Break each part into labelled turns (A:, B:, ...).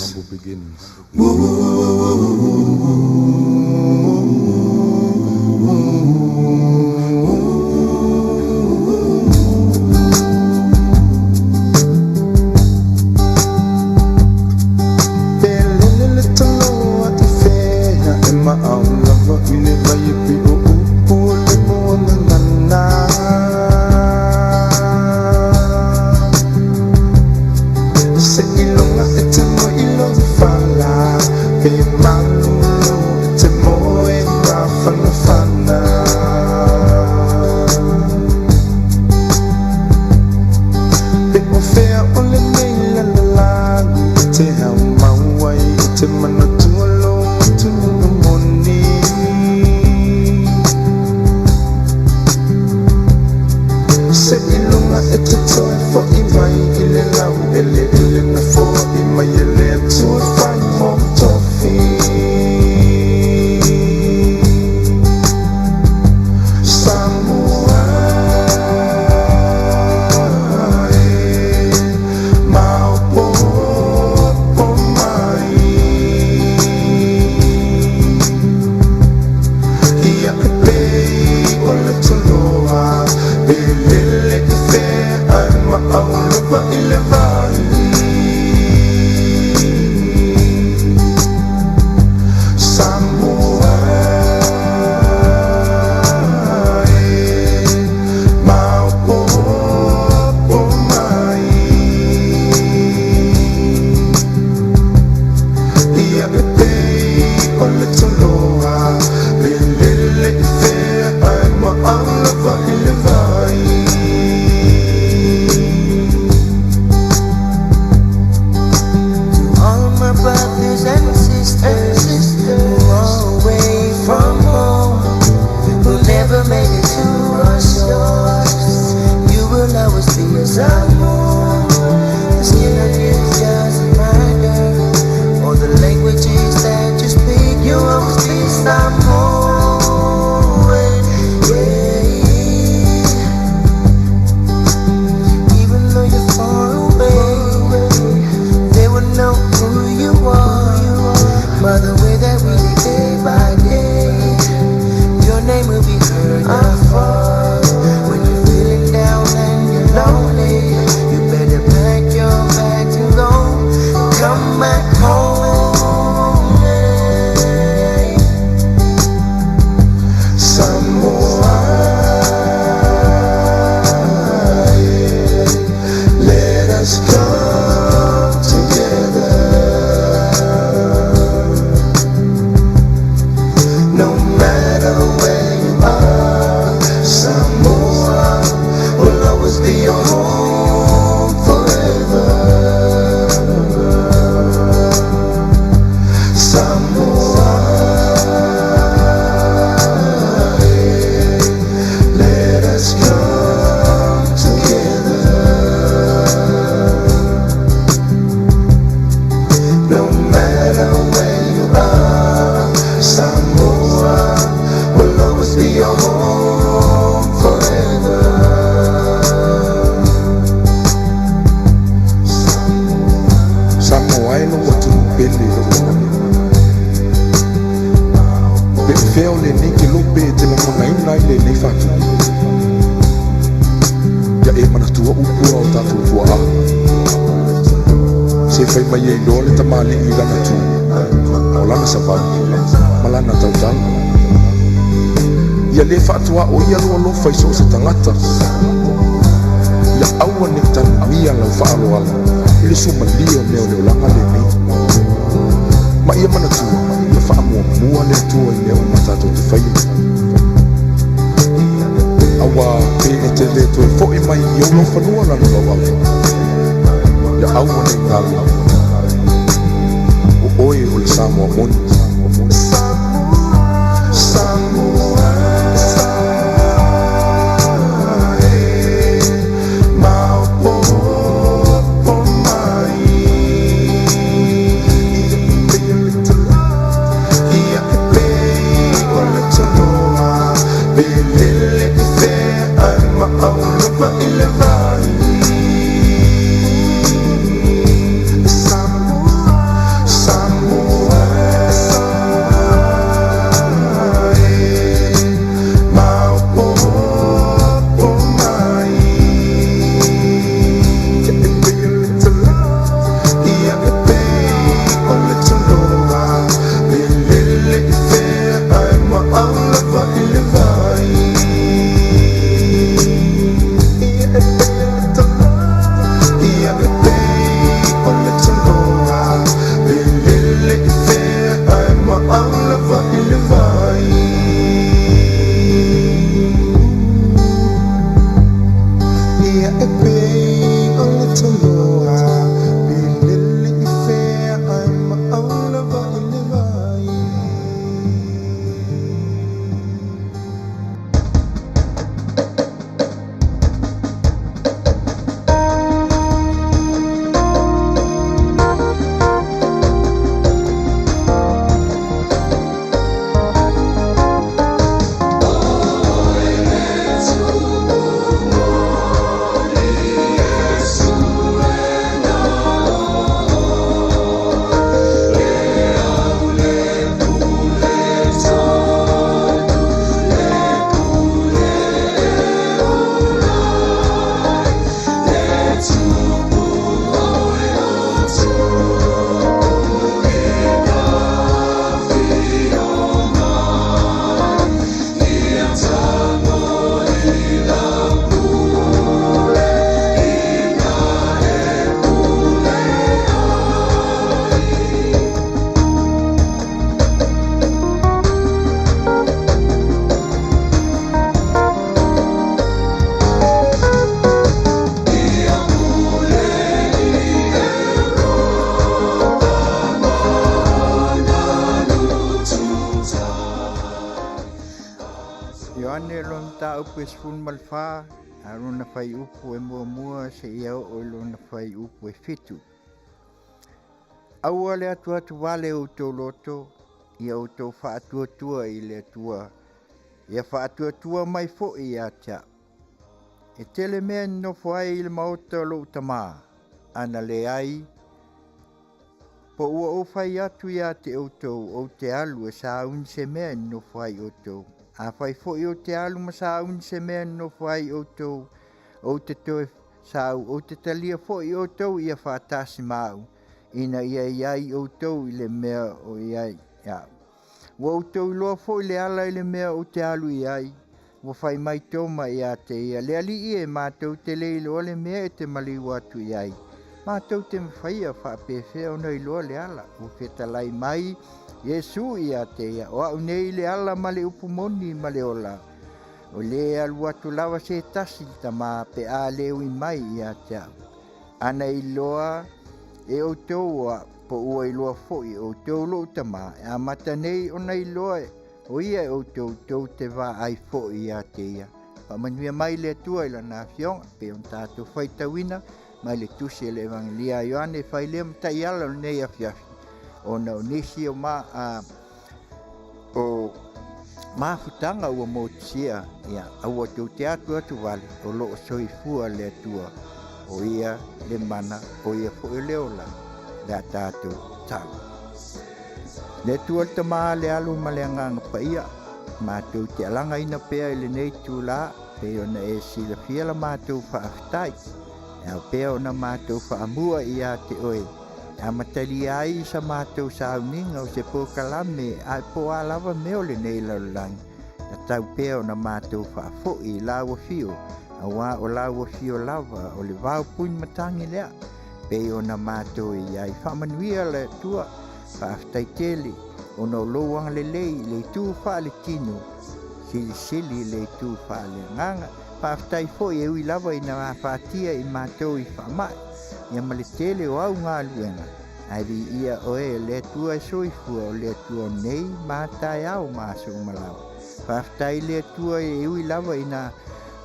A: beginnings. ta upu sfun malfa aruna fai upu e mua se ia o lona fai upu e fitu. Aua le atua tu wale o tō loto, ia o tō whaatua i le atua, ia whaatua mai fo i atia. E tele mea no fwai i le maota lo utama, ana le ai, po ua o fai atu ia te o te alu e sa un se mea no fwai o tō. A fai fo i o te alu ma sa un se mea no fwai o tō, o te toe sa o te talia fo i o tō ia whaatasi mau. Ina ia iai o tau i le mea o iai. Wa o tau loa fo i le ala i le mea o te alu iai. Wa fai mai toma ia te ia. Le ali i e mātou te le iloa le mea e te mali watu iai. Mātou te mwhaia whaapewhea o nei loa le ala. O whetalai mai Yesu ia te ia. O au nei le ala ma le upumoni ma le ola. O le alu atu lawa se tasi ta maa pe a lewi mai ia te au. Ana iloa e o tau po ua iloa foi o tau lo tama e a mata nei o nei loa o ia o tau te wā ai foi a te ia. Pa Manuia mai le tua ila na Afioga pe on tātou whai tawina mai le tusi le evangelia Ioane whai lea mtai ala nei Afiafi. O na o nisi o mafutanga ua motisia ia aua tau te atu wale o loo soifua le atua. O ia le mana o ia fo i leola le tātou tau. Le tua te maa le alu ma le anganga pa ia, mātou te alanga ina pea i le nei tūla, pe ona e sila fiela mātou whaafitai, e au pea ona mātou whaamua i a te oe. A matali ai sa mātou sauninga o se po kalame, ai po alawa meo le nei laulangi, na tau pea ona mātou whaafo i lawa fio, awa o lawa fio lava o le vau pun matangi lea pe o na mātou i ai whamanuia le tua whaaftai tele o no loang le tū wha le tino sili le tū wha le nganga whaaftai fo e ui lava i na whaatia i mātou i whamai ia ma le tele o au ngā luenga ai vi ia oe le tua e soifua o le tua nei mātai au māsu malawa whaaftai le tua e ui lava i na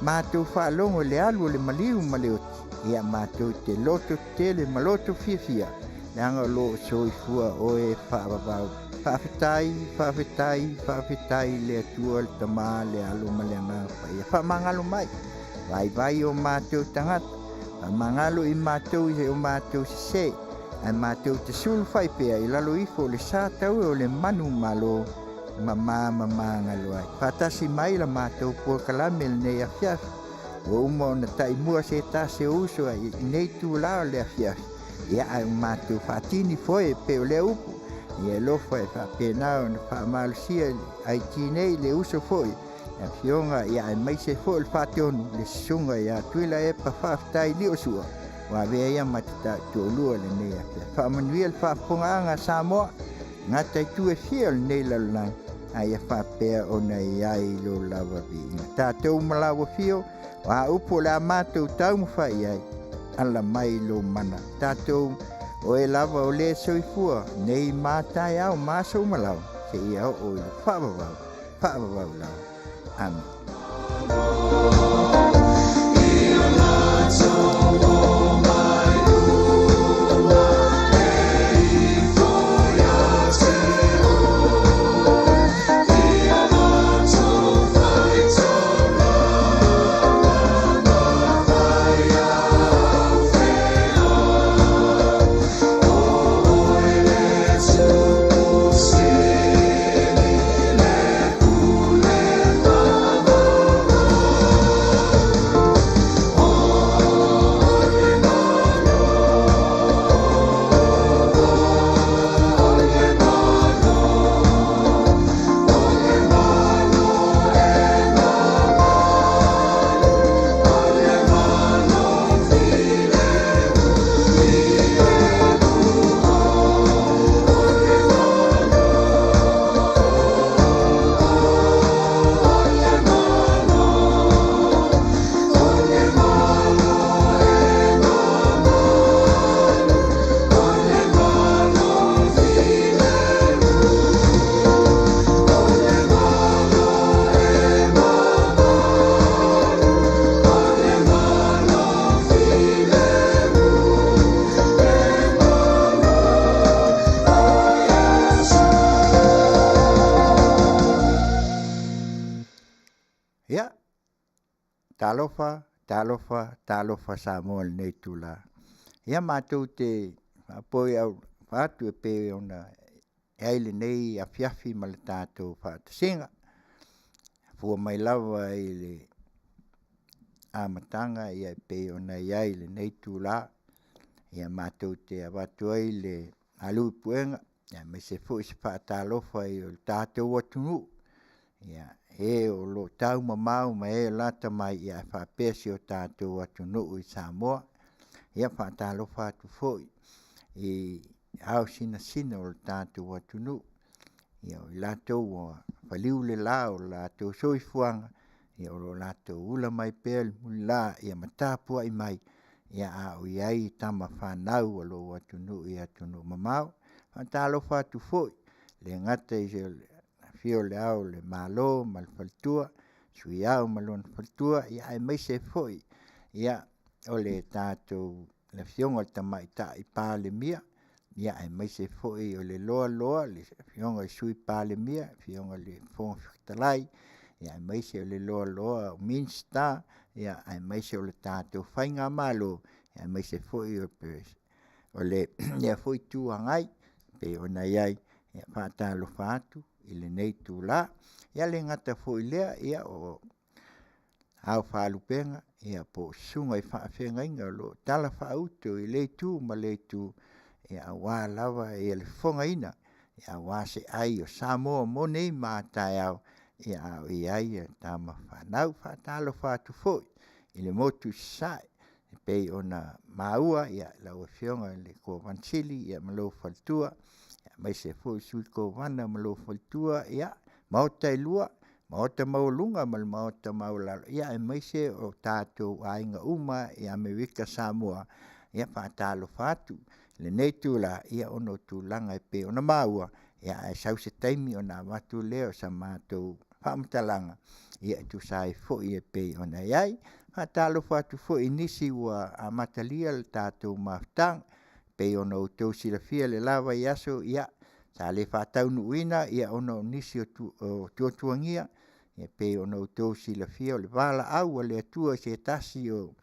A: mātou whaalongo le alu le maliu maleoti. Ia mātou te loto tele maloto fia. Nanga lo soifua o e whaavavau. Whaafetai le atua le tama le alu maleanga. Ia whaamangalo mai. Vai o mātou tangata. Whaamangalo i mātou i o mātou se. Ai mātou te sulu whaipea i lalo ifo le sātau o le manu malo. Mama ngalo ai. Patasi mai la mātou po kalame nei Afiafi. O uma ona tai mua se tase uso ai nei tūlao le Afiafi. Ia ai mātou whaatini foe pe o le upu. Ia lofa e whaapenao na whaamalusia ai tinei le uso foe. Afioga ia ai mai se foe le whaatonu le sunga ia tuila e pa whaafitai li o sua. Wa vea ia matita tuolua le nei Afiafi. Whaamanuia le whaaponga Samoa. Ngata i tu e fia nei lalang ai a whapea o nei ai lo lawa vinga. Tātou malawa fio, wa upo la mātou tau mwhai ai, ala mai lo mana. Tātou o e lava o le soifua, nei mātai au māsou malawa, se ia o i whaavavau lau. Amen. talofa Samoa le nei tula. Ia mātou te apoi au whātu e pe ona eile nei Afiafi ma le tātou whātasinga. Fua mai lawa i le amatanga ia pe ona iai le nei tula. Ia mātou te awatu ai le alui puenga. Ia me se fui se whaatalofa i o tātou atunu. Ia e o lo tau mamau ma e lata mai ia whapesi o tātou atunu i Samoa. Ia whaatalofa atu foi. I au sina o tātou atunu. Ia o lātou o whaliu le la o lātou soifuanga. Ia o lātou ula mai pēl mula ia matapua i mai. Ia au iai tama whanau o lo atunu i atunu mamau. Whaatalofa atu foi. Le ngata i se fio le au le malo mal faltua. Sui au malon faltua. Ia ai mai se foi. Ia o le tātou le fionga tamai ta i pāle mia. Ia ai mai se foi o le loa le fionga i sui pāle mia. Fionga le fonga fitalai. Ia ai mai se o le loa o minsta. Ia ai mai se o le tātou whainga malo. Ia ai mai se foi o le ia foi tuangai. Pe ona iai ia whaatalofa atu i le nei tūla. Ia le ngata foi lea ia o au whaalupenga. Ia po sunga i whaafenga inga lo tala whaauto i le tū ma le tū. Ia wā lawa ia le fonga ina. Ia wā se ai o Samoa mo nei mātai au. Ia au i ai tama whanau whaatalofa atu foi. I le motu sai. Pei ona maua ia lau fionga le ko vansili ia malo faltua. Ia mai se foi sui ko vana malo faltua. Ia maota ilua. Maota maulunga mal maota maulalo. Ia mai se o tātou ainga uma i Amerika Samoa. Ia whaatalofa atu. Le nei tūla ia ono tūlanga i pe ona maua. Ia sau se taimi ona watu leo sa mātou whaamatalanga. Ia tu sai foi e pe ona iai. Whaatalofa atu foi nisi ua amatalia le tātou maftang. Pe ona o tau silafia le lawa i aso. Ia sa le whatau nuina. Ia ono nisi o tuatuangia. Ia pe ona o tau silafia o le wala au a le atua se tasi o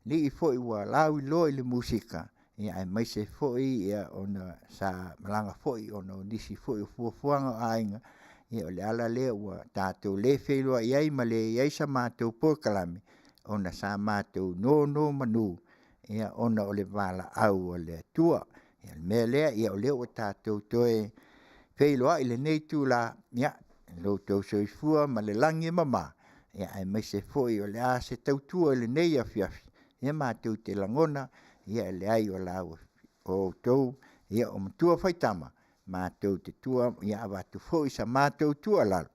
A: li i foi ua lau i loa i le musika. Ia ai mai se foi ia ona sa malanga foi ona o nisi foi o fuafuanga ainga. Ia o le ala le ua tātou le wheilua iai ma le iai sa mātou pōkalame. Ona sa mātou no manu. Ia ona o le wala au o le atua. Ia mea lea ia o leo o tātou toe wheilua i le nei tūla. Ia lo tau soifua ma le langi mama. Ia ai mai se foi o le a se tautua le nei Afiafi. Ia mātou te langona. Ia le ai o lau o tau. Ia o matua whaitama. Mātou te tua. Ia awatu foi sa mātou tua lalo.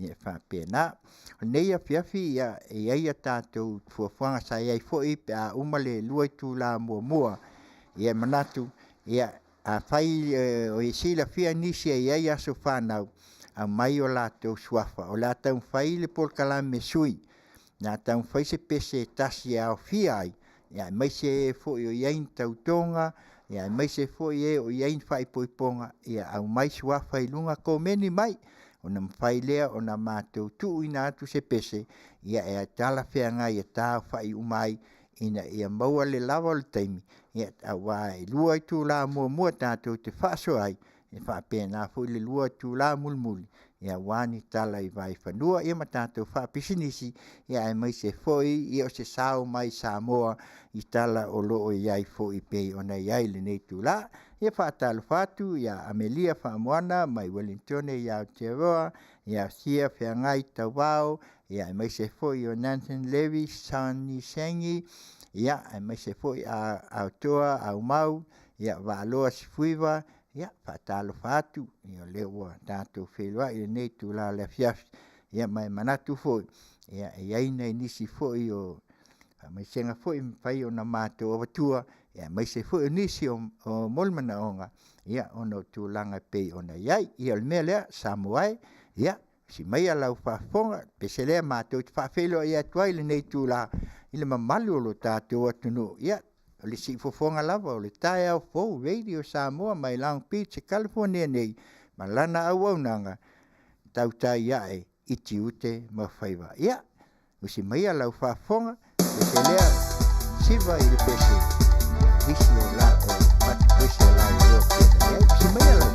A: Ia whapena. Nei Afiafi ia ia tātou fuafuanga sa iai foi pe a umale luai tūla mua. Ia manatu. Ia a whai o i sila fia nisi ia aso whanau. A mai o lātou suafa. O lātou whai le polkalame sui. Nā tau whai se pese tasi au fia ai. Ia mai se foi o iain tautonga. Ia mai se foi o iain whai poiponga. Ia au mai suafa i lunga ko meni mai. O na mwhai lea o na mātou tuu ina atu se pese. Ia e tala whea ia tāu whai umai. Ina ia maua le lawa le taimi. Ia awa i lua i tū la mua tātou te whaaso ai. E whapena fui le lua tū la mulmuli. Ia wani tala i vai whanua. Ia ma tātou whapisinisi. Ia e mai se foi. Ia o se sao mai Samoa. I tala o loo iai foi pei ona iai le nei tū la. Ia whaatalo whatu. Ia Amelia Whamoana. Mai Wellington ia Aotearoa. Ia Sia Whiangai Tauwao. Ia e mai se foi o Nanton Levi. Sani Sengi. Ia e mai se foi a Aotoa. Aumau. Ia Waloa Sifuiva. Ia whaatalo whatu. Ia lewa tātou whelua. Ia nei tū la le Afiafi. Ia mai manatu foi. Ia iaina i nisi foi o mai senga foi whai o na mātou awatua. Ia mai se foi o nisi o molmana onga. Ia ono tūlanga pei ona iai. Ia le mea lea Samoa. Ia si mai a lau whafonga. Pese lea mātou te whawhelua ia tuai le nei tū la. Ile mamalu o lo tātou atunu. Ia o le si fofonga lava o le tae au fou radio Samoa mai Long Beach, California nei. Ma lana Auaunaga. Tautai iae i Tiute ma Faiva. Ia Musi mai lau whafonga, e te lea siva i le pese. Visi o la o pati pese o la i leo pena. Ia, musi mai lau.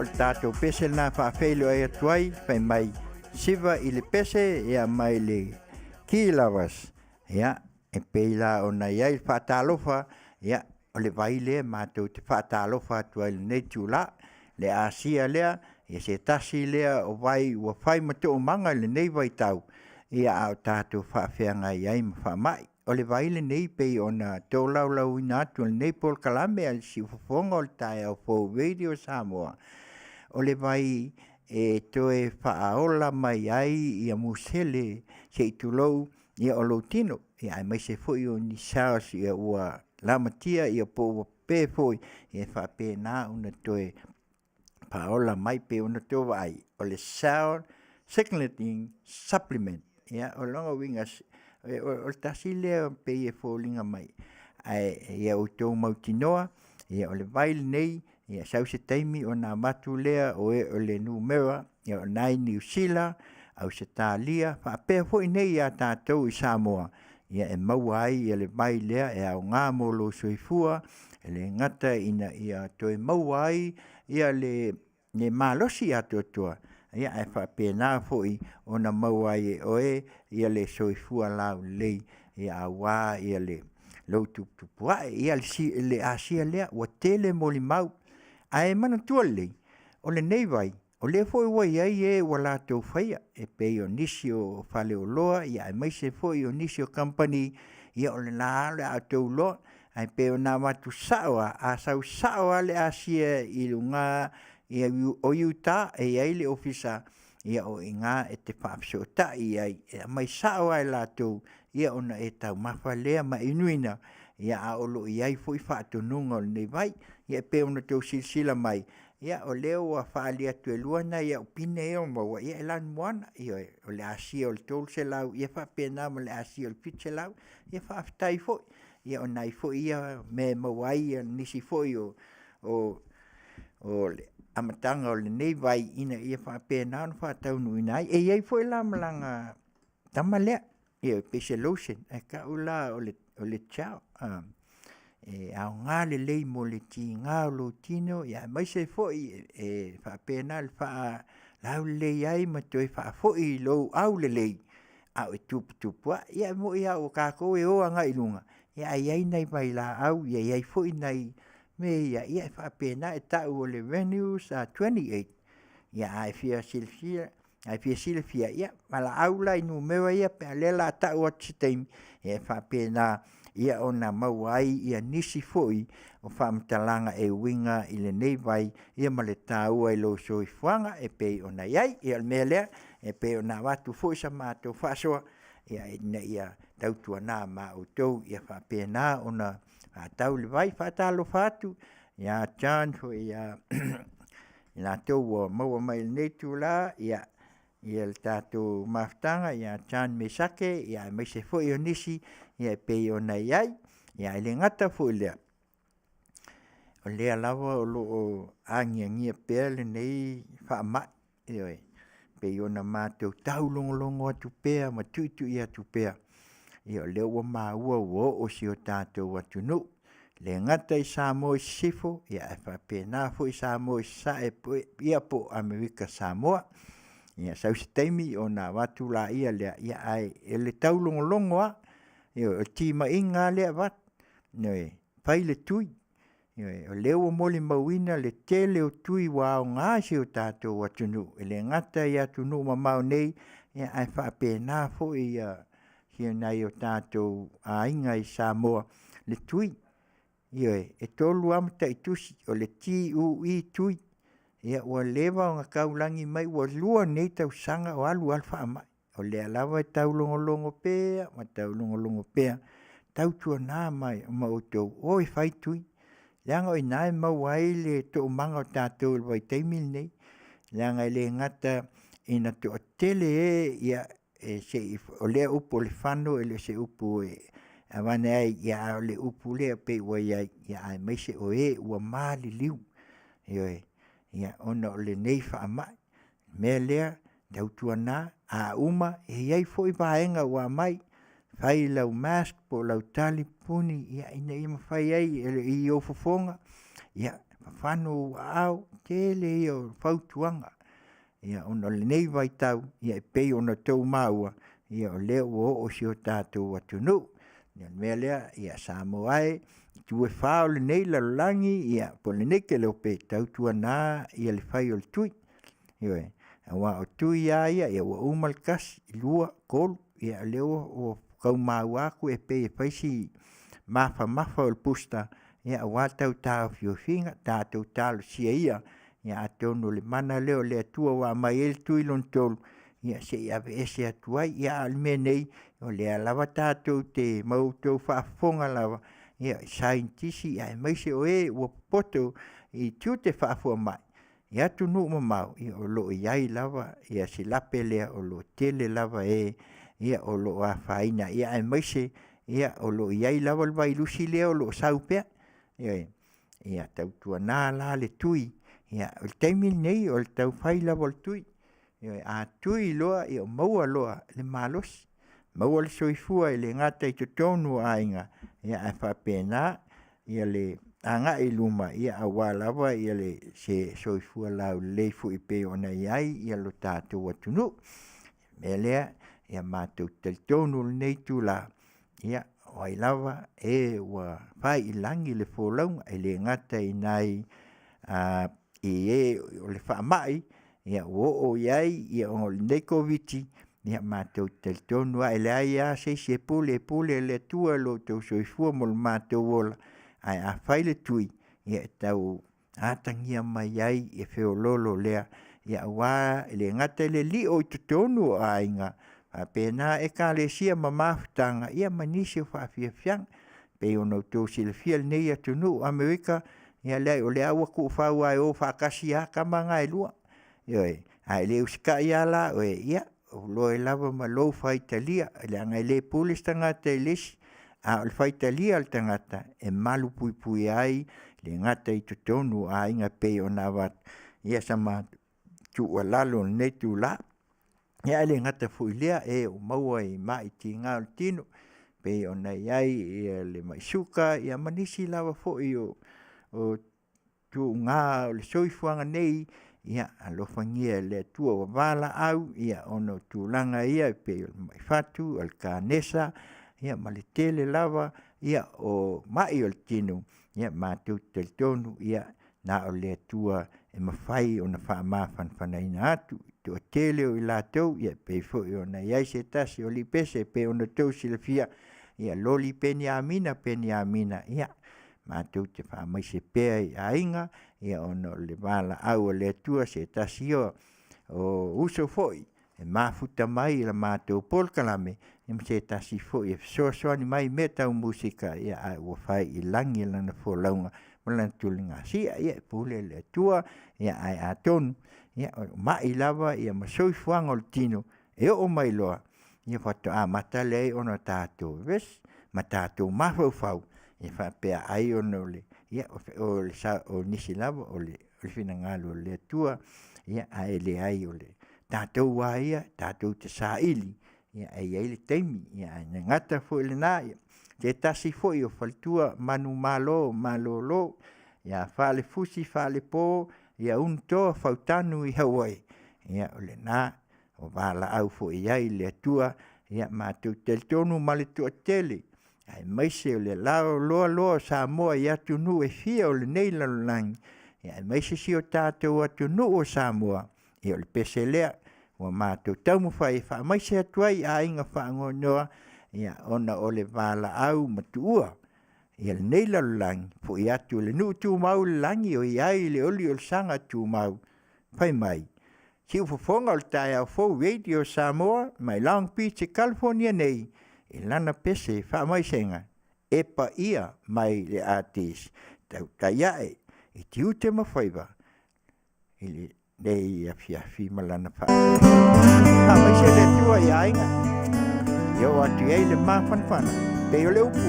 A: le tātou pese nā whaafeilo e atuai, whai mai siva i le pese, ia mai le kilawas, ia, e peila o na iai whaatalofa, ia, o le vai lea mātou te whaatalofa atuai le nei tūla, le asia lea, ia se tasi lea o vai ua whai mato o manga le nei vai tau, ia au tātou whaafeanga iai ma whaamai. O le vai le nei pei o na tō laulau ina atu le nei pol kalame al si Fofoga o le tae au fōu radio Samoa. O le vai e toe whaaola mai ai ia musele se i tulou ia o lo tino. Ia ai mai se fwoi o ni saos ia ua lamatia ia po ua pē fwoi ia whaapē nā una toe paola mai pe ona tō vai. O le sound seculating supplement. Ia o longa wingas o tasi lea pe e fōlinga mai. Ia o tō mautinoa, ia o le vai nei, ia sau se taimi o nā matu lea o le numera, ia o nai New Zealand, au se tālia, whaapea fōi nei a tātou i Samoa. Ia e maua ai, ia le vai lea, e au ngā molo soifua, e le ngata ina ia toi maua ai, ia le malosi atotua. Ia e whapena fōi o na maua e oe, ia le soifua lau lei, ia awa, ia le loutupua, ia le asia lea, wa tele moli mau, ai mana tua lei, o le nei vai, o le fōi wa iai e wa lātou whaia, e pei o nisi o whale o loa, ia e maise fōi o nisi o company, ia o le nā le a tau loa, ai pei o nā matu saoa, a sau saoa le asia i lunga, ia o Utah e ai le ofisa ia o inga e te whaapsota ai mai saoa e lātou ia ona e tau mawha lea ma inuina ia a olo i ai fui whaatonunga o nei vai ia pe ona tau silsila mai ia o leo a whaalia tue luana ia o pine e o maua ia e lan moana ia o le asia o le tol se lau ia whaapena ma le asia o le pit se lau ia whaaftai fui ia o nai fui ia me mawai ia nisi fui o le amatanga o le nei vai ina ia whaapena o whaatau nui nai e iai fui la malanga tamalea ia pese lotion e ka ula o le chao e au ngā le lei mo le ti ngā o lo tino ia mai se fui e whaapena le wha lau lei ai ma toi wha fui lo au le lei au e tupua ia mo ia o kako e o anga ilunga ia iai nei vai la au ia iai fui nei me ia whaapena e tau o le venues 28 ia ai fia ia mala aula inu mewa ia pe alela tau at sitem ia whaapena ia o na mauai ia nisi foi o whaamtalanga e winga i le nei vai ia ma le tau ai lo soi fuanga e pe o na iai ia mea lea e pe o na watu foi sa mātou whasoa ia tautua nā ma o tau ia whaapena o na tau le vai whaatalo whatu ia chan fo ia ina tau o maua mai nei tula ia le tātou maftanga ia chan me sake ia mai se fo i nisi ia pe o na iai ia le ngata fo lea o lea lava o lo o angia pele nei whaama ia pe o na mātou tau longo atu pea ma tuitu ia tu pea ia leo wa maua o si o tātou atu no le ngata i Samoa sifo ia e whapena fo i Samoa sa e ia po Amerika Samoa ia sau se taimi o na watu la ia lea ia ai e le tau longo a ia o tima inga lea wat pai le tui ia o leo o moli mawina le tele o tui wa o ngā si o tātou atu no le ngata i atu no mamau nei ia ai whapena fo i hia nei o tātou a inga i Samoa le tui ia e tolu amata i tusi o le TUI tui ia ua lewa o ngā kaulangi mai ua lua nei tau sanga o alu alfa amai o le alawa e tau longolongo pea ma tau longolongo pea tau tua nā mai o ma o tau o e whai tui leanga o i nai mawai le to manga o tātou le vai teimil nei leanga le ngata ina to o tele ia se o lea upo le whano e le se upo awane ai ia le upu lea pe ua ia ai meise o ua mali liu ia ona o le nei whaamai mea lea tautua nā a uma iai fo i vaenga ua mai whai lau mask po lau tali puni ia ina ima whai ai i o Fofoga ia whanu au tele ia o whautuanga. Ia ona le nei vai tau, ia pei ona tau maua, ia o leo o si o tātou atunu. Ia mea lea, ia Samoa tue whao le nei lalolangi, ia po le nei ke leo pe tau tua nā, ia le whai o le tui. Ia wa o tui ia wa umalkas, lua, kolu, ia leo o kau maua aku pe whaisi mafa o le pusta, ia wa tau tāo fiofinga, tātou tālo sia ia atonu le mana leo le atua wa mai el tui lon tolu, ia se ia ese atuai, ia alme nei, o le alava tātou te mautou whaafonga lava, ia saintisi, ia mai se oe ua poto i Tiute whaafua mai. Ia tunu mamau, ia o lo iai lava, ia se lape lea o lo Tele lava ia o lo Faina, ia mai se, ia o lo iai lava lwa ilusi lea o lo saupea, ia tau tua nā la le tui, ia o le taimil nei o le tau whai lava le tui, a tui loa, ia o maua loa le malos, maua le soifua i le ngata i totonu a inga, ia a whapena, ia le anga i luma, ia a walawa, ia le se soifua lau leifu i pe ona iai, ia lo tātou atunu. Me lea, ia mātou teltonu le nei tu la, ia wai lava wa whai i langi le fōlaunga, i le ngata i nai o le whaamai, ia o iai, ia o le neko viti, ia mātou teltonu a ele ai a se pule le tua lo tau soifua mo le mātou ola, ai a whai le tui, ia tau atangia mai ai e whiololo lea, ia wā le ngata le li o i tutonu a inga, pēnā e ka le sia mamafutanga, ia manisi o whaafiafiang, pe ono tau silafia le nei atunu Amerika, ia lea o le awa ku whau ai o whakasi a kamanga e lua, ai le usika ia la, ia, o loe lava ma lo whaitalia, le angai le pulis tangata i lesi, a o le whaitalia al tangata, e malu pui ai, le ngata i tutonu a inga pe o na wat, ia sama tu o lalo ne tu la, ia le ngata fuilea o maua i mai ti ngā o tino, pe o na iai le maisuka, ia manisi lava fo i o tu ngā o le soifuanga nei, ia alofangia le tua o wala au, ia ono tūlanga ia pe o mai fatu, o le kānesa, ia ma le Tele lava, ia o mai o le tino, ia mātou teltonu, ia na o le tua e mawhai o na whaama whanwhanaina atu, o Tele o i lātou, ia pe fo i o na iai se tasi o li pese, pe o na tau silafia, ia loli peni amina, ia mātou te whaamai se pēa i ainga, ia ono le wala au o le tua se tasi o uso foi, e mafuta mai la mātou polkalame, ia se tasi foi, e soani mai me tau musika, ia a ua whai i langi lana fōlaunga, malan tulinga sia, ia pule le tua, ia ai a tonu, ia mai lava, ia masoifuanga o le tino, e o mai loa, ia whato a matale ono tātou, ves, ma tātou mawhau, ia whapea ai ono le, ia o nisi lava, o le whinangalo le tua, ia ai le ai o le tātou wa ia, tātou te sāili, ia ai le teimi, ia ngata fo le nā, ia te tasi fo i o whaltua manu malolo, ia whale fusi, whale pō, ia untoa whautanu i Hawaii, ia o le nā, o wala au fo i ai le tua, ia mātou teltonu male tua Tele, ai maise o le lao loa Samoa i atunu e fia o le nei lalolangi, ia maise si o tātou atunu o Samoa, ia o le pese lea, wa mātou taumu whai wha maise atuai a inga whaangonoa, ia ona o le wala au matua, ia le nei lalolangi, po i atu le nu tu mau le langi o i ai le oli o le sanga tu mau, whai mai. Si ufofonga o le tae au fau radio Samoa, mai Long Beach, California nei, i lana pese wha mai senga, e pa ia mai le artist, Tautai i Tiute ma Faiva, i le nei Afiafi malana wha. Wha mai se le tua i ainga, i o atu ei le mawhanwhana, pe o le upu,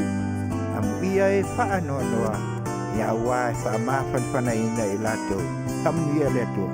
A: amu ia e wha anoa, i awa e wha mawhanwhana ina i lato, Manuia le tua.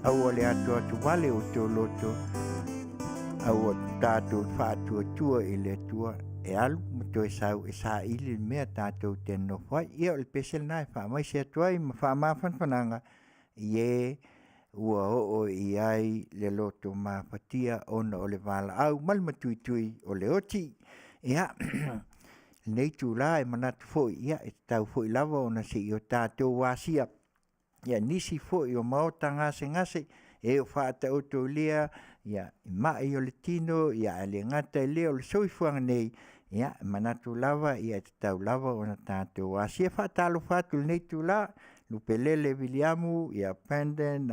A: Au le atua tu wale o te loto au tātou whātua tua I le tua e alu ma toi sau e sa ili mea tātou te no whai ia o le pesel nai wha mai se atuai ma wha mawhan whananga ie ua o I ai le loto ma whatia ona o le wala au mal matui tui o le oti ia nei tu la e manatu fo ia e tau fo I lava ona se I o tātou wasia ia nisi fo I o maota ngase e o whaata o tō lea ia mai o le tino ia le ngata I lea o le soifuanga nei ia manatu lava ia te tau lava o na tātou wasia whaatalo whātu nei tu la lupelele Williamu ia Brandon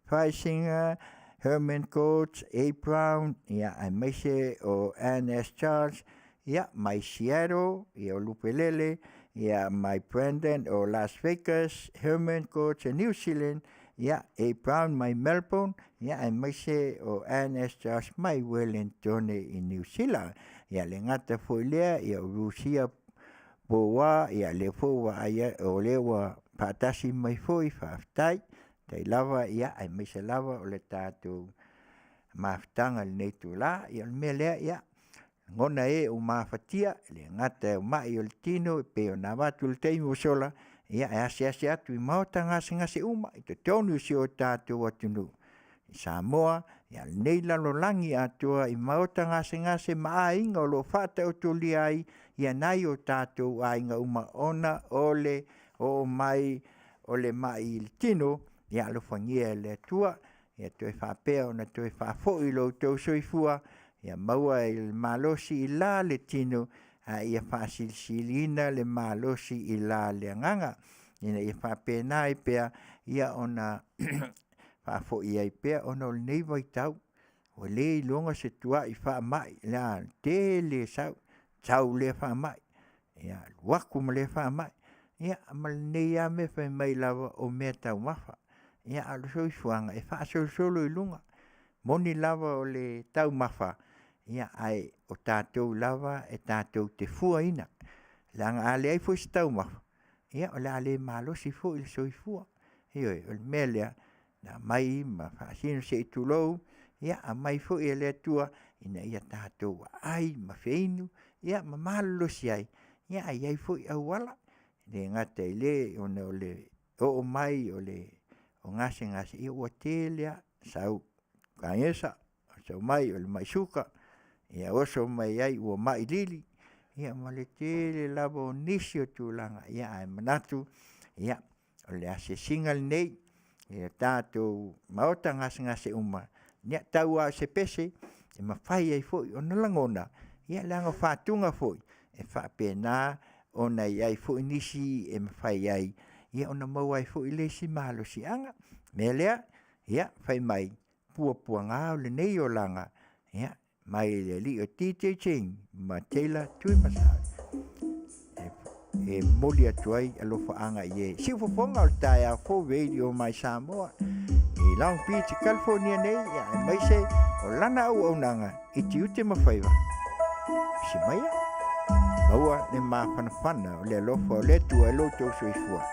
A: Whaisinga Herman Coates, A. Brown, ia ai maise o Ann S. Charles, ia mai Seattle, ia o Lupelele, ia mai Brandon o Las Vegas, Herman Coates o New Zealand, ia A. Brown mai Melbourne, ia ai maise o Ann S. Charles mai Wellington i New Zealand, ia le ngata foi lea, ia o Rusia Boa, ia le foa aia o lewa patasi mai foi whaftai, tai lava ia ai maise lava o le tātou maftanga le nei tu la, ia le mea lea ia ngona e o mawhatia, le ngata o mai o le tino, pe o nā watu le teimi o sola, ia e ase atu i maota ngase uma, i te tonu si o tātou atunu. I Samoa, ia le nei lalo langi atua i maota ngase maa inga o lo whata o tuli ai, ia nai o tātou a inga uma ona ole o mai o le mai il tino, ia lo whangia le tua, ia toi whapea o na toi whafo i lo tau soifua, ia maua il malosi i la le tino, ia whasilsilina le malosi i la le nganga, ia whapea nai pea, ia ona whafo i ai pea, ona o le nei vai tau, o le i longa se tua i wha mai, la Tele sau, tau le wha mai, ia waku ma le wha mai, ia ma le nei a me whai mai lava o mea tau mawha, ia alo soifuanga, e wha solo i lunga, moni lava o le tau mawha, ia ai o tātou lava e tātou te fua ina, langa ale ai fo si tau mawha, ia o le ale malosi fo i le soifua, ioi, o le melea, na mai ma whaasino se i tulou, ia a mai fo i le tua, ina ia tātou ai ma feinu, ia ma malosi ai, ia ai ai fo i au wala, le ngata i le, o le, o mai, o le, o ngase, ia ua telea, sau, kangesa, sau mai, o le mai suka, ia oso mai ai, ua mai lili, ia ma le tele labo nisi o tūlanga, ia ai manatu, ia, o le ase singal nei, ia tātou maota ngase uma, nia tau a se pese, e mawhai ai foi, o na langona, ia langa whātunga foi, e whapena, o na ai foi nisi, e mawhai ai, ia ona mau ai foi le si malo si anga, me lea, ia, whai mai, pua ngāo le nei o langa, ia, mai le li o tite ching, ma Tele tui masai. E moli atuai alofa anga ie. Si Fofogaina o tai a fo radio mai Samoa. I Long Beach, California nei, ia e mai se o lana Auaunaga i Tiute ma Faiva. Si mai a? Maua ne ma whanawhana o le alofa o le tua e lo tau soifua.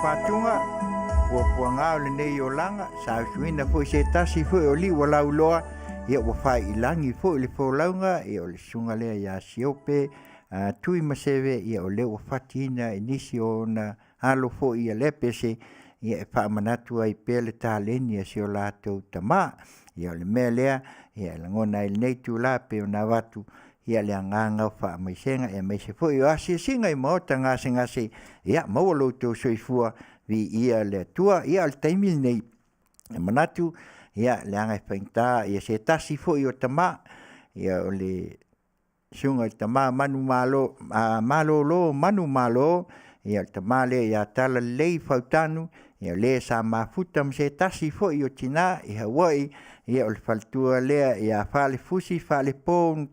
A: whātunga, ua puangao le nei o langa, sa usuina fo se tasi fo o li wa lauloa, ia ua whai ilangi fo le fo launga, ia o le sunga lea ia siope, tui masewe ia o le ua whatina inisi o na halo fo ia lepese, ia e whaamanatu ai pele tāleni a si o lātou tama, ia o le mea lea, ia langona il nei tu la pe o na watu, ia le nganga fa mai senga e mai se foi o asi singa I mota ngase ia mawalo to soifua vi ia le tua ia al taimil nei manatu ia le anga fainta ia se tasi foi o tama ia o le sunga tama manu malo manu malo ia tama le ia tala lei fautanu ia le sa mafuta se tasi foi o tina ia wai ia o le faltua le ia fale fusi fale pon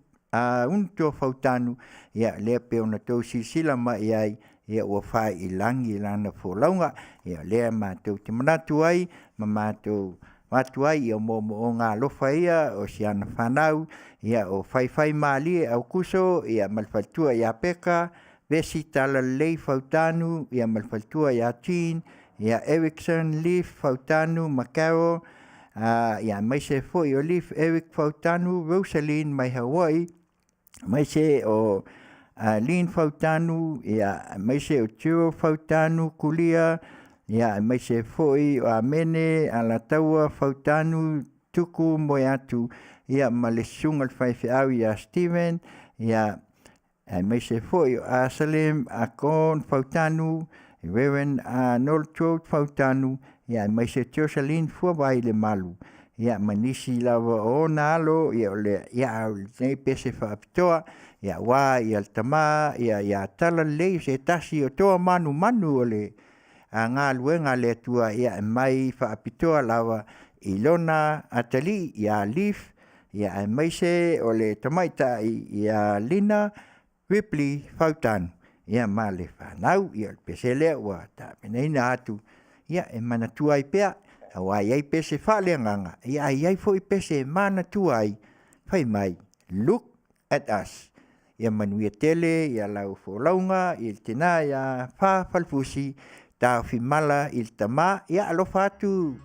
A: unto fautanu ia le pe ona tau sila ma ia ua fai ilangi lana fo launga ia le ma tau te manatu ai ma tau matu ai ia mo o ngā lofa ia o siana whanau ia o fai mali au kuso ia malfaltua ia peka vesi tala lei fautanu ia malfaltua ia tin ia Erickson Leaf fautanu Macao ia mai se fo i o Leaf Eric fautanu Rosaline mai Hawaii mai se o Lin fautanu ia mai se o Tio fautanu Kulia ia mai se foi o Amene ala taua fautanu tuku moiatu ia malesunga Faiva ia Steven ia mai se foi o Asalem Akon fautanu Reverend Nolcho fautanu ia mai se Jocelyn fuabai le malu ia manisi lava o nalo ia le ia nei pese faapitoa ia wa ia tama ia tala le se tasi o toa manu ole ngā luenga le tua ia mai faapitoa lava ilona atali ia Leaf ia mai se o le tamaita ia Lina Ripley fautanu ia male fanau ia pese le wa ta menaina atu ia e manatua I pea awa iai pese whale nganga ia iai fo I pese manatua ai whai mai look at us ia Manuia Tele ia lau fo launga ia tina ia wha falfusi tau fimala il tama ia alofa atu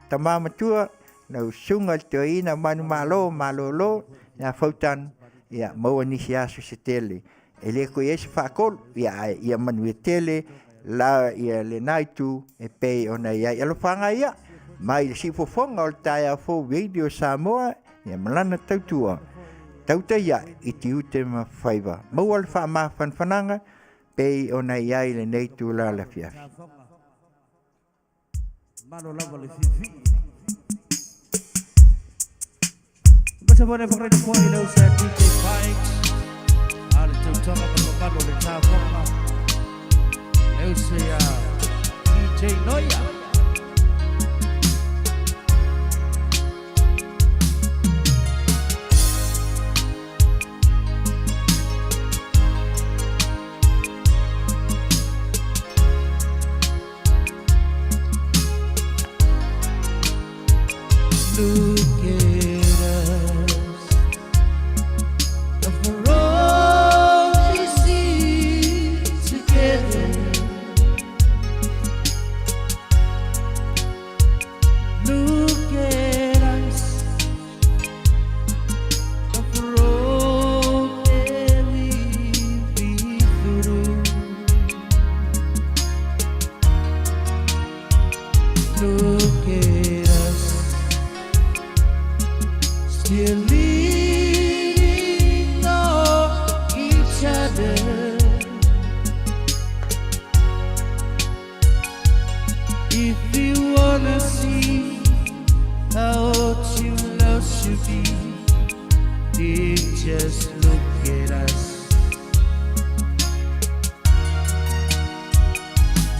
A: tama matua lau sunga teo ina manu malolo ia fautan ia maua nisi asu se Tele ele ko yes fakol ia Manuia Tele la ia le naitu e pe ona ia lo fanga ia mai si fofonga o taia fo video Samoa ia malana tautua Tautai ia I Tiute ma Faiva mawal fa ma fananga pe ona ia le naitu la Afiafi
B: malo lava le fifi basta pone for the point no sa DJ Pikes ala tautonga ma malo le tafonga eu sei a DJ Noia Look at us, for all we see together. Look at us, for all that we've been through. Look at us. Still leaning on each other. If you wanna see how true love should be, then just look at us.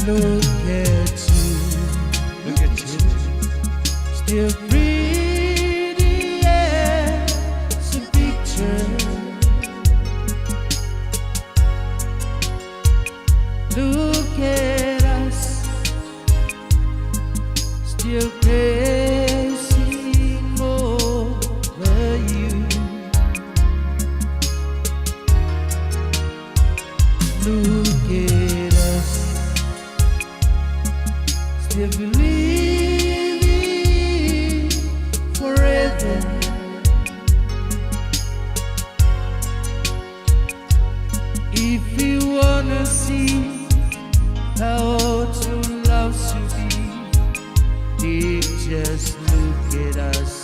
B: Look at you. Still breathing. Look at us, still gazing over you. Look at us, Still believing forever. If you wanna see how true love should be, just look at us.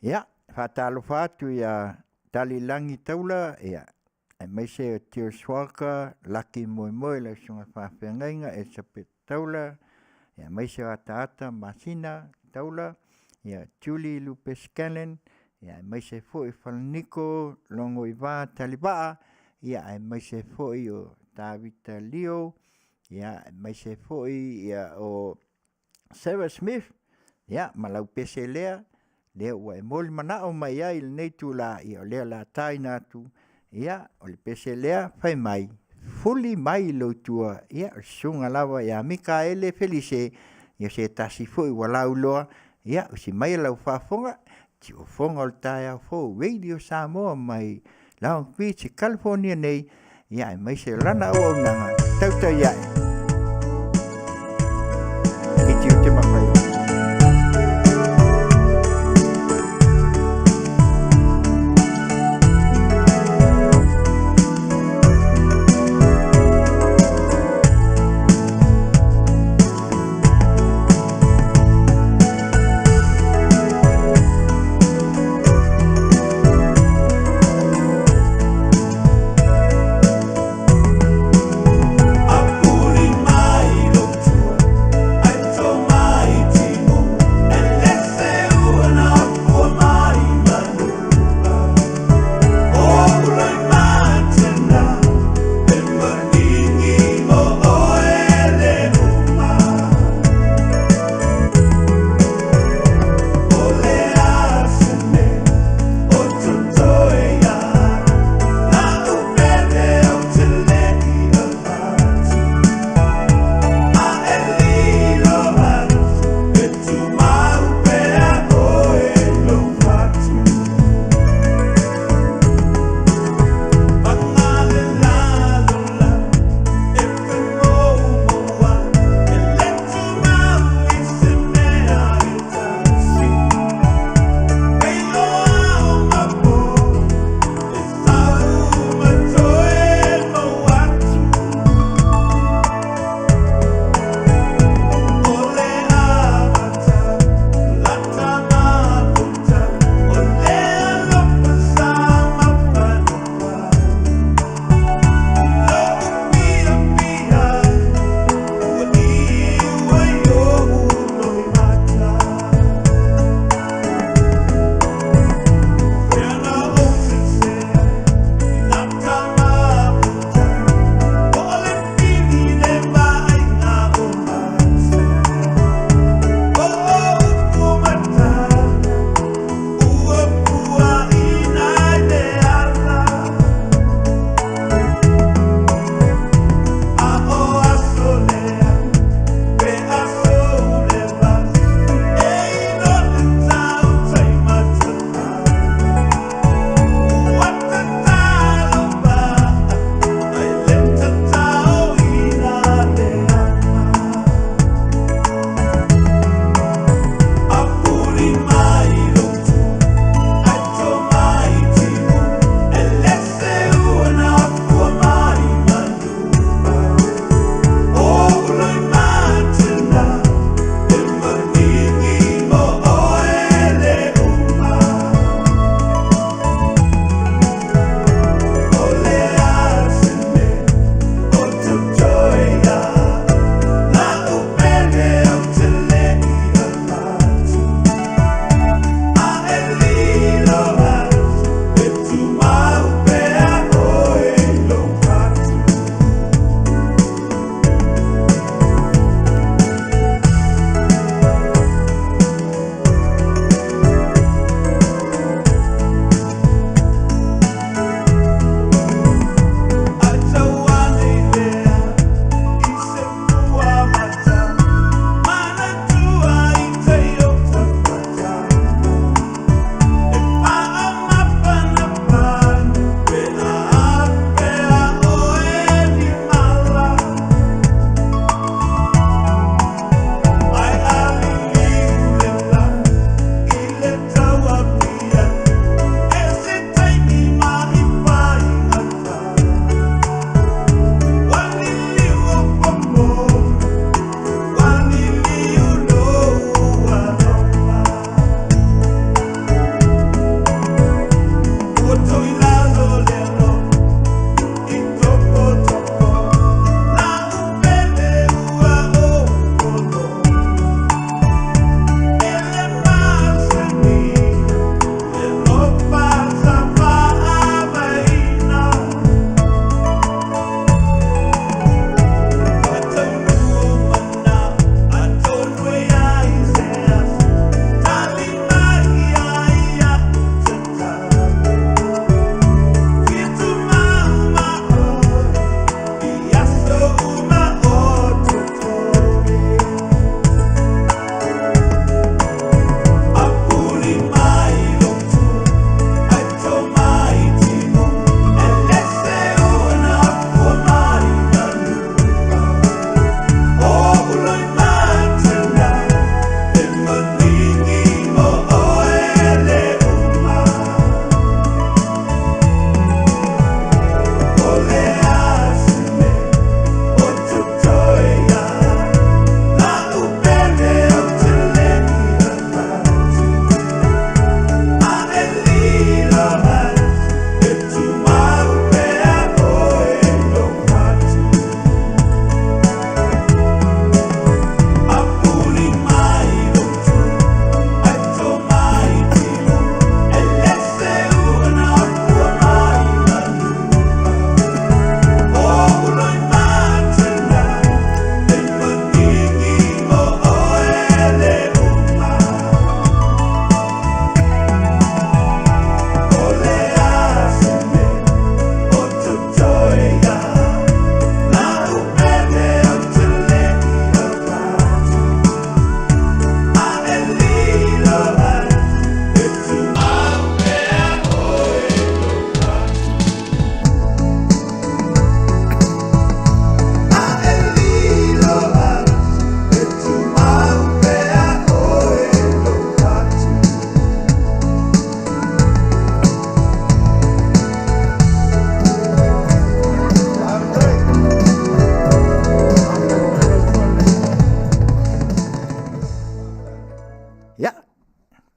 A: Ia, whatalofa atu ia talilangi taula, ia. E meise o tio swaka, laki moe moe la sunga whawhengainga e sape taula, ia meise o ata masina taula, ia Julie Lupe Scanlon, ia meise fo i whalaniko, longo i wā talibaa, ia meise fo i o Tavita Leo, ia meise fo i o Sarah Smith, ia malau pese lea, lea ua e moli manao mai ai le nei tu la ia o lea la tai natu ia o le pese lea fai mai fuli mai lo tua ia o sunga lava ia Mikaele Felice ia se tasi foi walau loa ia o si mai lau fafonga ti o fonga o tai au fo Radio Samoa mai Long Beach California nei ia mai se lana o nanga Tautai ia e Tiute mafai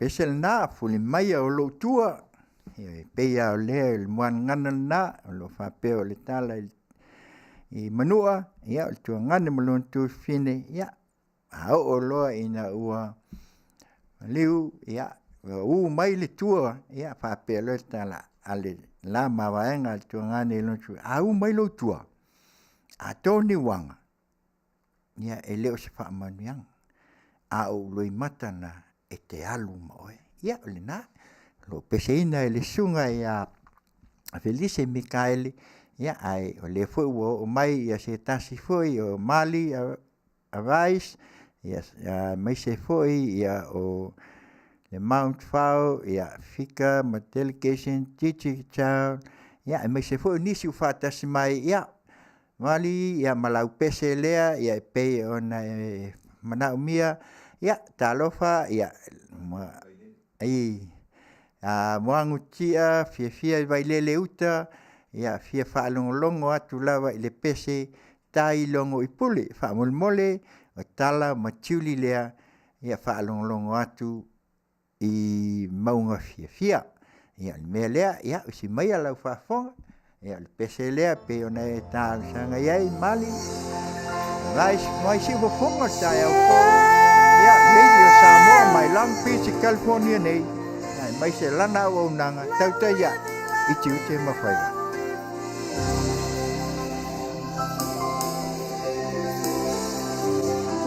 A: pesel na fuli mai o lo tua peia o le muan ngana na o lo whapeo le tala i Manua ia o tua ngana malon tu fine ia o loa ina ua liu ia mai le tua ia whapeo le tala ale la mawaenga le tua ngana i lon tu mai lo tua a toni wanga ia e leo se whaamanuianga o loi mata na e te alu moe ia o le na lo peseina e le sunga ia Felice Mikaeli ia ai o le foi o mai ia se tasi foi o Mali a Vice ia mai se foi ia o le Mount Fao ia fika ma delegation Tiute Town ia mai se foi nisi ufatasi mai ia Mali ia malau pese lea ia pe ona manaumia ia talofa ia moangutia fia vai lele uta ia fia whaalongolongo atu lawa i le pese tai longo i pule whaamolmole o tala matiuli lea ia whaalongolongo atu i maunga fia ia mea lea ia usi mai alau whaafonga ia le pese lea pe ona e tāsanga iai Mali mai si wafonga tai au ia radio Samoa mai Long Beach California nei mai se lana Auaunaga Tautai ia i Tiute ma Faiva.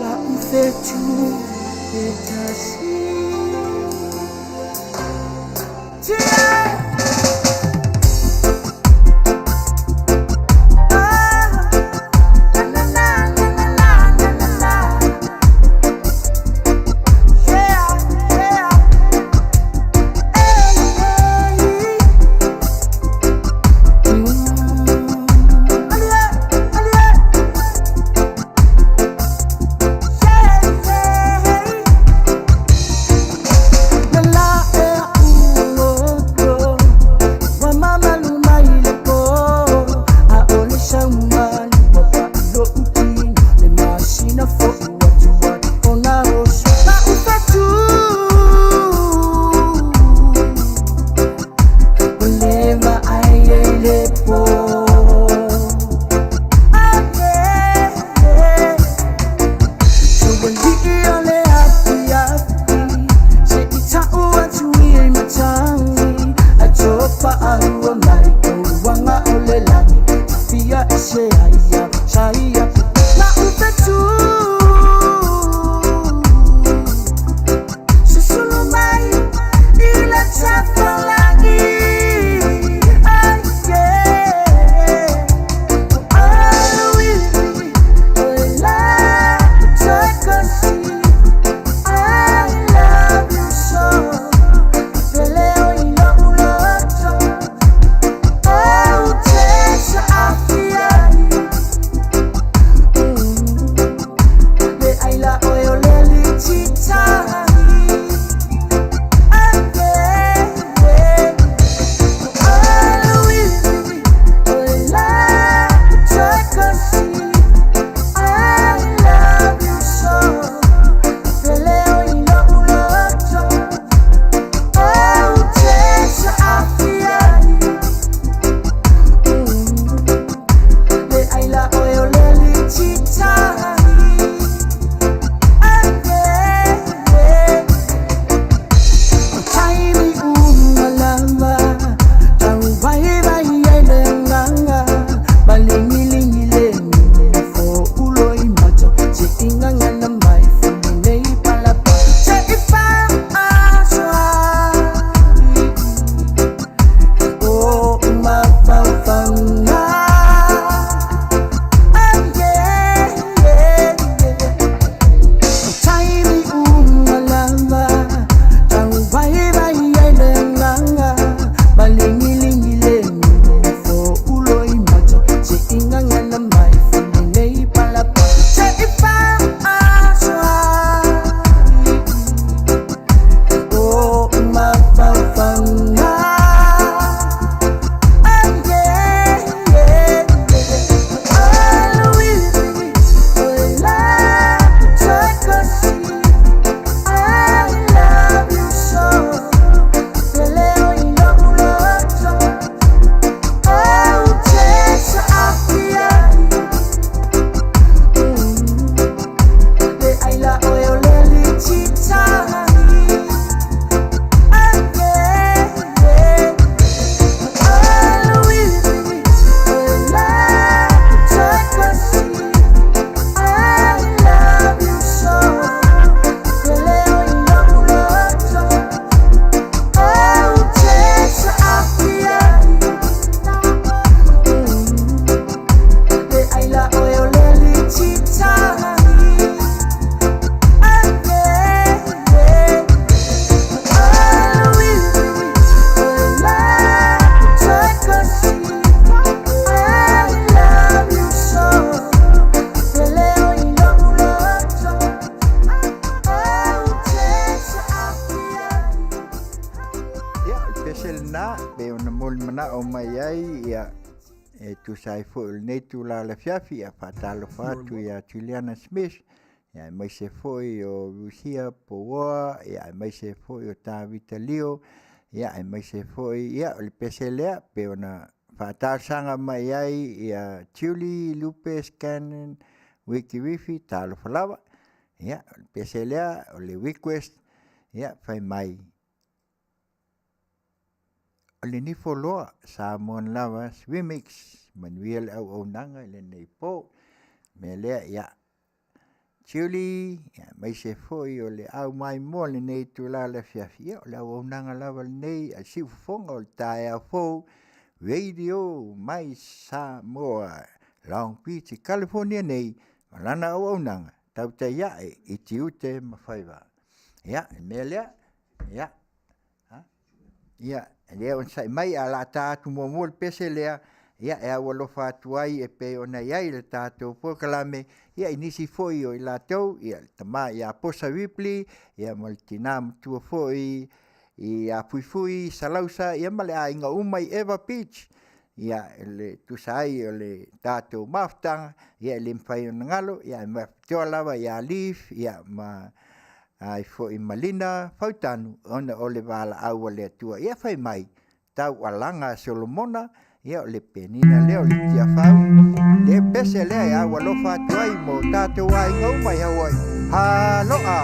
C: La ufetu etasi
A: e tu sai fo il nei tu la Afiafi a fatalo fatu ia Juliana Smith ia mai se foi o Lucia Poa ia mai se foi o Tavita Leo ia mai se foi ia o le peselea pe ona fatal sanga mai ai ia Julie Lupes Cannon Wiki Wifi talo falava ia peselea o le request ia fai mai o le nifoloa Samoa lava remix Manuia le Auaunaga le nei po me lea ia Julie mai se foi o le au mai mo le nei tula le Afiafi o le Auaunaga lava le nei a si Fofoga o le tae au fou radio mai Samoa Long Beach California nei lana Auaunaga Tautai i Tiute ma Faiva ia me lea ia lea on sai mai ala tatu mo le pese lea ia e awalofa atu ai e pe ona iai le tātou pokalame ia inisi foi o i lātou ia tama ia posa wipli ia maltina matua foi i a fuifui salausa ia male a inga umai Eva Beach ia le tusai o le tātou maftanga ia le mwhai o ngalo ia maftoa lava ia leaf ia ma ai foi malina fautanu ona o le wala au le atua ia fai mai tau alanga Solomona ia o le penina leo le tia fau le pese lea ia walofa tuai mo tātou ai ngau mai hawai haloa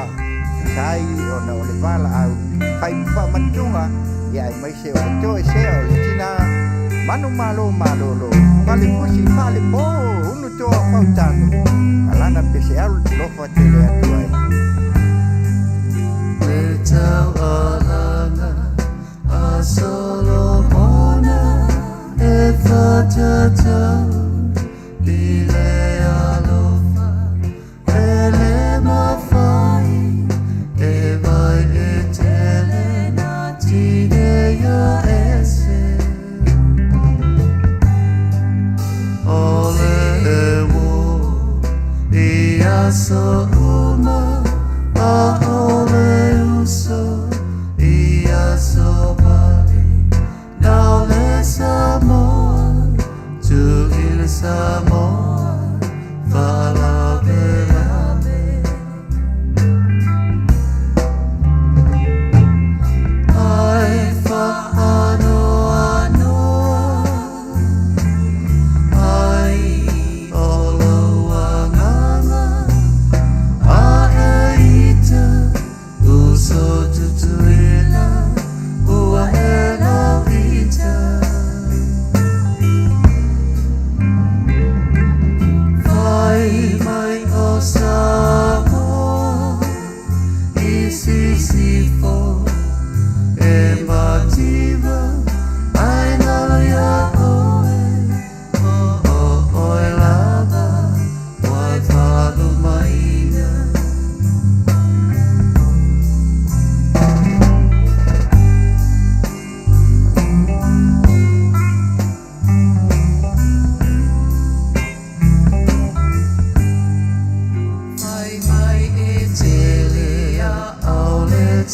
A: sai ona o le wala au fai mwha matunga ia mai se o toe se o le tina manu malo male pusi male po unu toa fautanu alana pese alu lofa tele atuai
C: Auaunaga a Solomona e whatatau i le alofa e le mawhai e vai e tele na tine ia ese o le e wo i aso uma a ole uso ia sobali now le Samoa to il Samoa fala verame ai fa anoa ai olo wanganga a eita uso tutuila ua ela vita fai mai o Samoa isi sifo e mativa ai nalia oe oe lava wai falo maina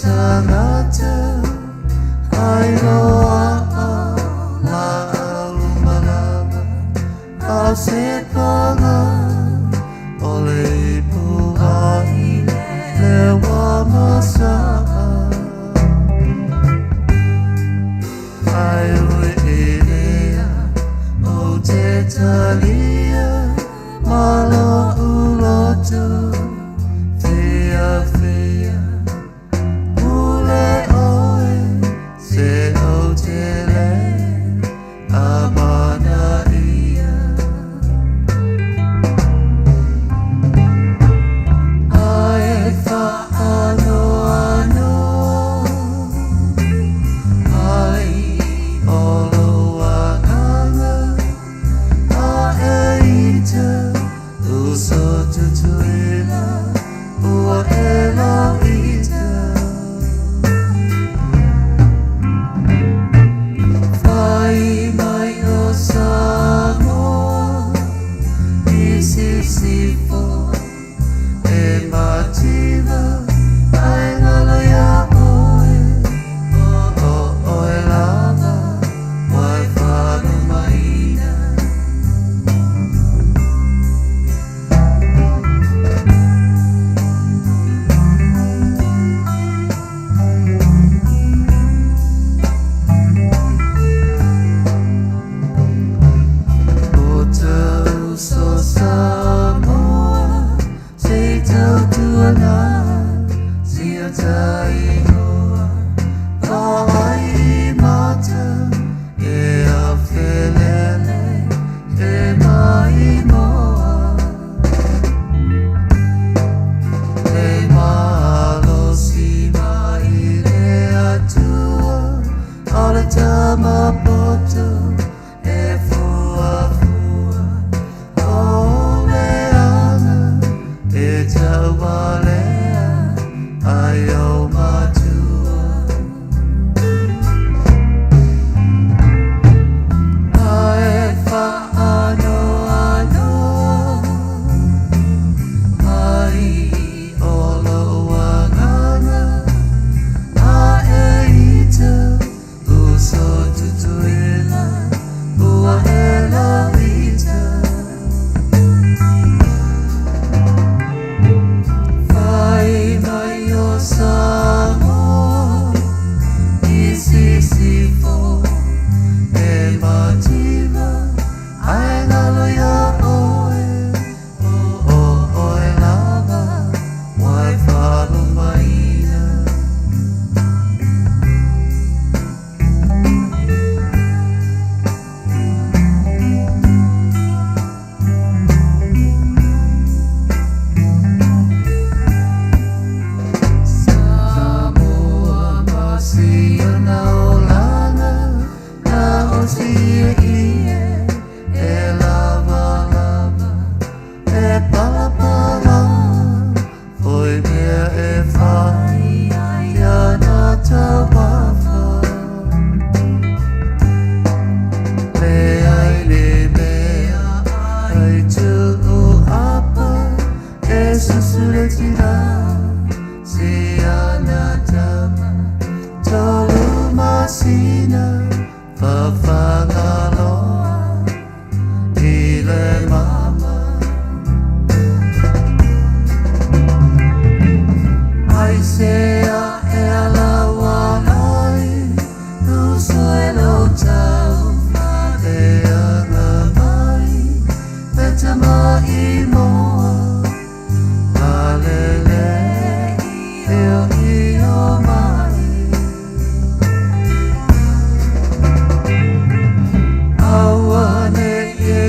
C: Tangata ai loa la alumalava au se panga ole puhai le wamasa ai ue elea o te talia malo uloto fea se o tele amana ia ai fa ano ai olo wanganga a eita uso tutuila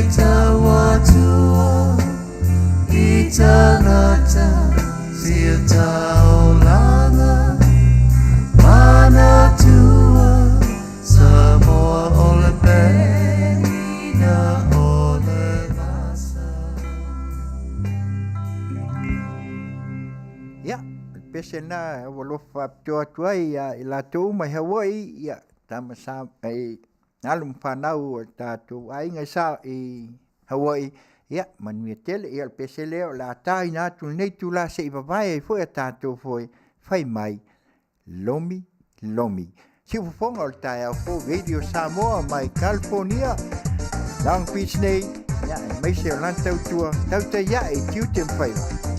C: tawatua I tangata sia Auaunaga Manatua Samoa ole penina ole masa.
A: Ya, pese na walofa tua ia I lātou mai Hawaii ia tama sa ai alum whanau tātou ainga sa I Hawaii ia Manuia Tele ia pese leo la tai nā tu nei tu la se I vavai foi a tātou foi fai mai lomi si fofonga o tai au fo radio Samoa mai California Long Beach nei ia mai se o lantau tua Tautai ia I Tiute Faiva.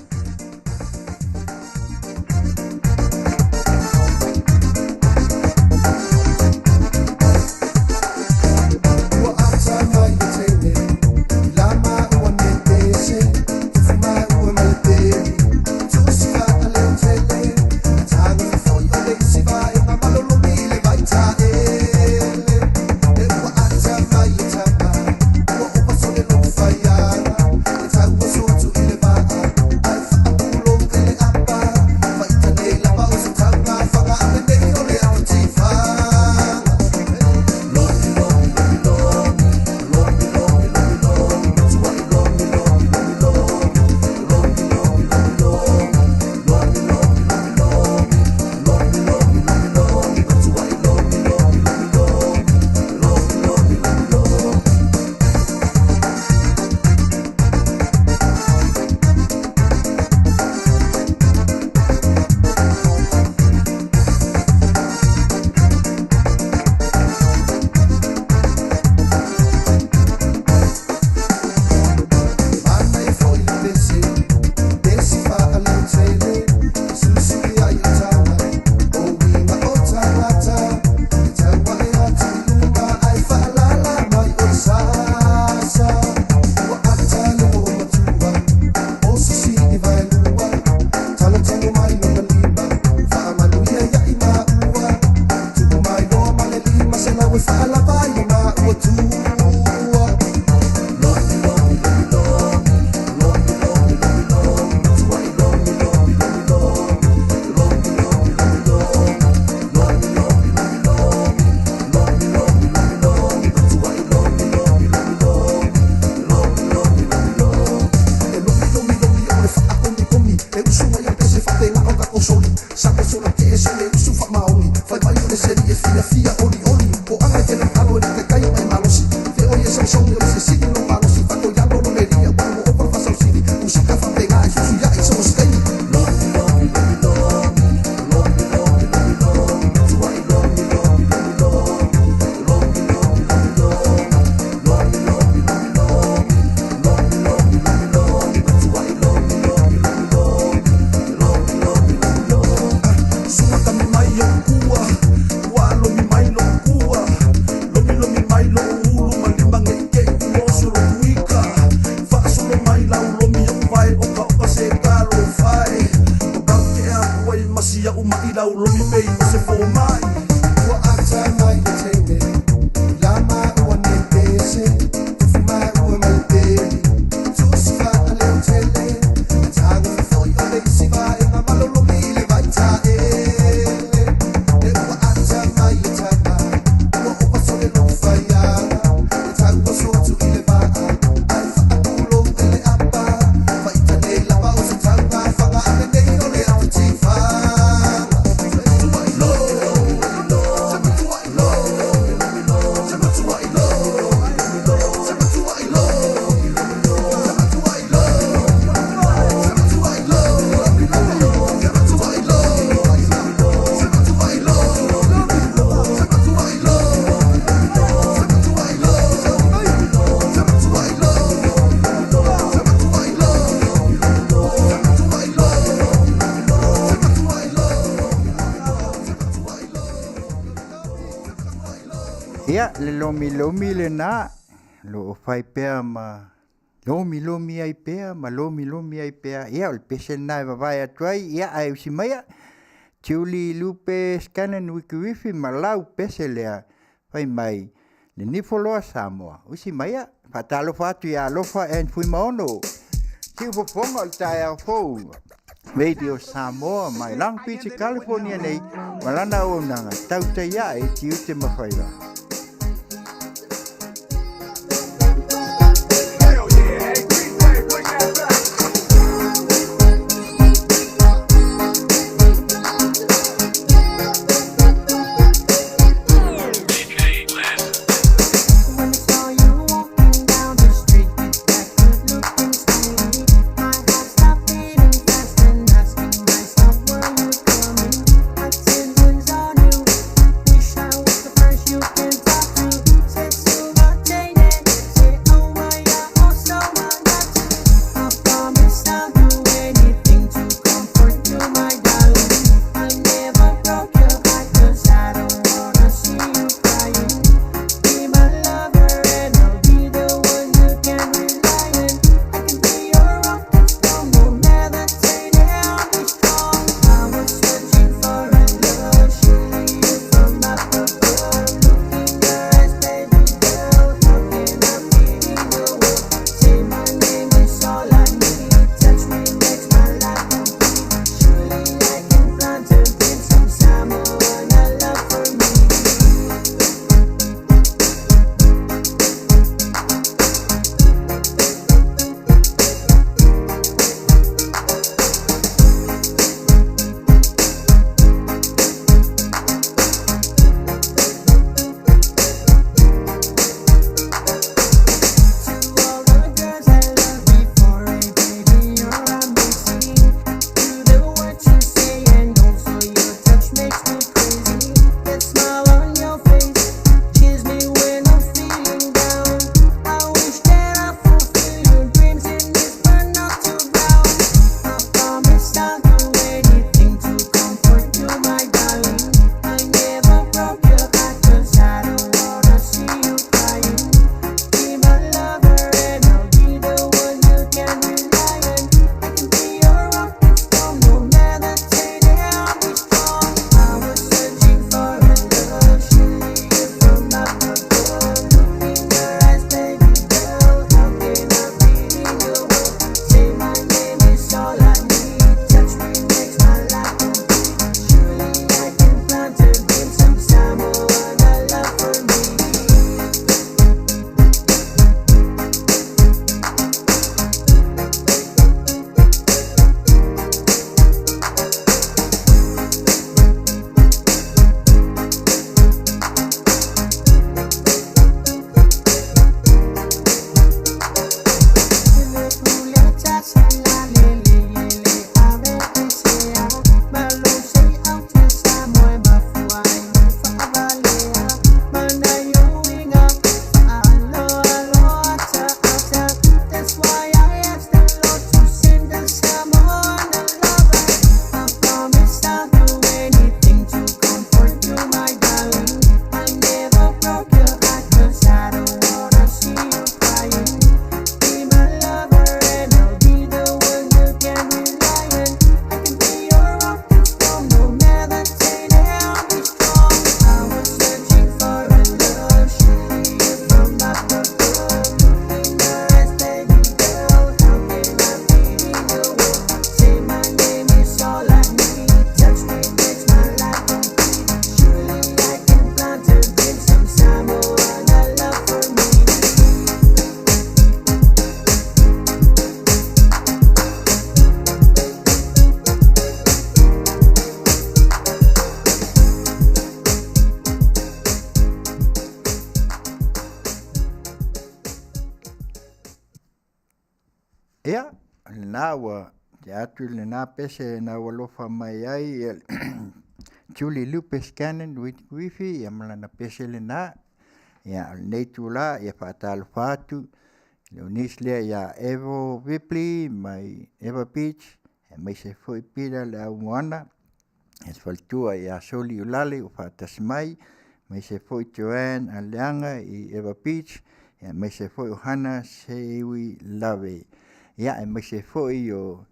A: Ia, le lomi le na, lo fai pea ma lomi ai pea, ma lomi ai pea. Ia, o le pese na e vavai atuai, ia, ai usi maia, tiuli lupe scanen wikiwifi, ma lau pese lea, fai mai, le nifoloa Samoa. Usi maia, Patalo fatu ia lofa en fui maono. Tiu Fofoga o le tae au fou. Radio Samoa mai Long Beach, California nei. Malana Auaunaga Tautai ia e Tiute ma Faiva. Ia, na ua te atu le nā pese na ua lofa mai ai Julie Lupes Cannon wifi ia malana pese le nā ia nei tula ia whaatalo whātu leo nislea ia Evo Ripley mai Eva Beach mai se foi pira le Auaunaga e faltua ia Soli Ulale o whaatas mai se foi Joanne Aleanga i Eva Beach ia mai se foi Ohana Seiwi Lave ia e mai se foi o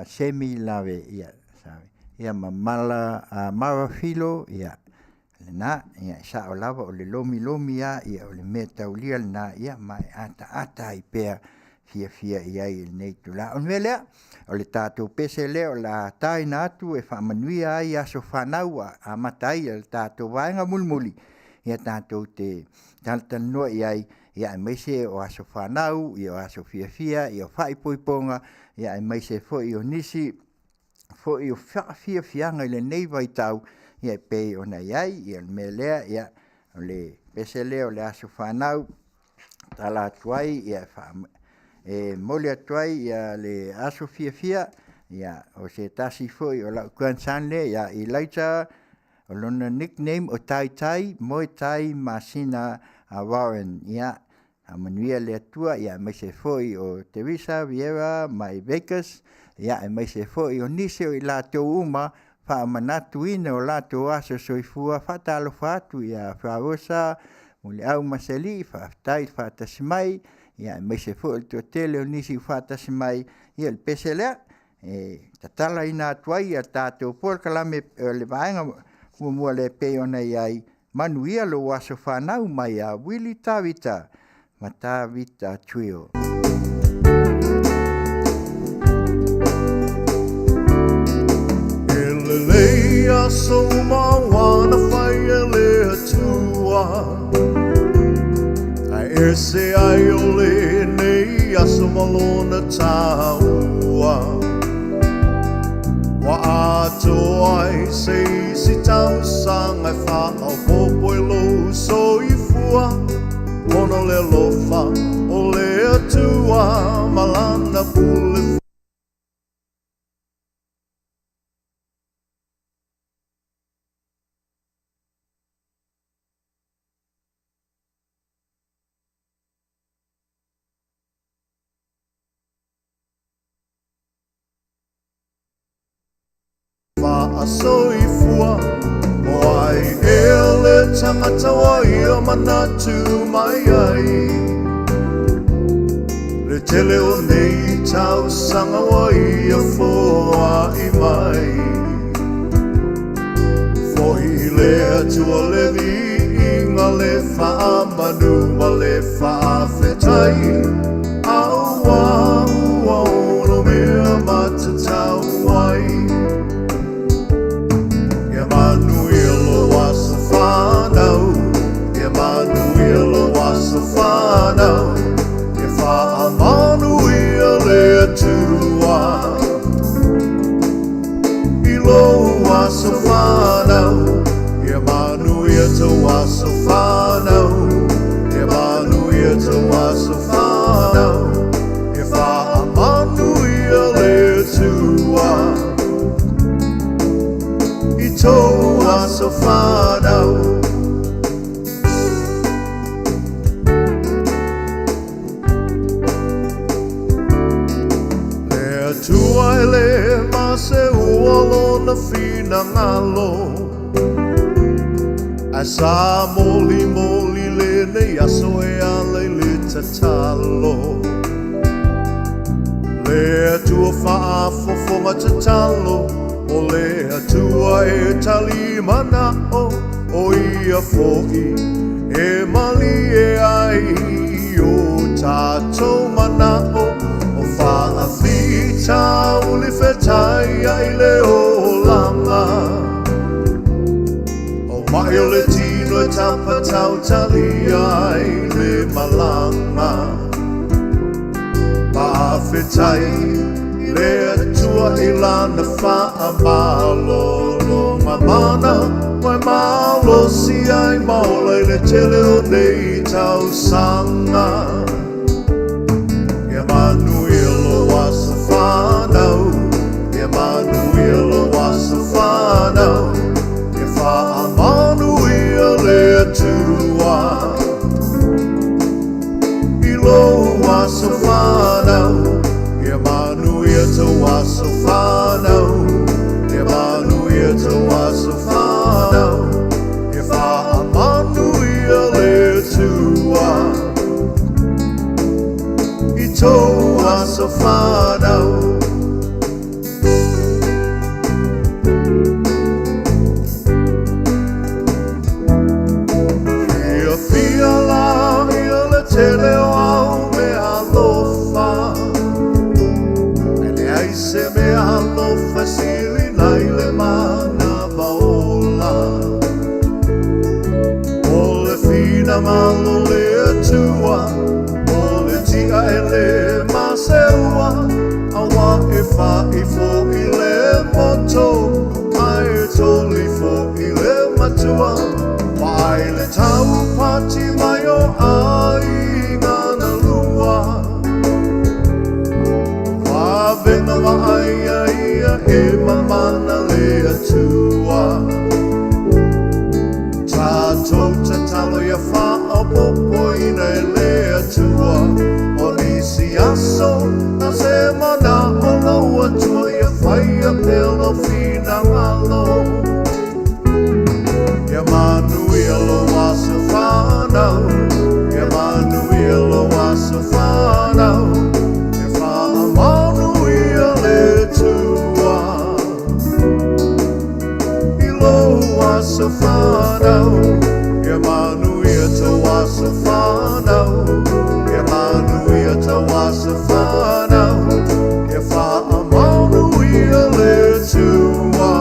A: Semi Lave ia sabe ia mamala Marafilo ia na ia sa o lava o le lomi a ia o le mea taulia na ia mai ata i pea fia ia i nei tula. O lea o le tātou pese lea o la taina atu e whaamanuia ai aso whanau a matai le tātou vaenga mulmuli. Ia tātou te taltanua ia e maise o aso whanau, ia o aso fia, ia o whaipoiponga, ia e maise fo i o nisi, fo i o fianga i le nei vai tau, ia e pei o nei ai, ia me lea, ia o le pese lea o le aso whanau, tala atuai, ia e mole atuai, ia le aso fia, ia o se tasi fo i o la kuansan le, ia i laita, o lona nickname o Tautai, Moe Tai Masina Warren, ia a Manuia le atua, ia mai se foi o Teresa Vieira, mai Vegas, ia mai se foi o nise o i lātou uma, wha manatu ina o lātou aso soifua, whatalo whatu, ia whaosa, mule au maseli, whaftai, whatasimai, ia mai se foi o Tele o nisi whatasimai, ia le pese lea, tatala ina atuai, ia tātou porkalame le vaenga, mua le peona iai, Manuia lo waso whanau mai a Willy Tawita, ma Tawita Trio.
C: Elelei aso mawana whai ele atua, a ese ai ole nei aso malona taua. Wa ato ai sei si tau sanga fa au popo lo so i fua mono le lofa o le atua malana pule a soifua o ai ele tangata wa ia manatu mai ai le tele o nei tau sanga wa ia foa i mai fo i le atua le vi inga le wha manu ma le wha fetai au au no mea matatau ai Manuia lo waso whanau, Manuia lo waso whanau, wha Manuia le atua. I lo waso whanau, Manuia te waso whanau, Manuia te waso whanau, wha Manuia le atua. Tō aso whanau Le atua e le mase ualo na whina ngalo A sa moli le nei aso e ale le tatalo Le atua whaafofonga tatalo O le atua e tali mana o ia fo'i E mali e ai o tātou mana o whaafi tau li whetai ai le o langa O mai o le tino e tapa tau tali ai le malanga Pa whetai Le atua i lana wha malo mana Mai malo si ai maula i le tele o nei tau sanga Ia Manuia lo waso whanau Ia Manuia lo waso whanau Ia wha Manuia le atua I lo waso whanau Manuia te waso whanau Manuia te waso whanau E wha Manuia le tua I tō waso whanau seua awa e wha i fo i le moto ai e toli fo i le matua Wai le tau pati mai o ai ngana lua Wawena wa ai ia e mamana le atua Tātou te talo ia wha o popo ina e le atua O nisi aso na se mana o lau atua ia whai a pelo fina ngalo Ia Manuia lo asa whanau Ia Manuia lo asa whanau Ia wha a Manuia le tua I lo asa whanau Ia Manuia te asa whanau Ia Manuia te asa whanau Ia wha a Manuia le tua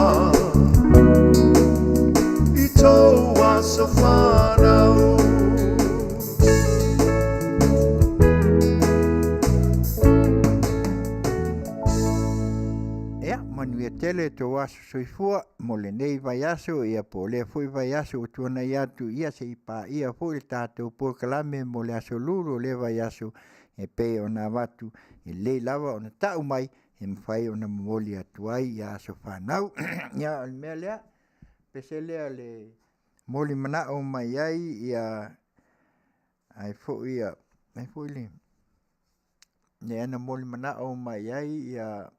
C: So far now.
A: Manuia Tele to waso soifua mo le nei vai aso ia po le foi vai aso tuana ia tu ia se pa ia po le tatou po kalame mo le aso lulu le vai aso e pe ona watu e le lava ona tau mai e mwhai ona moli atuai ia aso whanau ia mea lea pese lea le moli mana o mai ai ia ai fo ia ai fo le ne ana moli mana o mai ai ia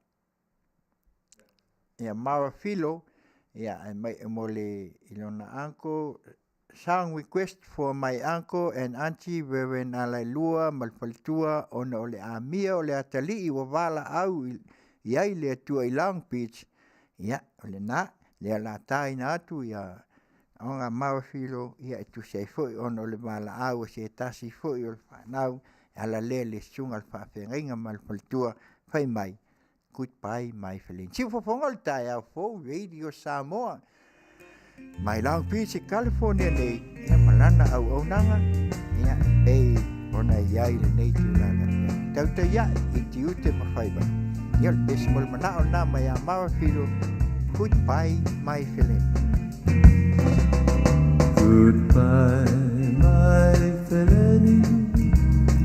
A: mawa filo ia ai mai moli ilona anko song request for my uncle and auntie Reverend Alailua Malfaltua ona ole amia ole atali I wala au iai le tua I Long Beach ia ole na le la tai na atu ia onga mau filo ia tu sei foi ono le mala au se tasi foi o fanau ala lele sunga al fa fenga mal faltua fai mai goodbye my feeling si fo fongol tai au fo radio Samoa my Long Beach California nei ia malana au Auaunaga ia ei ona ia le nei tu la Tautai ia I Tiute ma Faiva ia le smol mana ona mai mau filo goodbye my feeling
D: Goodbye, my felony,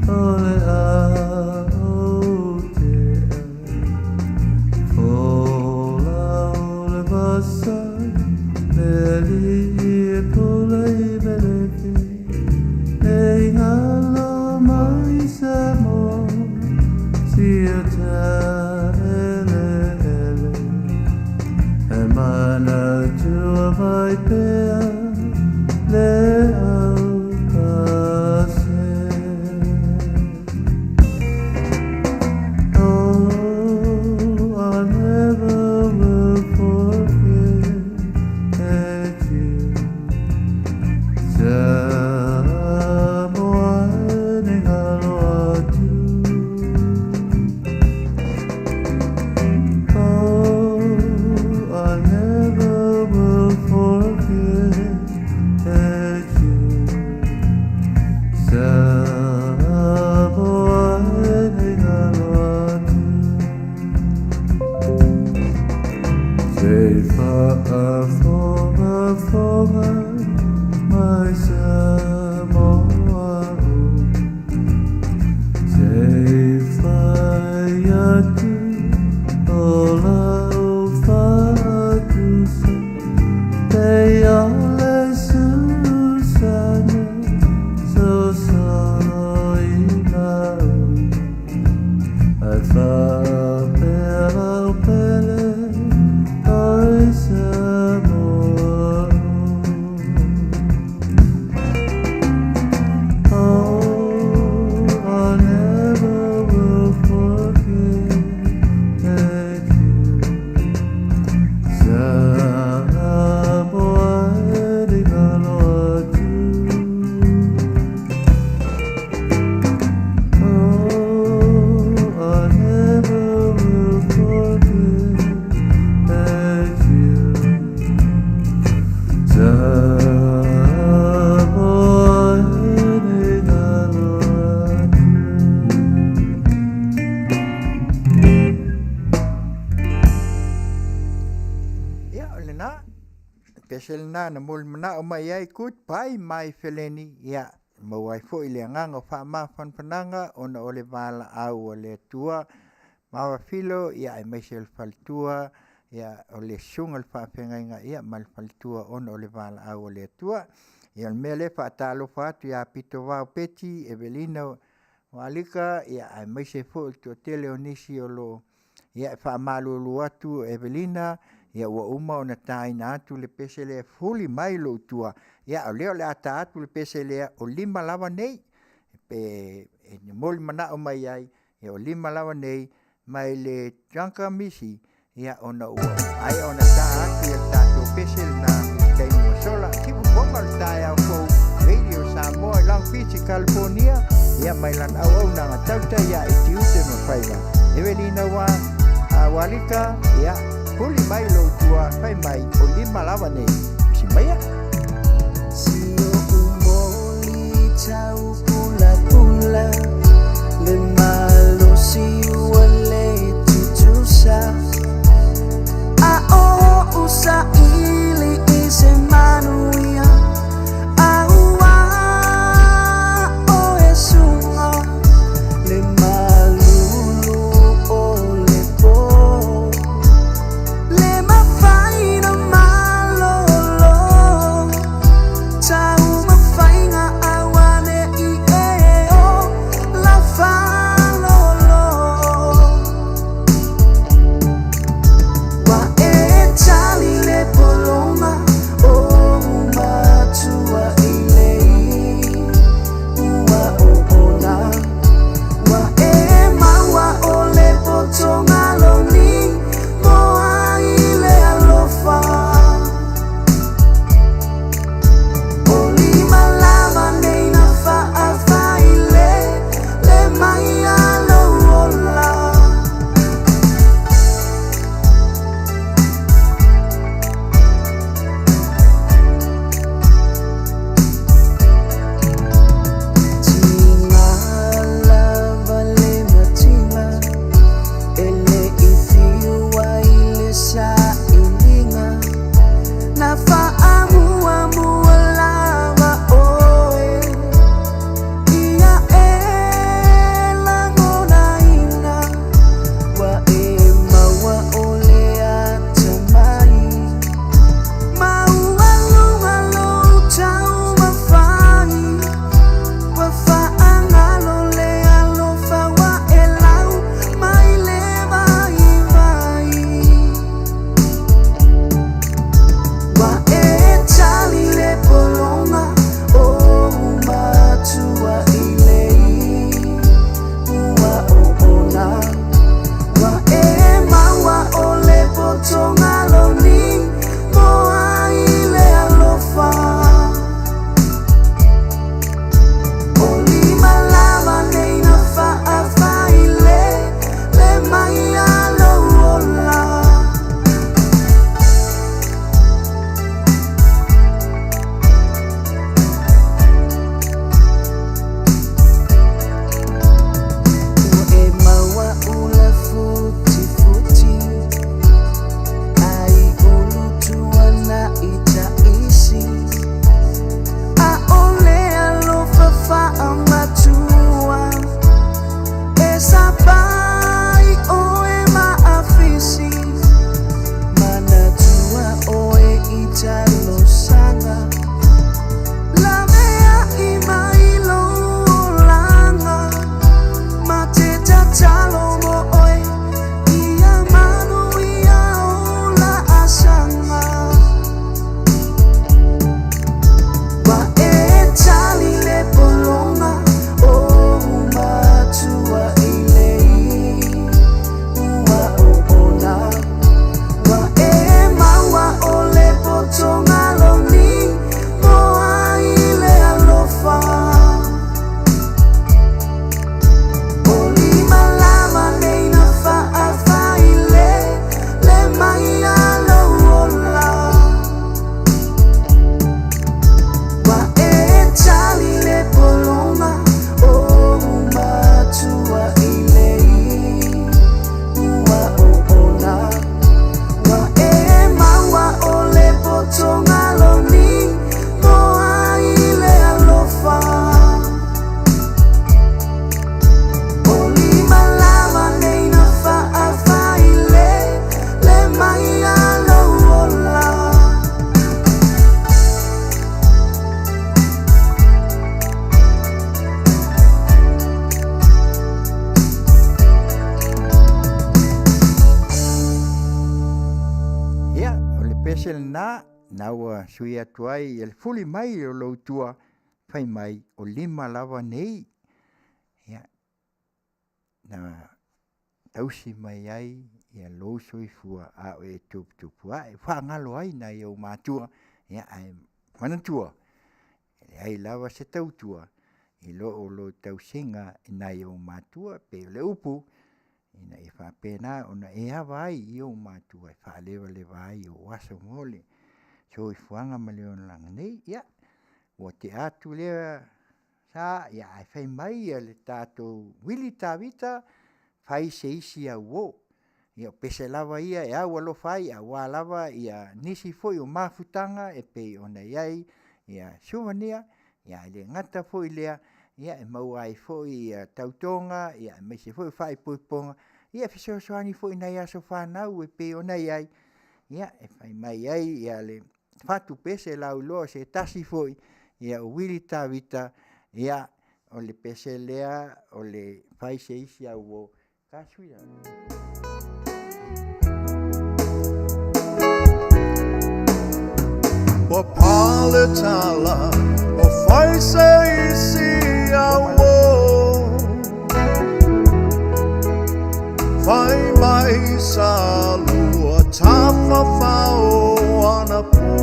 D: ole aotea. Fola ole vasa, neli pole belefi. Ei halo mai Samoa, Tiute ele ele. E mana tua vai pea. Never
A: pesel na mul mana o mai ai kut pai mai feleni ia mo ai fo ile nganga fa ma fan pananga ona ole vala au ole tua ma filo ia ai mesel faltua ia ole sungal fa penga ia mal faltua ona ole vala au ole tua ia mele fa talo fa tu ia pito va peti Evelina walika ia ai mesel fo to Tele onisi olo ia fa malu atu Evelina ia ua uma ona taina atu le pesele fuli mai lo tua ia o leo le ata atu le pesele o 5 lava nei pe e mol mana o mai ai ia o 5 lava nei mai le tranka misi ia ona ua ai ona ta atu ia tato pesele na kai mo sola kipu pongal taia ko radio Samoa Long Beach California ia mai lan Auaunaga Tautai ia i Tiute no Faiva Evelina wa walika ia Puli mai lo tua fai mai o 5 lava nei si mai
D: Sio umoli tau pula le malo si wale tutusa a o usa ili ise Manuia aua o esunga le malulu o le po le mafaina malolo tau mafaina awane i e o
A: pesel na ua sui atu ai le fuli mai o loutua fai mai o 5 lava nei ia na tausi mai ai ia lou soifua a o e tuputupu ai whaangalo ai na i au mātua ia ai manatua ai lava se tautua i lo tausinga na i au mātua pe le upu ina e whapena ona e awa ai i au mātua e whaalewa ai o waso mole so i fuanga ma leon langa nei ia o te atu lea sa ia ai whai mai le tātou wili tāwita whai se isi au o ia pese lava ia e au alo whai a wā lava ia nisi foi o mafutanga e pei ona iai ia souvenir ia le ngata foi lea ia e mau ai foi ia tautonga ia me se foi whai puiponga ia fiso soani foi na ia so whanau e pei ona iai ia e whai mai ai ia le fatu pese lau loa se tasi foi ia o wili tāwita ia o le pese lea o le whai se isi au o kasuia.
C: Wa pale tala o fai se isi awo fai mai sa lua tafa fao ana po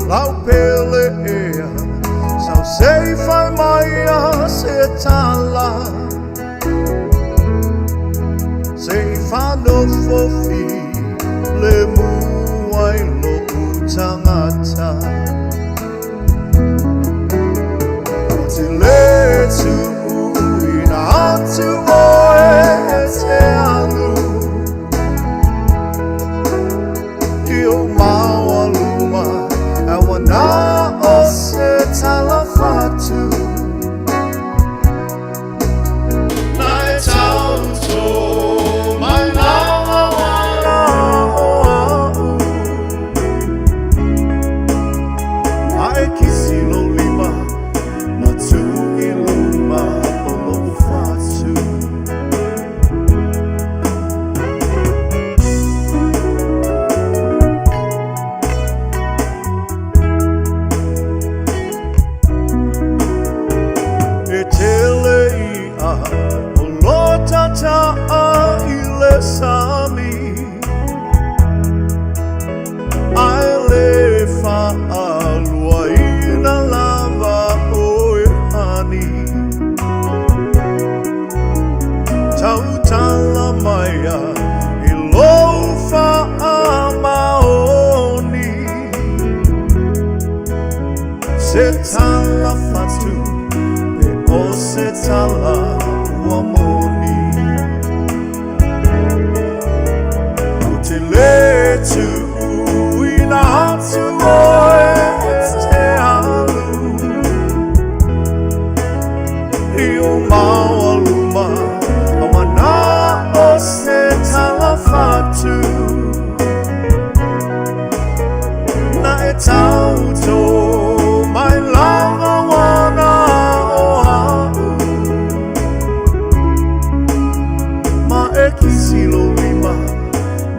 C: lau pele ea sau sei fai mai a se tala sei fa no fofi le muai lo utangata Te le tu ina atu oe te alu Io maua luma Awana o se talafatu Nai tauto mai lawa Setala fatu pe o setala uamoni Utile tu ina atu oe te alu Io maua luma Amana o setala fatu Na e tauto My love, I wanna Ma e kisilo lima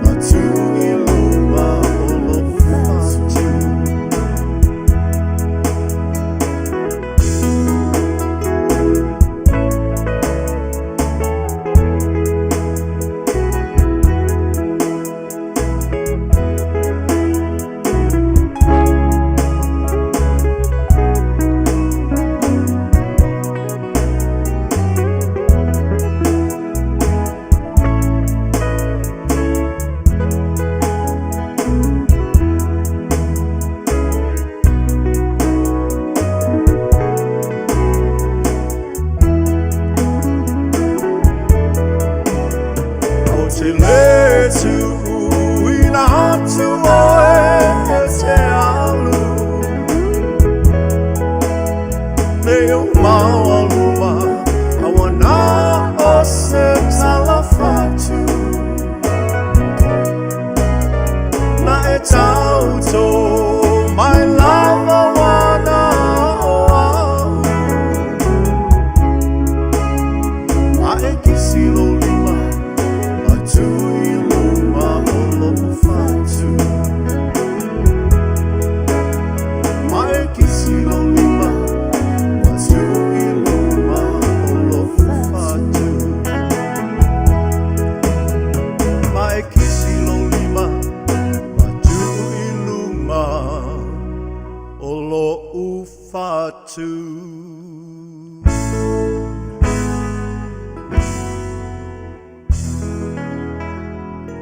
C: Ma tu iluma olo fatu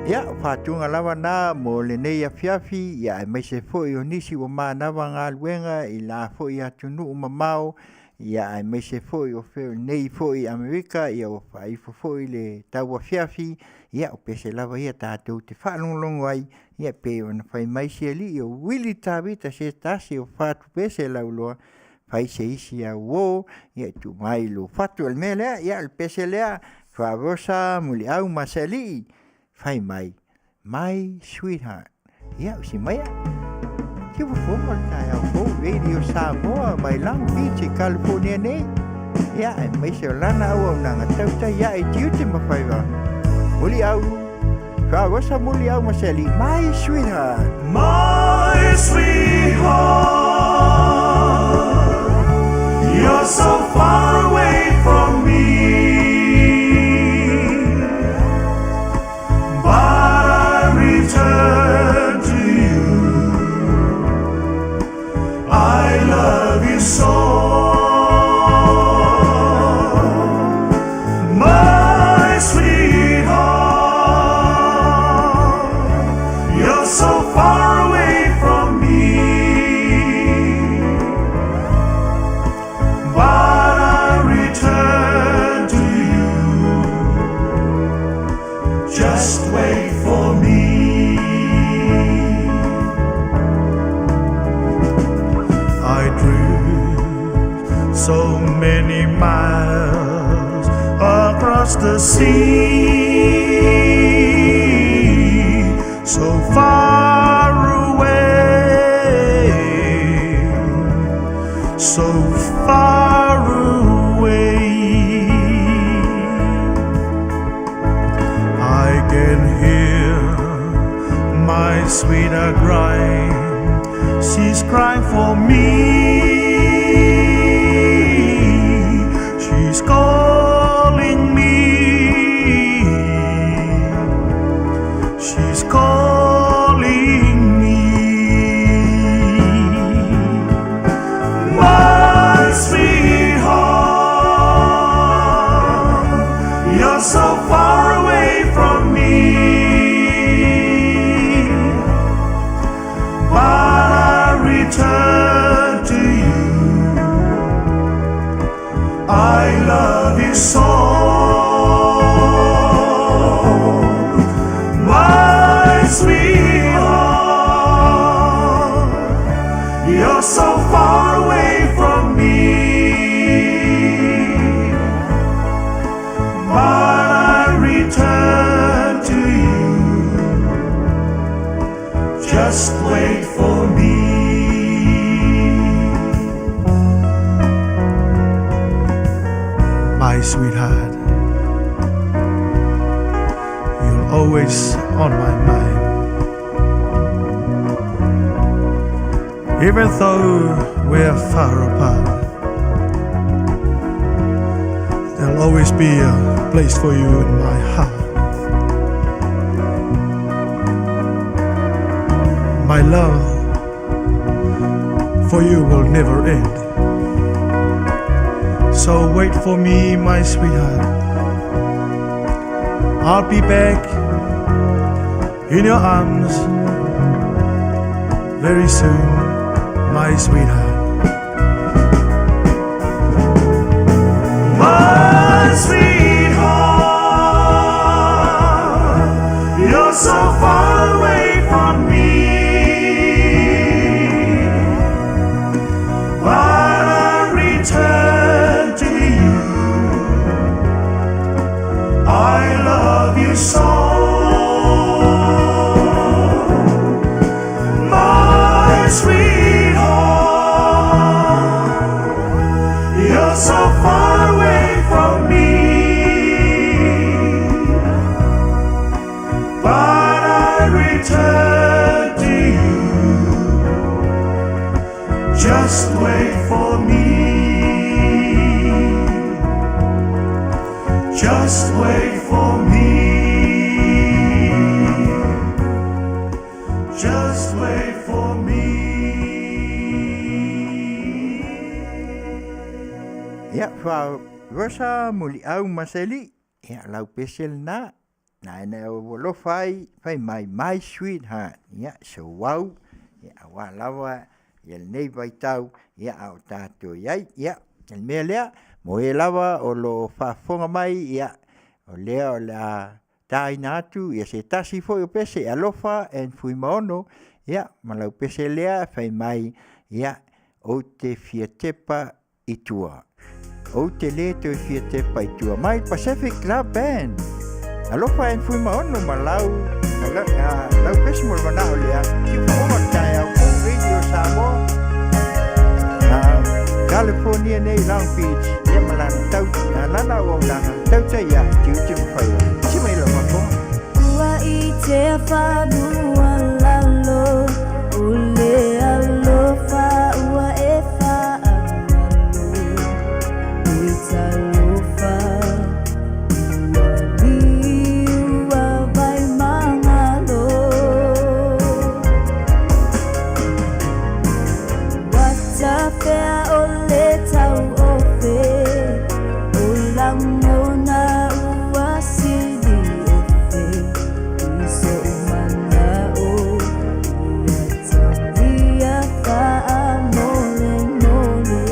A: Ia whātunga lawa nā mō le nei Afiafi ia e mai se fōi o nisi o mānawa ngā luenga i la fōi atu nuu mamao ia e mai se fōi o wheo nei fōi Amerika ia o whaifo fōi le tau Afiafi ia o pese lawa ia tātou te whaalongolongo ai ia pe o na whai mai se li o wili tāwita se tasi o whātu pese lauloa whai se isi a uo ia tu mai lo whatu al mea lea ia al pese lea wharosa muli au masali whai mai, my sweetheart. Ia, usi mai a. Ki wafonga tai au fo Radio Samoa, mai Long Beach, California nei. Ia, e mai se o lana Auaunaga Tautai, ia e Tiute ma Faiva. Muli au, wharosa muli au maseli, my sweetheart.
C: My sweetheart, you're so far away from me. Return to you. I love you so, my sweetheart. You're so far away from me, but I return to you. Just wait for me. So many miles across the sea, so far away, so far away. I can hear my sweetheart crying, she's crying for me. She's calling me. She's calling me. My sweetheart, you're so far away from me, but I return to you. I love you so, my sweetheart. You're so far away from me, but I return to you. Just wait for me. My sweetheart, you're always on my mind. Even though we're far apart, there'll always be a place for you in my heart. My love for you will never end. So wait for me, my sweetheart. I'll be back in your arms very soon, my sweetheart. My sweetheart, you're so far away from me, but I return to you. I love you so, my sweetheart. You're so far away from me, but I return to you. Just wait for me. Just wait for me. Just wait for me.
A: Ia, wha rosa muli au maseli. Ia, lau pesel na. na na lo fai mai my sweetheart ya so wow ya wa lava ya nei vai tau ya au tato ya el melea mo e lava o lo fa fonga mai ya o lea o la tai natu ya se tasi foi o pese alofa en fui maono ya malau pese lea fai mai ya o te fiatepa itua o te le te fiatepa itua mai Pacific Club Band alofa en fui maono malau pese mo mana o lea ki foma tai au radio Samoa California nei Long Beach ya malan tau lana o lana Tautai ya Tiute Faiva si mai lo mako
E: ua i te whanua lalo ule alofa ua e whaangalo ui talofa ua liua vai mangalo wata whea o le tau ofe o langona ua sili ofe iso umana o ua talia wha mole mole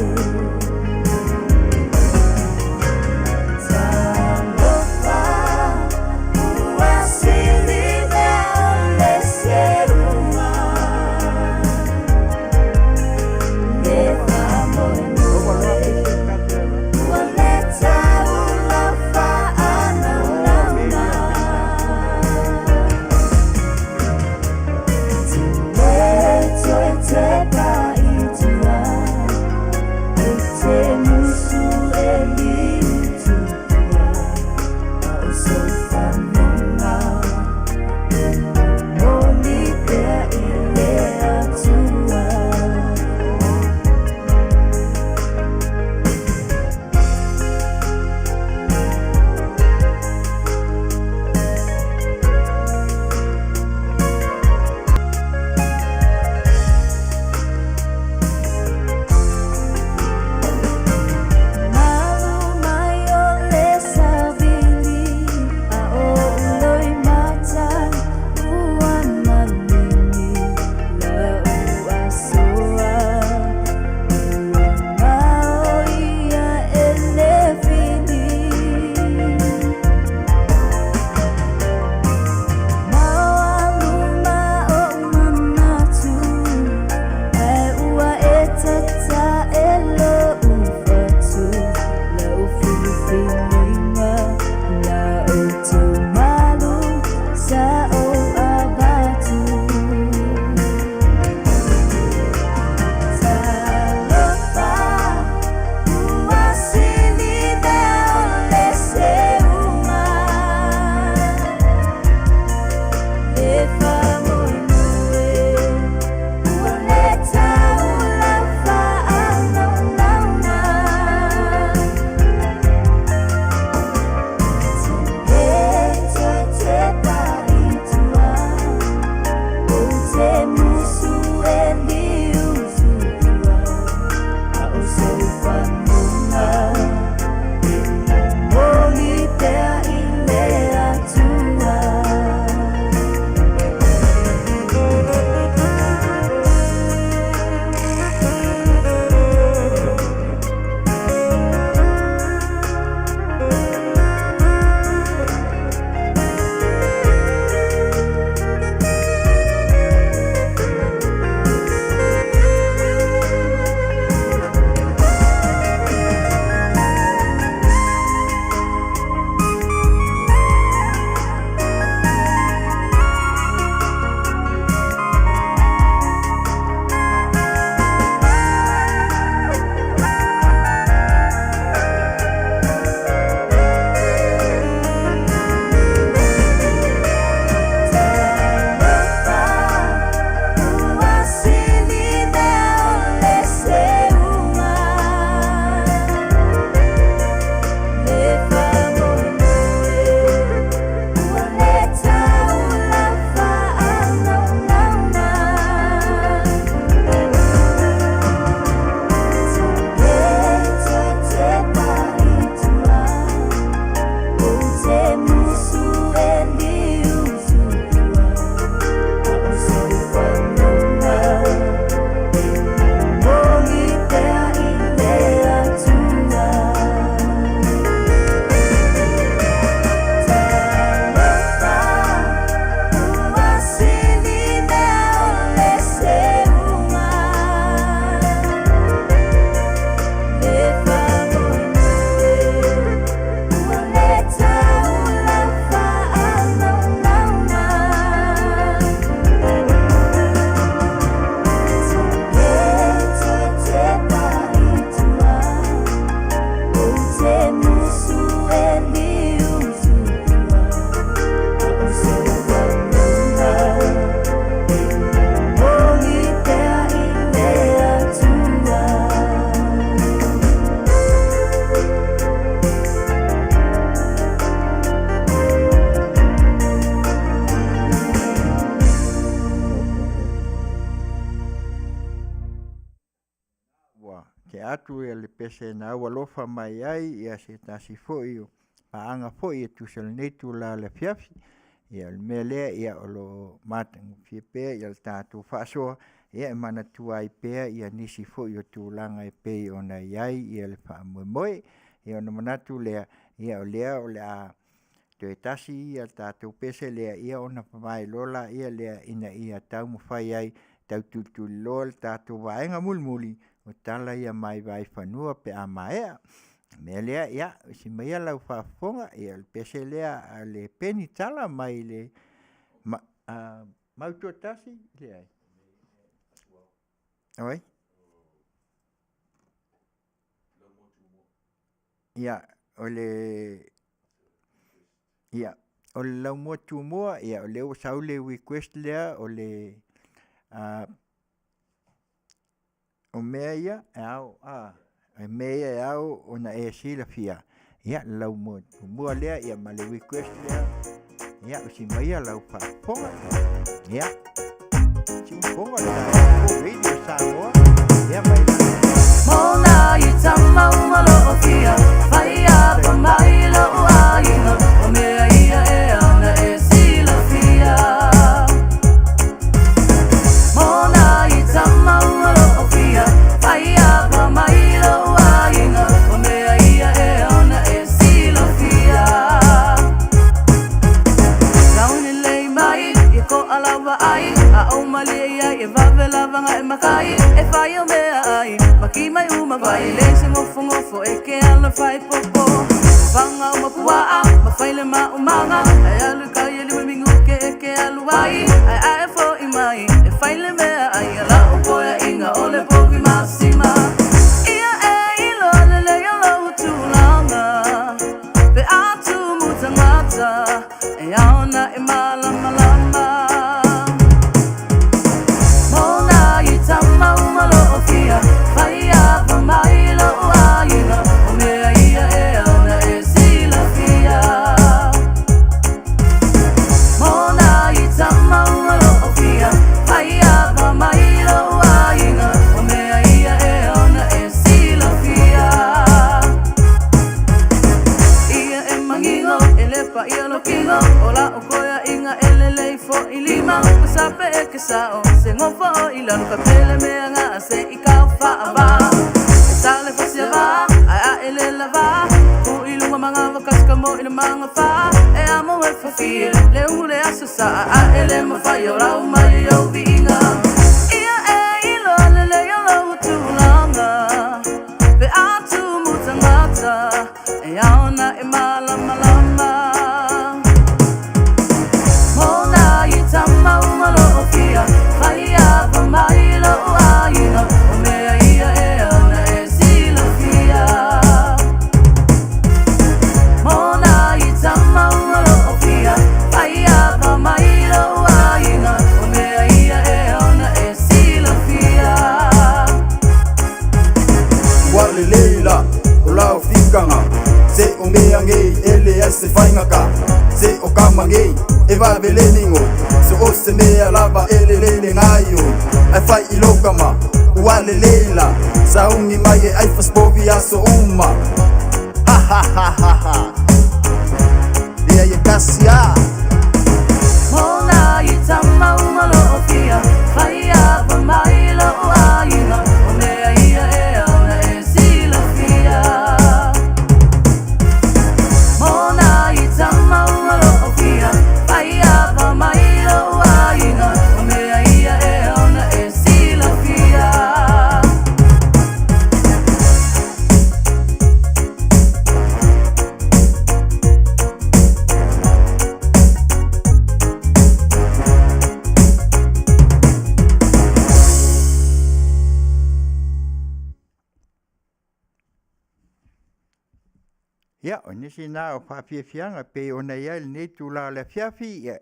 E: talofa ua sili mea o le seruma le wha mole mole ua le taula
A: pese na walofa mai ai ia se tasi fo'i o paanga fo'i e tusal nei tu la le Afiafi ia le mea lea ia o lo matangu fie pea ia le tātou whaasoa ia e mana tuai pea ia nisi fo'i o tūlanga e pei o na iai ia le whaamoemoe ia ona manatu lea ia o le a te tasi ia tātou pese lea ia ona pamai lola ia lea ina ia tau mawhai ai tau tutuli loa le tātou vaenga mulmuli o tala ia mai vai whanua pe a maea. Mea lea ia si mai lau whaafonga ia le pese lea le peni tala mai le mautua tasi lea ai. Oi? Ia o le lau mua tumua ia o le o saule request lea o le o mea ia e mea e au ona e sila fia ia lau mua lea ia ma le request lea ia o si maia lau whaafonga ia si ufonga la radio Samoa ia mai
E: Mona i tama umalo o fia Faia pa mai lo uaina O mea ia e ana e sila fia Mona i tama umalo o fia Faia pa mai lo uaina O mea ia e ana e sila fia Launi lei mai i ko alawa ai A o mali ia e vavela vanga e makai E fai o mea ai Maki mai uma vai lese ngofo e ke ala fai popo Vanga uma puaa ma fai le ma umanga Ai alu kai e lima mingu ke alu ai Ai fo i mai e fai le mea ai ala o poia inga o le povi masima Ia e ilo le le alo tulanga Pe atu mutangata E aona e malama lama Mona i tama umalo o fia Faia pa mai lo uaina O mea ia e ana e sila fia Mona i tama umalo o fia Faia pa mai lo uaina O mea ia e ana e sila fia Ia e mangingo e lepa ia lo kingo Ola o koia inga ele leifo i lima Kusape e kesao se ngofo i lanu kapele mea nga se i kau whaava E sale fasia va, ai a ele lava Ku ilunga mga wakas kamo i le mga wha E amo e whawhia, le ule aso sa A ele mawhai o rau mai o vinga Ia e ilo le le o lau tūlanga Pe atu mutangata E aona e malama lama Mona i tama umalo o fia Faia pa mai lo uaina O mea ia e ana e sila fia Mona i tama umalo o fia Faia pa mai lo uaina O mea ia e ana e sila fia
F: Wale leila o lau fikanga Se o mea ngei ele e se whaingaka Se o kama ngei e wawe leningo Se o se mea lava ele lele ngaio Ai whai i lokama Wale leila Sa ungi mai e ai faspovi aso uma Ha ha ha ha ha Ea e kasia
E: Mona i tama umalo o fia Faia pa mai lo uaina O mea ia e ana e sila fia Mona i tama umalo o fia Faia pa mai lo uaina O mea ia e ana e sila fia
A: ia o nisi nā o whaafiafianga pe ona ia le nei tūla le Afiafi ia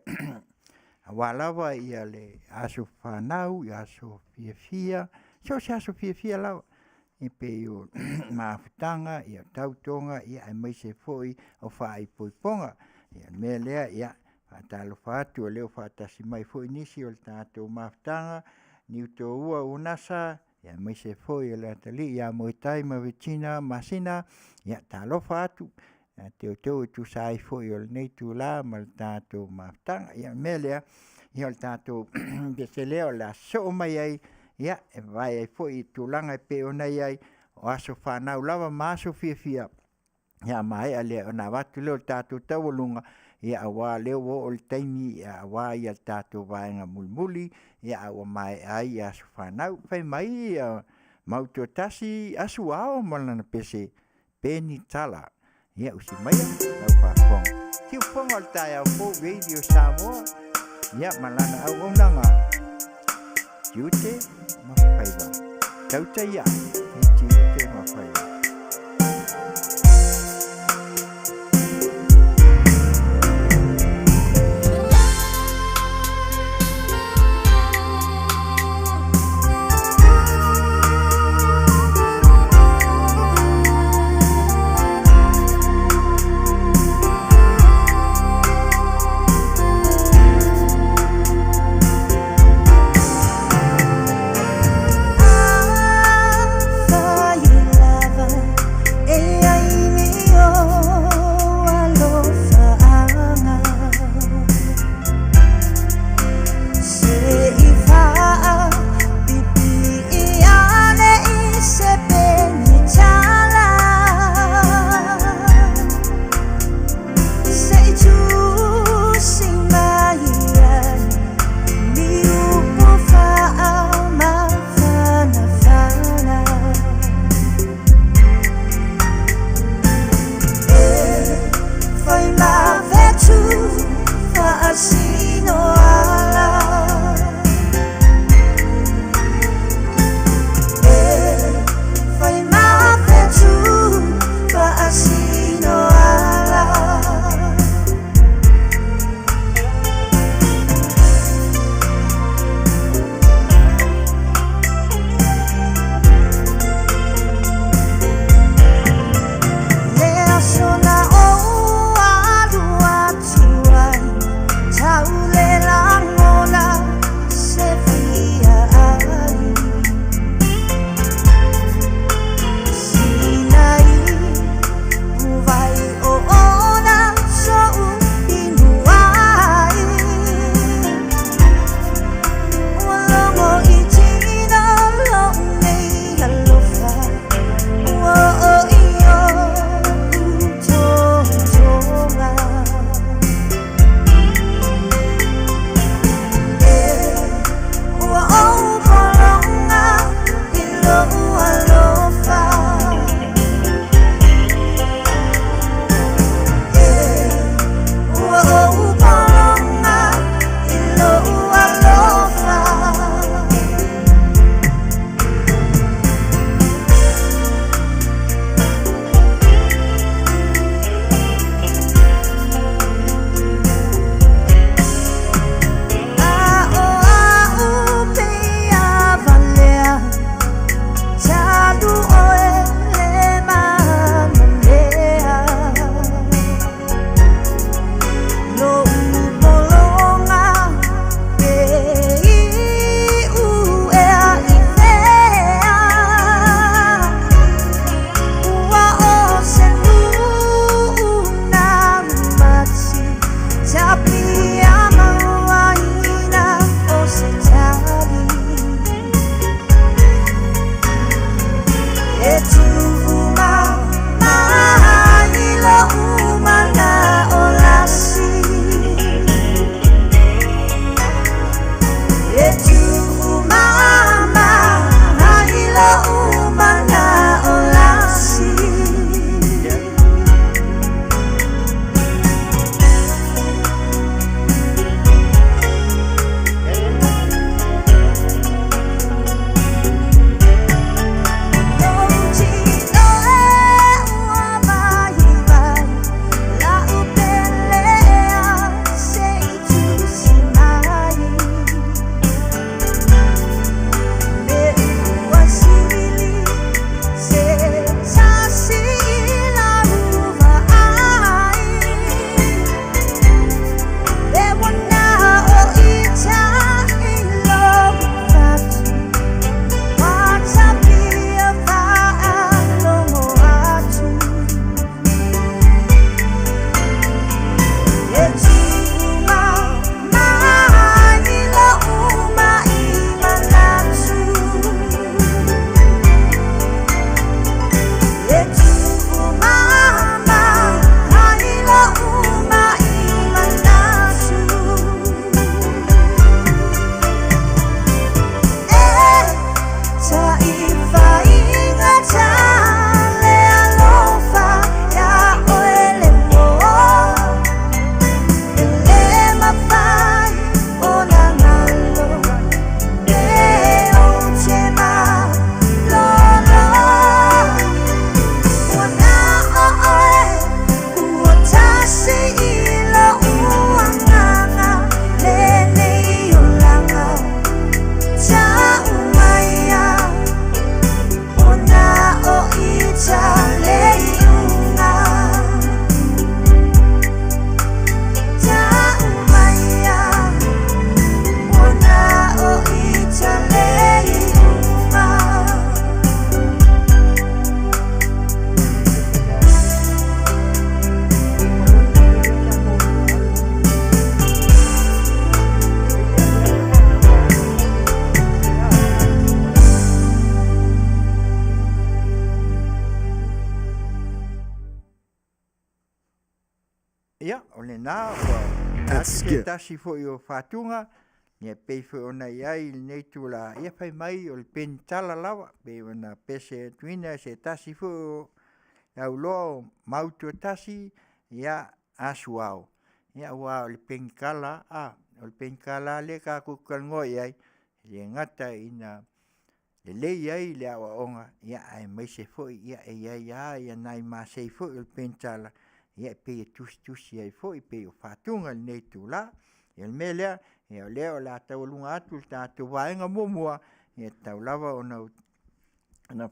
A: walawa ia le aso whanau ia aso fiafia so se aso fiafia lawa i pe o maafutanga ia tautonga ia ai mai se foi o whaai poiponga ia mea lea ia whaatalo whaatu o leo whaatasi mai foi nisi o le tātou maafutanga ni uto ua unasa ia mai se foi le atali ia mo tai ma vitina masina ia talofa atu te o tu sai foi o nei tu la mal tato maftanga ia melea ia o tato de se leo la so mai ai ia e vai ai foi tu langa pe ona ai o aso whanau lava maso fia ia mai ale ona watu leo tato tawalunga ia awa leo o le taimi ia awa ia tato vaenga mulmuli ia awa mai ai aso whanau fai mai mauto tasi asu ao malana pese peni tala ia usi mai au whakong tiu whonga al tai au po radio Samoa ia malana au Auaunaga Tiute ma Faiva Tautai ia Tiute ma Faiva
D: For you, lover.
A: Ia, o le nā,
F: That's
A: atu
F: good.
A: tasi fo i o whātunga, ia pei fo ona iai nei tūla, ia pai mai o le penitala lawa, pei ona pese tuina se tasi fo o au loa o mautua tasi, ia asuao. Ia ua o le penikala, o le penikala le ka kukalngoi ai, le ngata ina le lei ai le awa onga, ia ai mai se foi, ia ia nai ma se foi o le penitala, ia pe tusi ai foi pe o whatunga nei tūla, ia le melea, ia leo la tau lunga atu le tātou waenga mumua, ia tau lava ona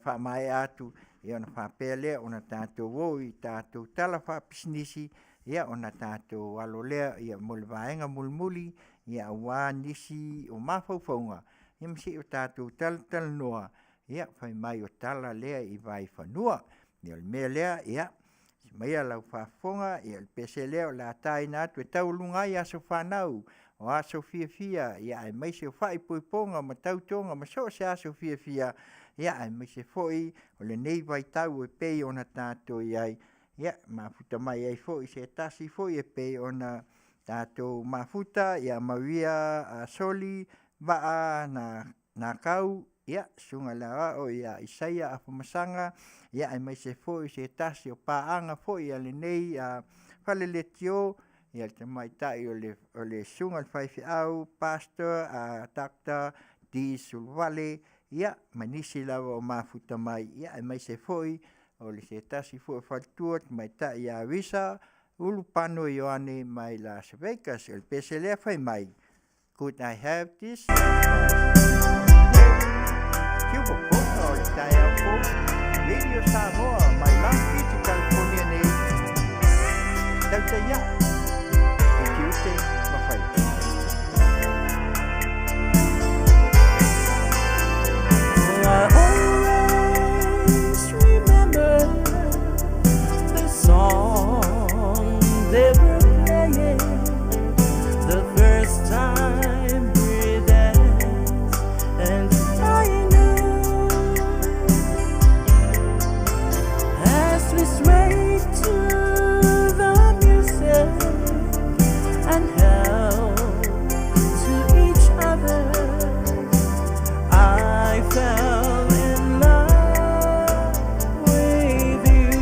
A: whamai atu, ia ona whapea lea, ona tātou woi, tātou tala whapisnisi, ia ona tātou alo lea, ia mole waenga mulmuli, ia wā nisi o mawhauwhaunga, ia msi o tātou tala noa, ia whai mai o tala lea i vai whanua, ia le mea lea, ia, mai lau whafonga, ia le pese lea o la tai nātu e tau lunga i aso whanau, o aso fia, ia ai mai se o whai puiponga, ma tautonga, ma so se aso fia, ia ai mai se foi, o le nei vai tau e pei ona tātou iai, ia mafuta mai ai foi, se tasi foi e pei ona tātou mafuta, ia mawia a soli, waa na kau, ia sunga lawa o ia isaia a fumasanga, ia ai mai se foi se tasi o paanga foi, ia le nei a whaleletio, ia te mai tai o le sunga le whaifi au, pastor a takta di sulwale, ia manisi lawa o mafuta mai, ia ai mai se foi, o le se tasi foi whaltuat, mai tai a visa, ulu pano Ioane mai Las Vegas, el pese lea whai mai. Could I have this? Cuba Coca o le tai au po, Radio Samoa, mai Long Beach, California nei, Tautai ia, e Tiute, mawhai.
E: I always remember the song they were playing the first time we danced, and I knew as we swayed to the music and held to each other, I fell in love with you.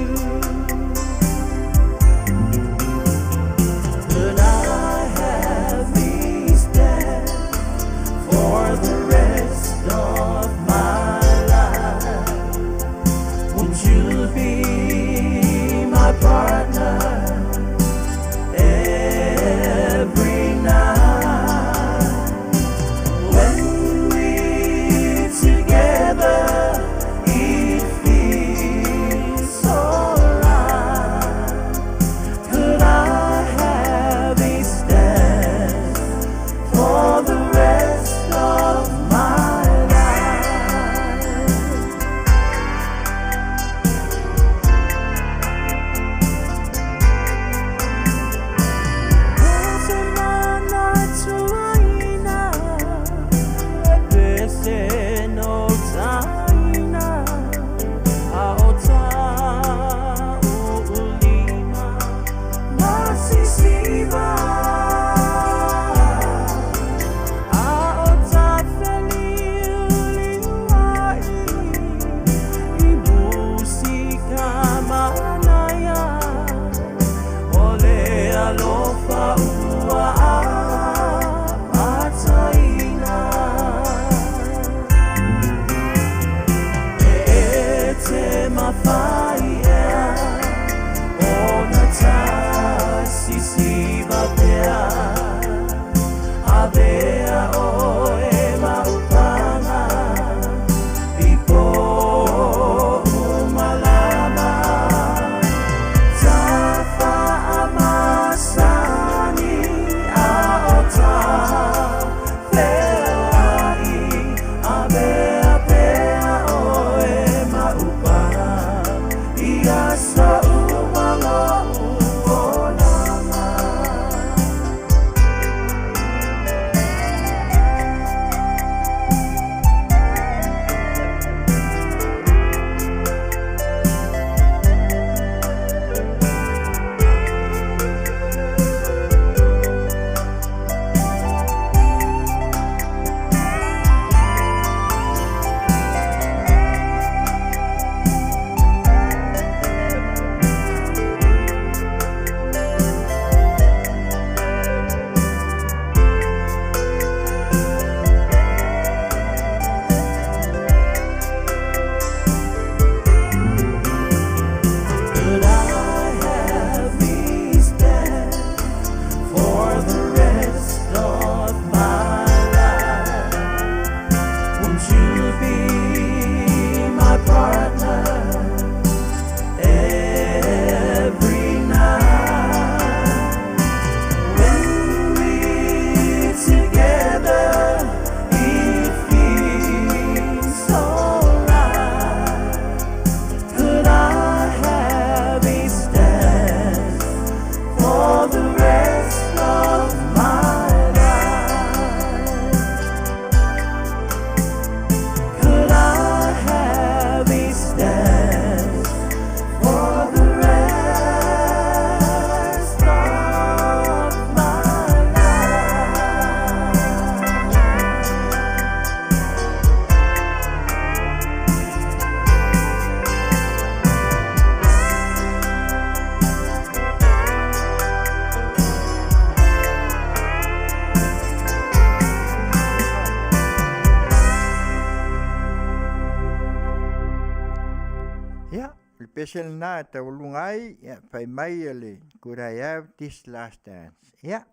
A: special na taulungai ya pai mai le could I have this last dance ya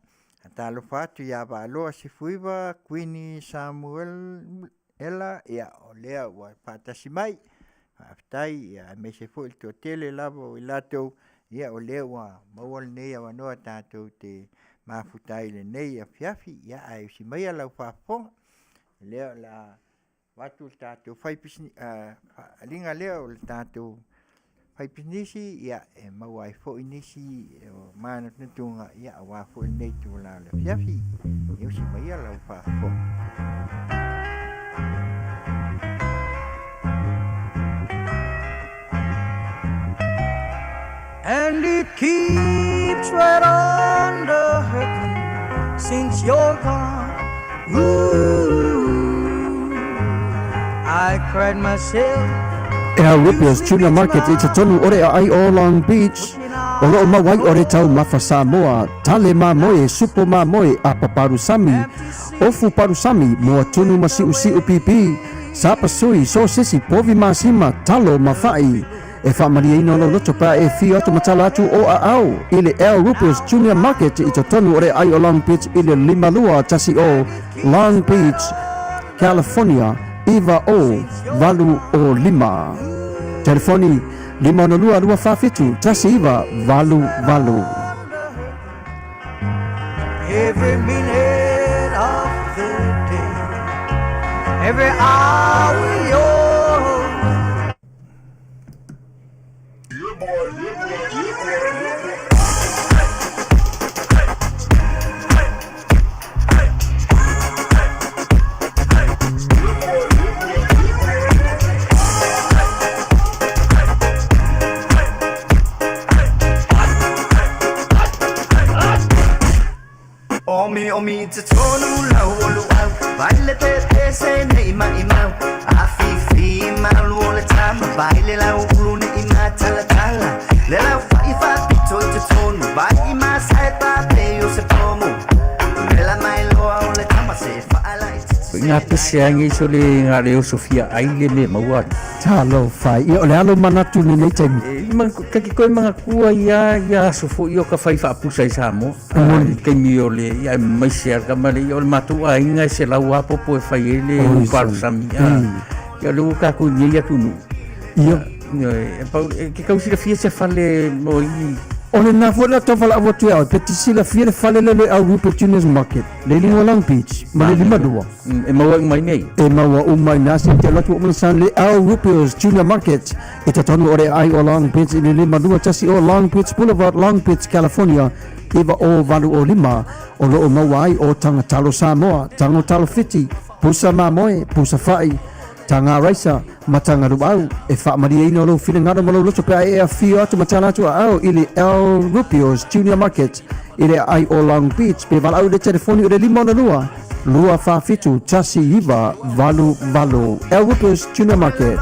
A: talo fatu ya balo si Faiva Queenie Samuel ela ya olea wa patasi mai aftai ya me se foi to Tele lavo ilato ya olea wa mawal ne ya no tato te mafutai le nei Afiafi ya ai si mai la fa fo le la watu tato fai pisni linga leo tato fai pisnisi ya mawai fo inisi mana tunga ya wa fo nei tu la Afiafi eu si mai la fa fo
D: And it keeps right on the hurting since you're gone. Ooh, I cried myself.
G: Ripios Junior Market i te tonu ore ai o Long Beach. O loo mawai ore tau mafa Samoa, tale ma moe, supo ma moe, a paparusami. Ofu parusami, moa tunu masi usi upipi. Sapa sui, so sisi, povi masima, talo mafai. E whaamaria ino lo loto pa e fi atu matala atu o a au. Ile Ripios Junior Market i te tonu ore ai o Long Beach ile limalua tasi o Long Beach, California. Iva o valu o lima. Telefoni 502 tasi iva valu.
D: Every minute of the day, every hour you're Omi te tonu lau olu au Baile te se ne ima Afiafi malu o le tama Baile lau ulu ne ima tala Le lau Faiva pito te tonu Bai ima sae pape o se pomo Le la mai loa o le tama se faala i titi
H: Ngā pese angi so le ngā reo Sofia aile me maua
G: Talo fai, i ole alo manatu ni nei taimi.
H: Kaki koe mga kua ia sofo i o ka whai whaapusa i Samoa. Kei mi o le, ia mai se arka mare, i o le matu a inga se lau apopo e whai e le uparusami. Ia le uka ku ni ia tunu.
G: Ia.
H: Ke kausira fia se whale mo i.
G: Ole nā fwela tau whala awa tui au, peti sila fia le whale lele au Ripios Junior Market. Le lingo Long Beach, ma le lima dua.
H: E maua umai nei.
G: E maua umai nasi, te latu umasan le au Ripios Junior Market. I te tonu ore ai o Long Beach, i le lima dua tasi o Long Beach Boulevard, Long Beach, California. Iwa o valu o lima, o loo mawai o tangatalo Samoa, tangotalo fiti, pusa mamoe, pusa fai. Tanga raisa matanga ruau e whaamaria ino lo whina ngaro malo loto pia e a whio atu matana atu au ili Ripios Junior Market ili ai o Long Beach pe walau de telefoni ure 502 lua whawhitu tasi iwa valu Ripios Junior Market.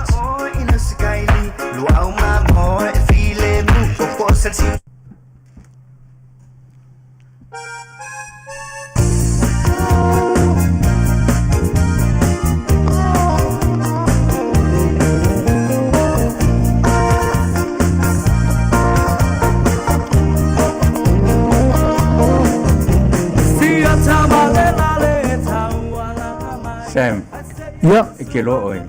H: Sam.
G: Ia.
H: E ke lo oi.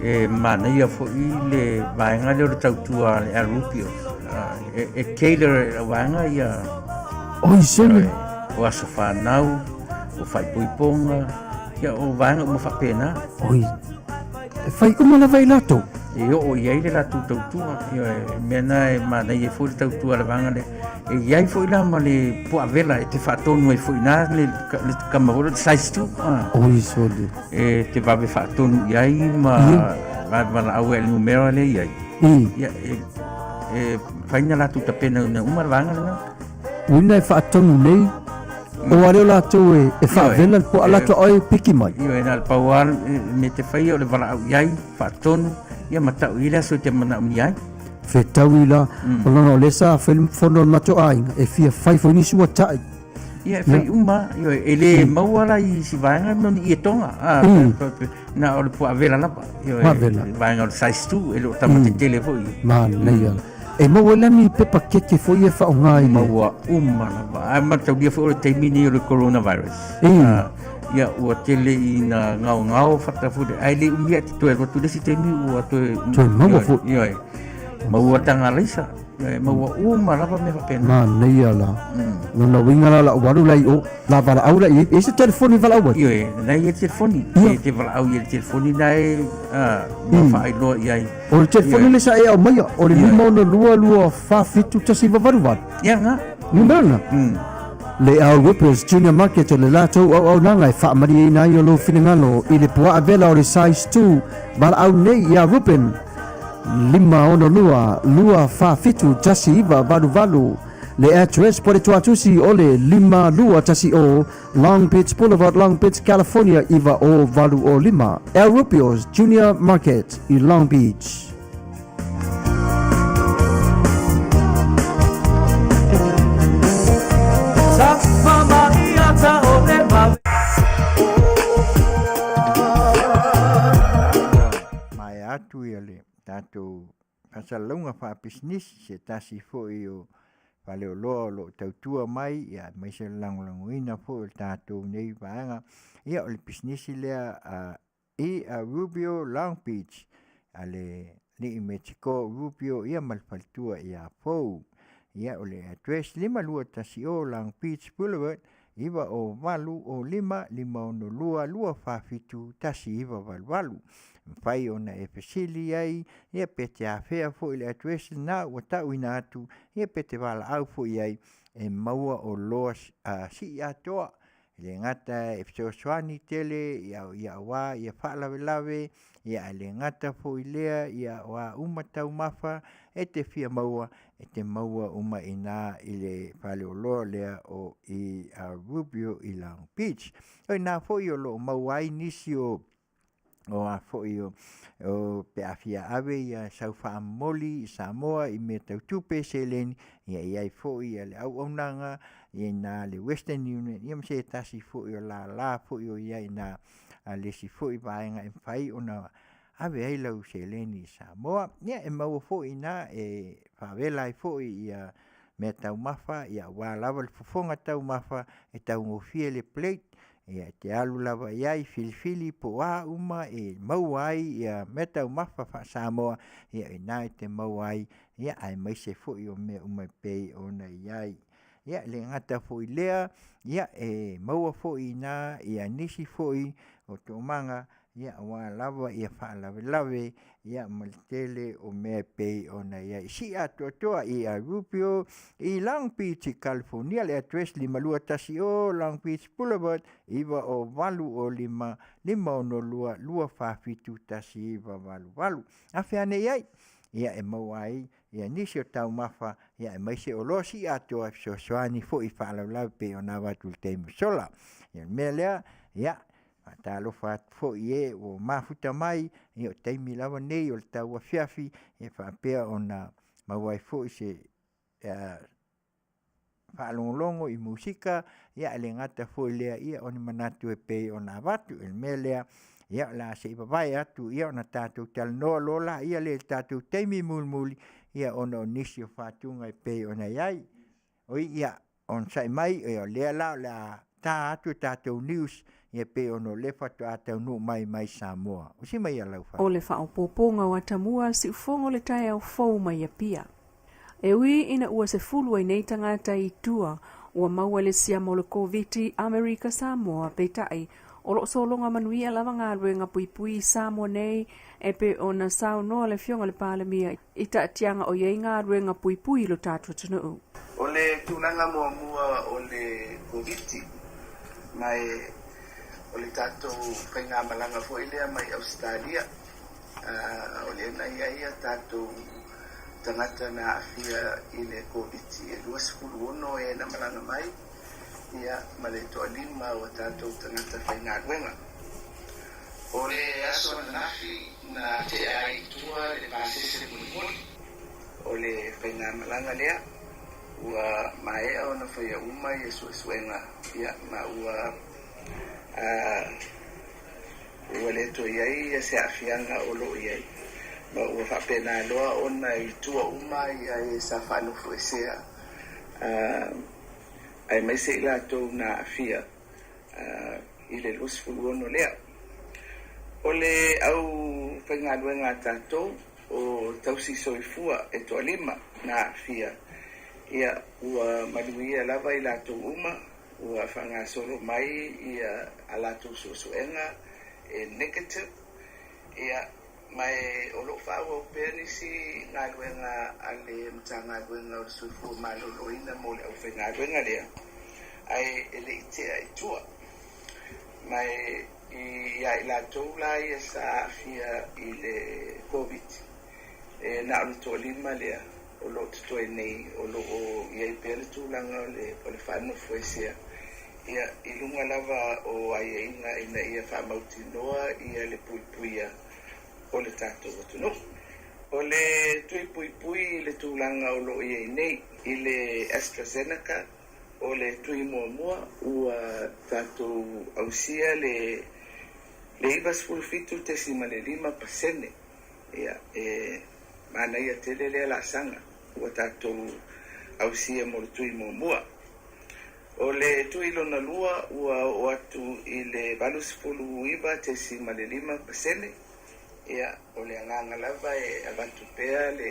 H: E Manuia fo i le vaenga le o tautua le Ripios. E cater vaenga ia.
G: Oi sene.
H: O aso whanau, o whai puiponga, ia o vaenga o mawhapena.
G: Oi. E whai kumana vai lato.
H: E o iai le latu tautua. Mena e Manuia fo le tautua le vaenga le. E iai fo i lama le puavela e te whaatonu e fo i nā le kamahora le size tu.
G: Oi sole.
H: E te wawe whaatonu iai ma au e numera le iai. Ia e whaina latu ta pena una umar vanga le nga.
G: Uina e whaatonu nei. O areo latu e whaavela po alatu oi piki mai.
H: Ia e nā le pauar me te whai o le wala au iai whaatonu. Ia matau ila so te mana umi iai.
G: Fetau ila o lana o lesa fono mato ainga e fia fai fo inisi ua tai
H: ia fai uma yo ele mauala I si vaenga no I tonga na o le po avela lapa yo vaenga o size 2 ele o tamate tele foi
G: man nei e mauala mi pe pakete foi e fa ngai
H: maua uma lapa a mata dia foi o te mini o le coronavirus ia ua tele I na ngau fata fu ai le umia te toe tu le si te mi ua toe
G: maua fu
H: yo maua tanga lisa maua uma lapa me pena
G: man nei ala no na winga la waru lai o la vala aula e se telefoni vala au
H: yo nei e telefoni te vala au e telefoni nei ma fai lo ia
G: o le telefoni le sa e au mai o le lima no lua fa fitu tasi varu vat
H: ia nga
G: nimana le Auaunaga Junior Market o le latou Auaunaga e whaamari ina I o lo finangalo I le pua avela o le size 2 vala au nei ia Ruben lima ono lua fa fitu tasi iva valu le address po le tuatusi o le lima lua tasi o Long Beach Boulevard Long Beach California iva o valu o lima Auaunaga Junior Market I Long Beach
A: mai atu ia le tatou fasalauga faapisinisi se tasi foʻi o faleoloa o loo tautua mai ia mai se lagolagoina foʻi o le tatou nei vaega ia o le pisinisi lea I Rubio Long Beach a le lii Mexico Rubio ia ma le faletua ia fou ia o le address 523 Long Beach Boulevard iwa o valu o lima ono lua fafitu tasi iwa valu fai ona e pesili ai ia pete afea fo ile address na ua tau ina atu ia pete vala au fo ai e maua o loa si atoa le ngata e fsoswani tele ia wa ia falawe ia le ngata fo ilea ia wa umatau mafa e te fia maua e te maua uma ina ile faleoloa lea o I Rubio I Long Beach o ina fo I o lo mauai nisi o a fo o pe afia ave ia saufa moli I Samoa I me tautupe seleni ia ia fo ia le Auaunaga ia na le Western Union ia mse tasi fo o la fo ia ina le si fo I vaenga e fai ona ave ai lau seleni Samoa ia e mau fo ina e favela fo ia me tau mafa ia wa lava le fofonga tau mafa e tau ngofia le plate ia te alu lava iai filifili po a uma e mau ai ia me tau mafa fa Samoa ia ina te mau ai ia ai mai se fo o me uma pei ona iai ia le ngata fo lea ia e mau fo ina ia nisi fo o to manga ia wa lava ia fa lave ia maltele o me pei ona ia si atoa ia Rubio I Long Beach California le address 523 Long Beach Boulevard iwa o valu o lima ono lua fafitu tasi iwa valu afiane iai ia e mauai ia nisi o tau mafa ia e maise o lo si atoa soani fo I fa lave pe ona watu te sola ia me lea ia talo fa fo ie o mafuta mai i o taimi lava nei o le tau Afiafi e whapea ona mawai fo se whaalongolongo I musika ia ele ngata fo lea ia o ni manatu e pei ona watu e me lea ia la se iwawai atu ia ona tātou talanoa lola ia le tātou taimi mulmuli ia ona o nisi o whatunga e pei ona iai o ia on sai mai o lea la tā atu tātou news ia pe ono le fatu atau no mai Samoa. O si mai alau fa.
E: O le fa o poponga wa tamua si ufongo le tai au fou mai apia. E ui ina ua se fulu ai nei tangata I tua ua maua le sia mo le COVID Amerika Samoa pe tai o lo solonga Manuia lava ngā ruenga pui Samoa nei e pe ona sao noa le fionga le palemia I taatianga o iei ngā ruenga pui lo tātua tunu.
I: O le tunanga mua o le COVID mai o le tātou whainga malanga fo ilea mai Australia o le na ia tātou tangata na afia I le COVID e lua sifuru ono e na malanga mai ia ma le toa lima o tātou tangata whainga ruenga o le aso na nafi na te ai tua le pasese muni o le whainga malanga lea ua mai ona foi uma e suenga ia ma ua le to ia se afianga o lo ia ma ua fa pena loa ona I tua uma ia e sa fanu fuesea ai mai se la to na afia I le lus fuluono lea ole au whaingaluenga tātou o tausi soifua e toa lima na afia ia ua manuia lava I lātou uma ua whanga solo mai ia a lātou susuenga e negative ia mai o lo whau au pēnisi ngā luenga ale mta ngā luenga o suifua maloloina mo le au whaingaluenga lea ai ele itea I tua mai ia I lātou la ia sa afia I le COVID na o le toa lima lea o lo tutoe nei o lo o ia I pele tūlanga o le whanu fuesea ia I lunga lava o aia inga ina ia whamauti noa ia le puipuia o le tātou atunu o le tui puipui le tūlanga o lo ia nei I le AstraZeneca o le tui mua ua tātou ausia le ibas fulfitu te simale 5% ia mana ia tele le la sanga ua tātou ausia mo le tui mua o le tui lona lua ua o atu I le valus fulu iba te simale 5% ia o le anganga lava e avatu pea le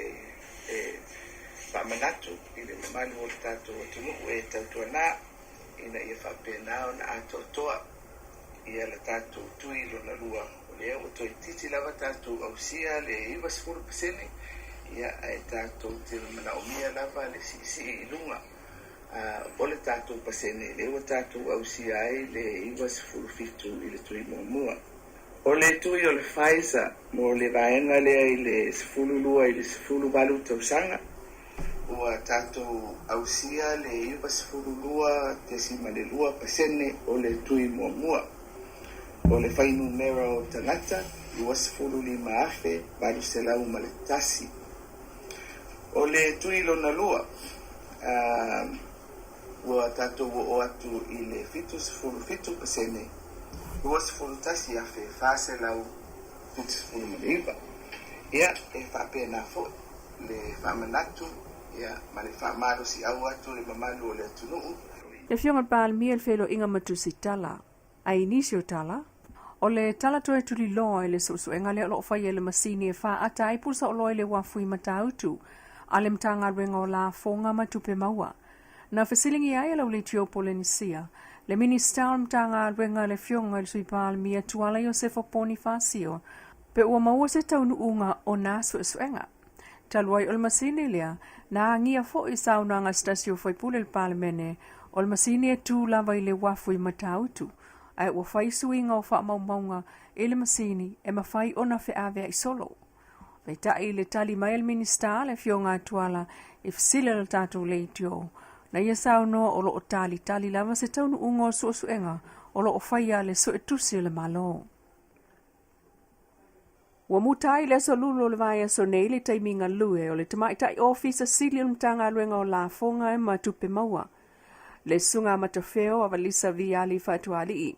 I: Pamanatu I le mamalu o le tātou atunu e tautuana ina ia whapena o na atotoa ia le tātou tui lona lua o lea o toi titi lava tātou ausia le iwa 10% ia e tātou tira mana omia lava le sisi I lunga o le tātou pasene le o tātou ausia ai le iwa 10% I le tui mua o le tui o le Faiva mo le vaenga lea I le 10 lua I le 10 valu tausanga ua tātou ausia le iwa 10 lua te simale lua pasene o le tui mua o le whainu mera o tangata iwa 15 afe valu selau ma le tasi o le tui lona lua ua tātou o atu I le 7% iwa 10 tasi afe whaselau 7 ia e whapena fo le whamanatu ia ma le whamaro si au atu le mamalu o le atunuu
E: Le fionga palmia le felo inga matusi tala ai inisio tala o le tala toe tuli loa le susuenga le o fai le masini e wha ata ai pulsa o loa le wafui matautu a le mtanga renga o la fonga matupe maua na fesilingi ai la ule tio polenisia le minister mtanga renga le fionga le sui palmia tuala Josefo Bonifacio pe ua maua se taunu unga o na susuenga taluai ol masini lea na ngia fo I saunanga stasio foi pule le palemene ol masini e tu lava I le wafui matautu ai ua fai suinga o wha maumaunga I le masini e mawhai ona fe avea I solo Pei tai le tali mai el minister le fionga tuala I fsile le tātou le tio na ia sauno o lo o tali lava se taunu ungo suenga o lo o fai le so e tusi le malo Ua mutai le so lulo le vai so nei le taiminga lue o le tamaitai office Silium mtanga luenga o la fonga e matupe maua. Le sunga matofeo a valisa viali fatuali.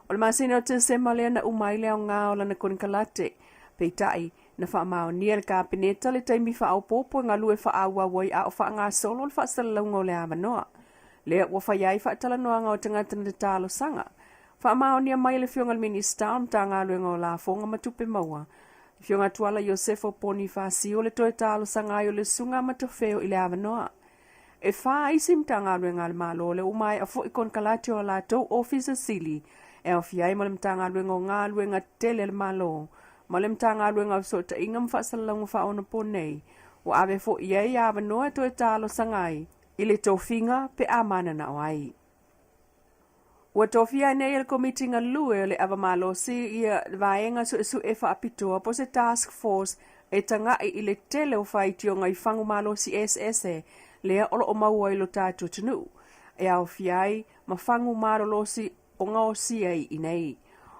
E: O le masina o te sema lea na umai lea o ngā o lana konikalate. Peitai na wha mao nia le kāpeneta le taimi wha au popo ngā lue wha aua wai a o wha ngā solo le wha salalaunga o le amanoa. Lea ua wha iai wha talanoanga o tangata na talo sanga. Wha mao nia mai le fionga minister mtanga luenga o la fonga matupe maua. Fionga tuala Josefo Bonifacio le toe talo sanga o le sunga matofeo I le avanoa. E wha isi mtanga luenga le malo le umai a fo ikon kalate o la tau officer sili. E o fiai ma le mtanga luenga o ngā luenga tele le malo. Ma le mtanga luenga o sota inga mwhasalangu wha ona ponei. O ave fo iei avanoa toe talo sangai. I le tofinga pe amana na oai. Ua tofia nei el committee lue le avamalo si ia vaenga su e whaapitoa po se task force e tangai I le tele o whaitio ngai whangu malo si SSE lea olo o maua I lo tātou tunu. E au fiai ma whangu malo lo si o ngao si ai I nei.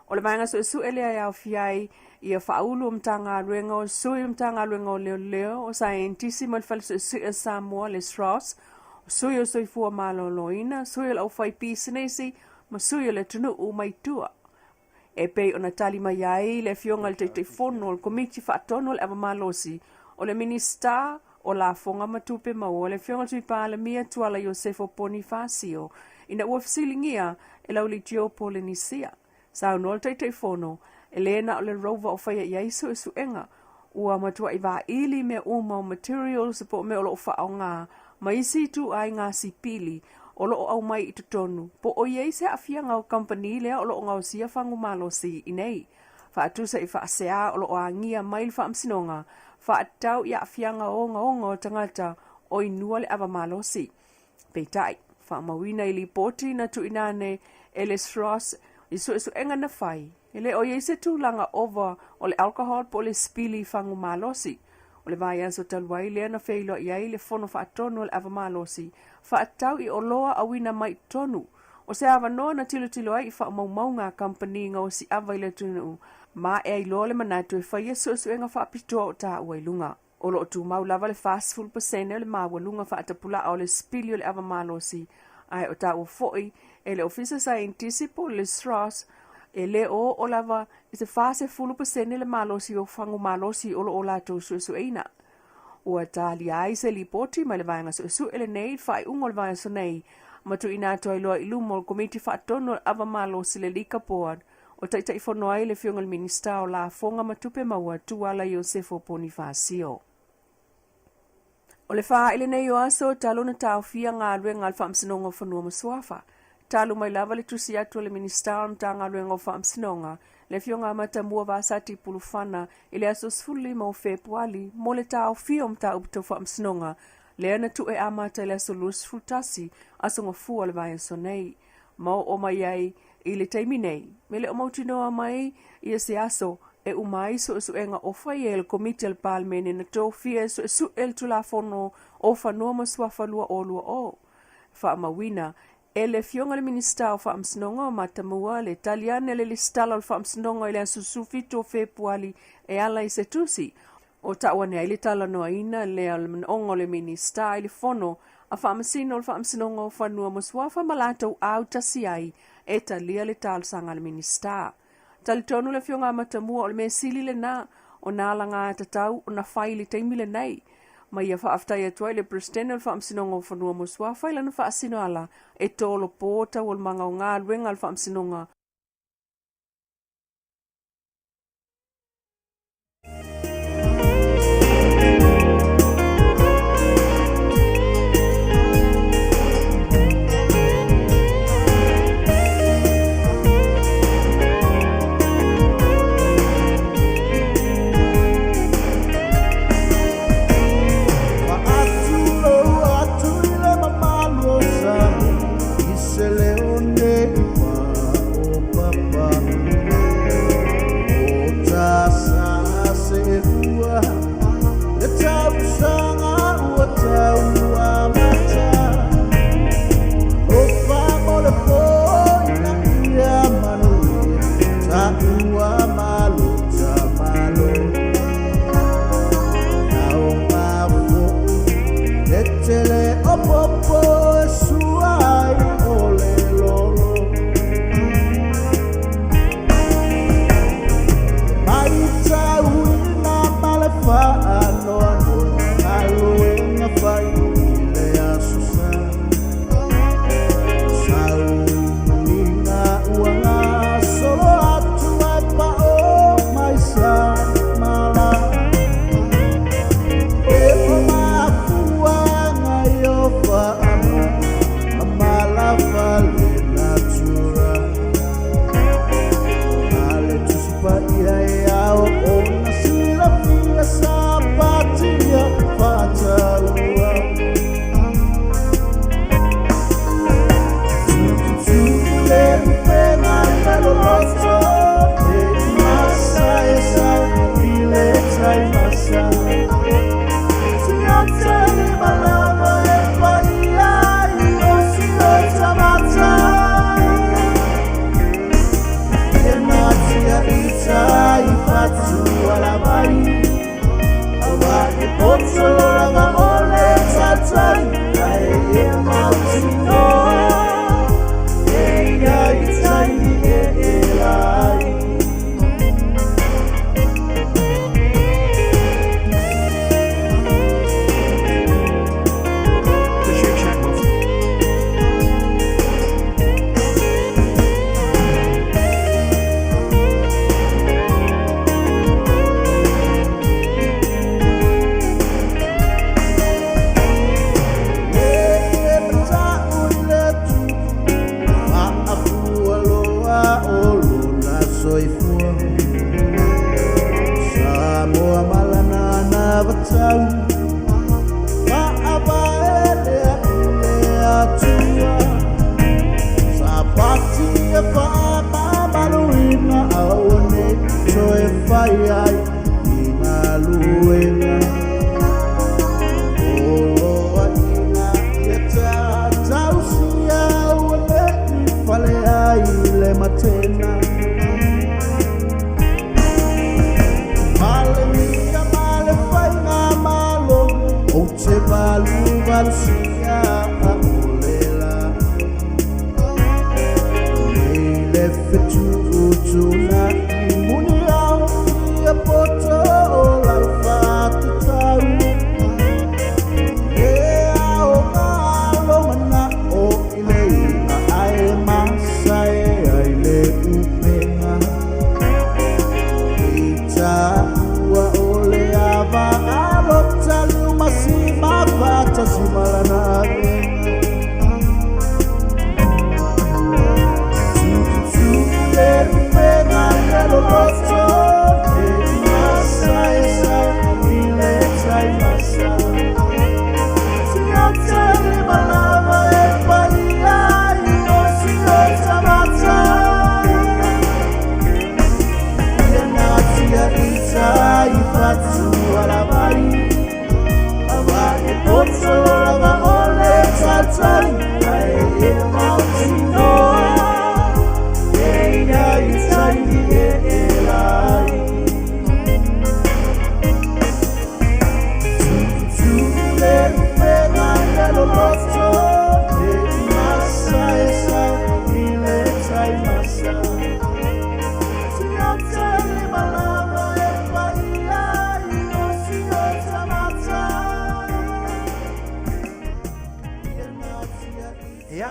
E: O le vaenga su e lea e au fiai ia whaulu mtanga ruenga o sui mtanga ruenga o leo o scientisi mo le whale su e Samoa le Strauss sui o soifua maloloina, sui o lau fai pisinesi, ma sui o le tunu u maitua. E pei ona tali mai ai le fionga le teitefono o le komiti whaatono le avamalosi o le minista o la fonga matupe mau o le fionga tui pāle mia tuala Iosefo Bonifasio ina ua fisilingia e lau li tio Polenisia. Sao no le teitefono e lena o le rova o whaia iaisu e suenga ua matua i wā ili me uma o materials po me o lo wha o ngā ma isi tu ai ngā sipili o lo au mai i tutonu. Po o iei se afianga o company lea o lo ngau sia whangu malosi i nei. Wha atusa i wha sea o lo angia mai le wha amsinonga. Wha atau i afianga o o tangata o inua le ava malosi. Peitai, wha mawina i li poti na tu inane Elis Ross i su enga na whai. Ele o iei se tūlanga over o le alcohol po le spili whangu malosi. O le vai anso talwai lea na feilo iai le fono wha atonu le ava malosi. Wha atau i oloa awina mai tonu. O se ava noa na tilo ai i wha mau ngā company ngā o si ava i le tunu. Ma e ai loa le manatu e whaia suenga wha apitoa o tā ua ilunga. O lo tu mau lava le fast full pasene o le maua lunga wha atapula o le spili o le ava malosi. Ai o tā ua foi e le officer scientist po le SROS e le o lava i se fase fulu pasene le malosi o whangu malosi o lo o lato sueina. Ua tali ai se li poti ma le vaenga su ele nei whai ungo le vaenga so nei ma tu ina toa iloa ilumo o komiti whaatono ava malosi le lika poad o taitai whanua ai le fiongal minista o la fonga matupe maua tuala Iosefo Bonifasio. O le wha ele nei o aso talo na tau fia ngā lue ngā alfa amsinonga o whanua masuafa. Talo mai lava le tusi atu le minista o mta ngā lue ngā alfa amsinonga. Le fionga Masinamua vasati pulufana ile aso sfuli mo Februari mo le tau fia mta upto fa amsinonga. Le ana tu e amata ile aso lus frutasi aso ngofua le vai so nei. Mau o mai ai ile taimi nei. Mele o mautinoa mai ia se aso e umai so enga o fai el komiti al palmene na tau fia so el tulafono o whanua masuafa lua o lua o. Fa mawina ele fionga le minista o whaamsinonga o Masinamua le taliane le listala o whaamsinonga ele asusufito Februari e ala i se tusi. O tawane ai le tala noa ina le almanongo le minista i le fono a whaamasino o whaamsinonga o whanua masuafa malatou au tasi ai e talia le talsanga le minista. Talitonu le fionga Masinamua o le mesili le na o nalanga tatau o na whai le teimi le nei. Ma ia whaaftai atua le presidente o whaamsinonga o whanua masuafa i lana whaasino ala e tolo pōta o manga o ngā ruenga al whaamsinonga.
C: Se leone wa o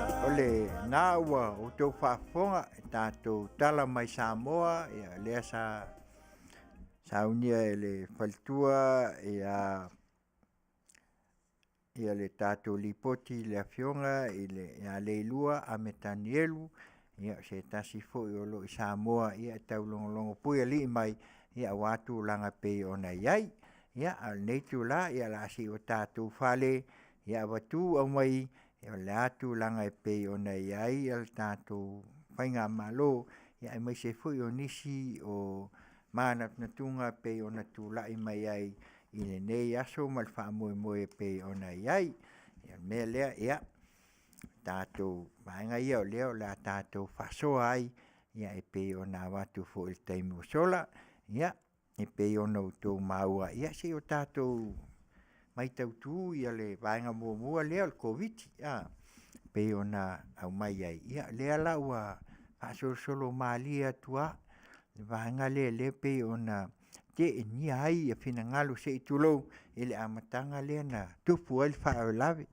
A: ole nga ua o tau whaafonga tātou tala mai Samoa ia lea sa unia e le whaltua ia le tātou lipoti le Afioga ia le ilua a me Tanielu ia se tasi fo i olo i Samoa ia tau longolongo pui ali mai ia watu langa pe ona iai ia al neitu la ia la si o tātou whale ia watu au mai ia le atu langa e pe ona iai al tātou whainga malo ia mai se fo i o nisi o mana natunga pe ona tu lai mai ai i le nei aso mal whaamoe moe pe ona iai ia mea lea ia tātou maenga ia o leo la tātou whasoa ai ia e pe ona watu fo il taimu sola ia e pe ona utou maua ia se o tātou mai tautu ia le vaenga mua leo le COVID pe ona au mai ai ia lea la ua whaasolo malia tua le vaenga le pe ona te ni ai e fina ngalo se itulou ele amatanga le na tupu el fa lave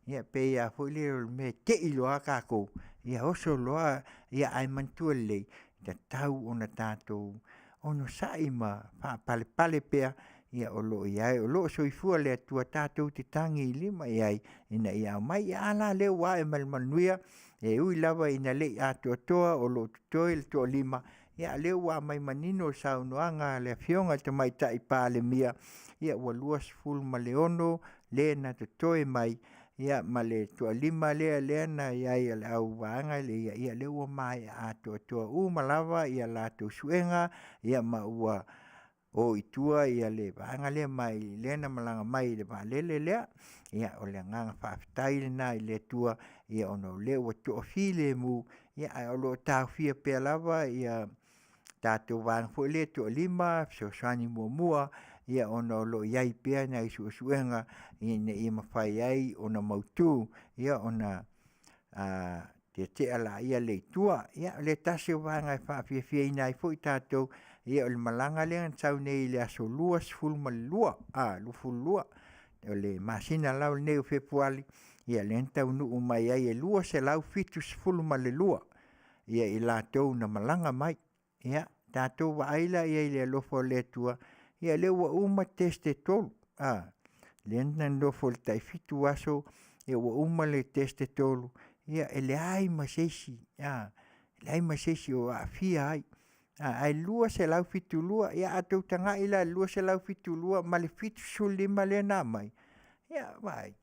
A: ia pe ia foi le me te iloa kako ia oso loa ia ai mantu le te tau ona tatou ono saima pa pale pea ia olo ia olo soifua le tua tatou te tangi lima ia ina ia mai ala le wa e Manuia e ui lava ina le ato toa olo toil to lima ia le wa mai manino Auaunaga le Afioga te mai tai pa le mia ia wa luas ful maleono le na te toe mai ia male to lima le na ia le Auaunaga le ia le wa mai ato toa malava ia la to suenga ia ma ua o itua ia le vanga le mai le na malanga mai le valele le ia o le nganga whaafitai na i le tua ia ono le wa to file mu ia o lo ta fia pe lava ia tātou wang fo le to lima so sani mua ia ono lo iai pe na i suenga i mawhai ai ona mautu ia ona te ala ia le tua ia le tase wanga Afiafi ina i fo i tātou ia o le malanga le tau nei le aso luas ful malua lua o le masina lau neu februari ia le tau nuu mai ai e lua se lau fitus ful malua ia i lātou na malanga mai ia tātou wa aila ia i le lofo le tua ia le wa uma teste tolu le nan lofo le tai fitu aso ia wa uma le teste tolu ia ele ai masesi le ai masesi o afia ai ai lua se lau fitu lua ia atau tanga ila lua se lau fitu lua ma le fitu sulima le na mai ia vai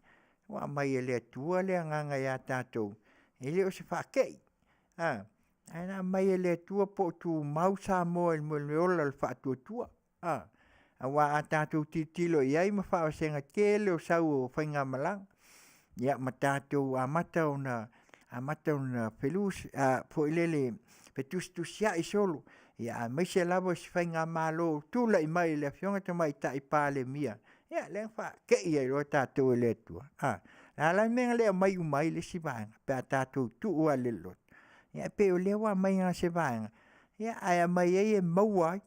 A: wa mai ele tua le nganga ia tātou ele o se whakei ana mai ele tua po tu mau Samoa mo le ola le whaatua tua awa a tātou titilo iai ma whaasenga kele o sau o whainga malang ia ma tātou amata ona pelus po ilele petustusia i solo ia mai se lavo se whainga malo tula i mai le Afioga te mai tai pa le mia ia le wha ke ia lo tātou ele tua la menga le mai umai le si vanga pe tātou tu ua le lot ia pe o lewa mai nga se vanga ia ai mai e mauai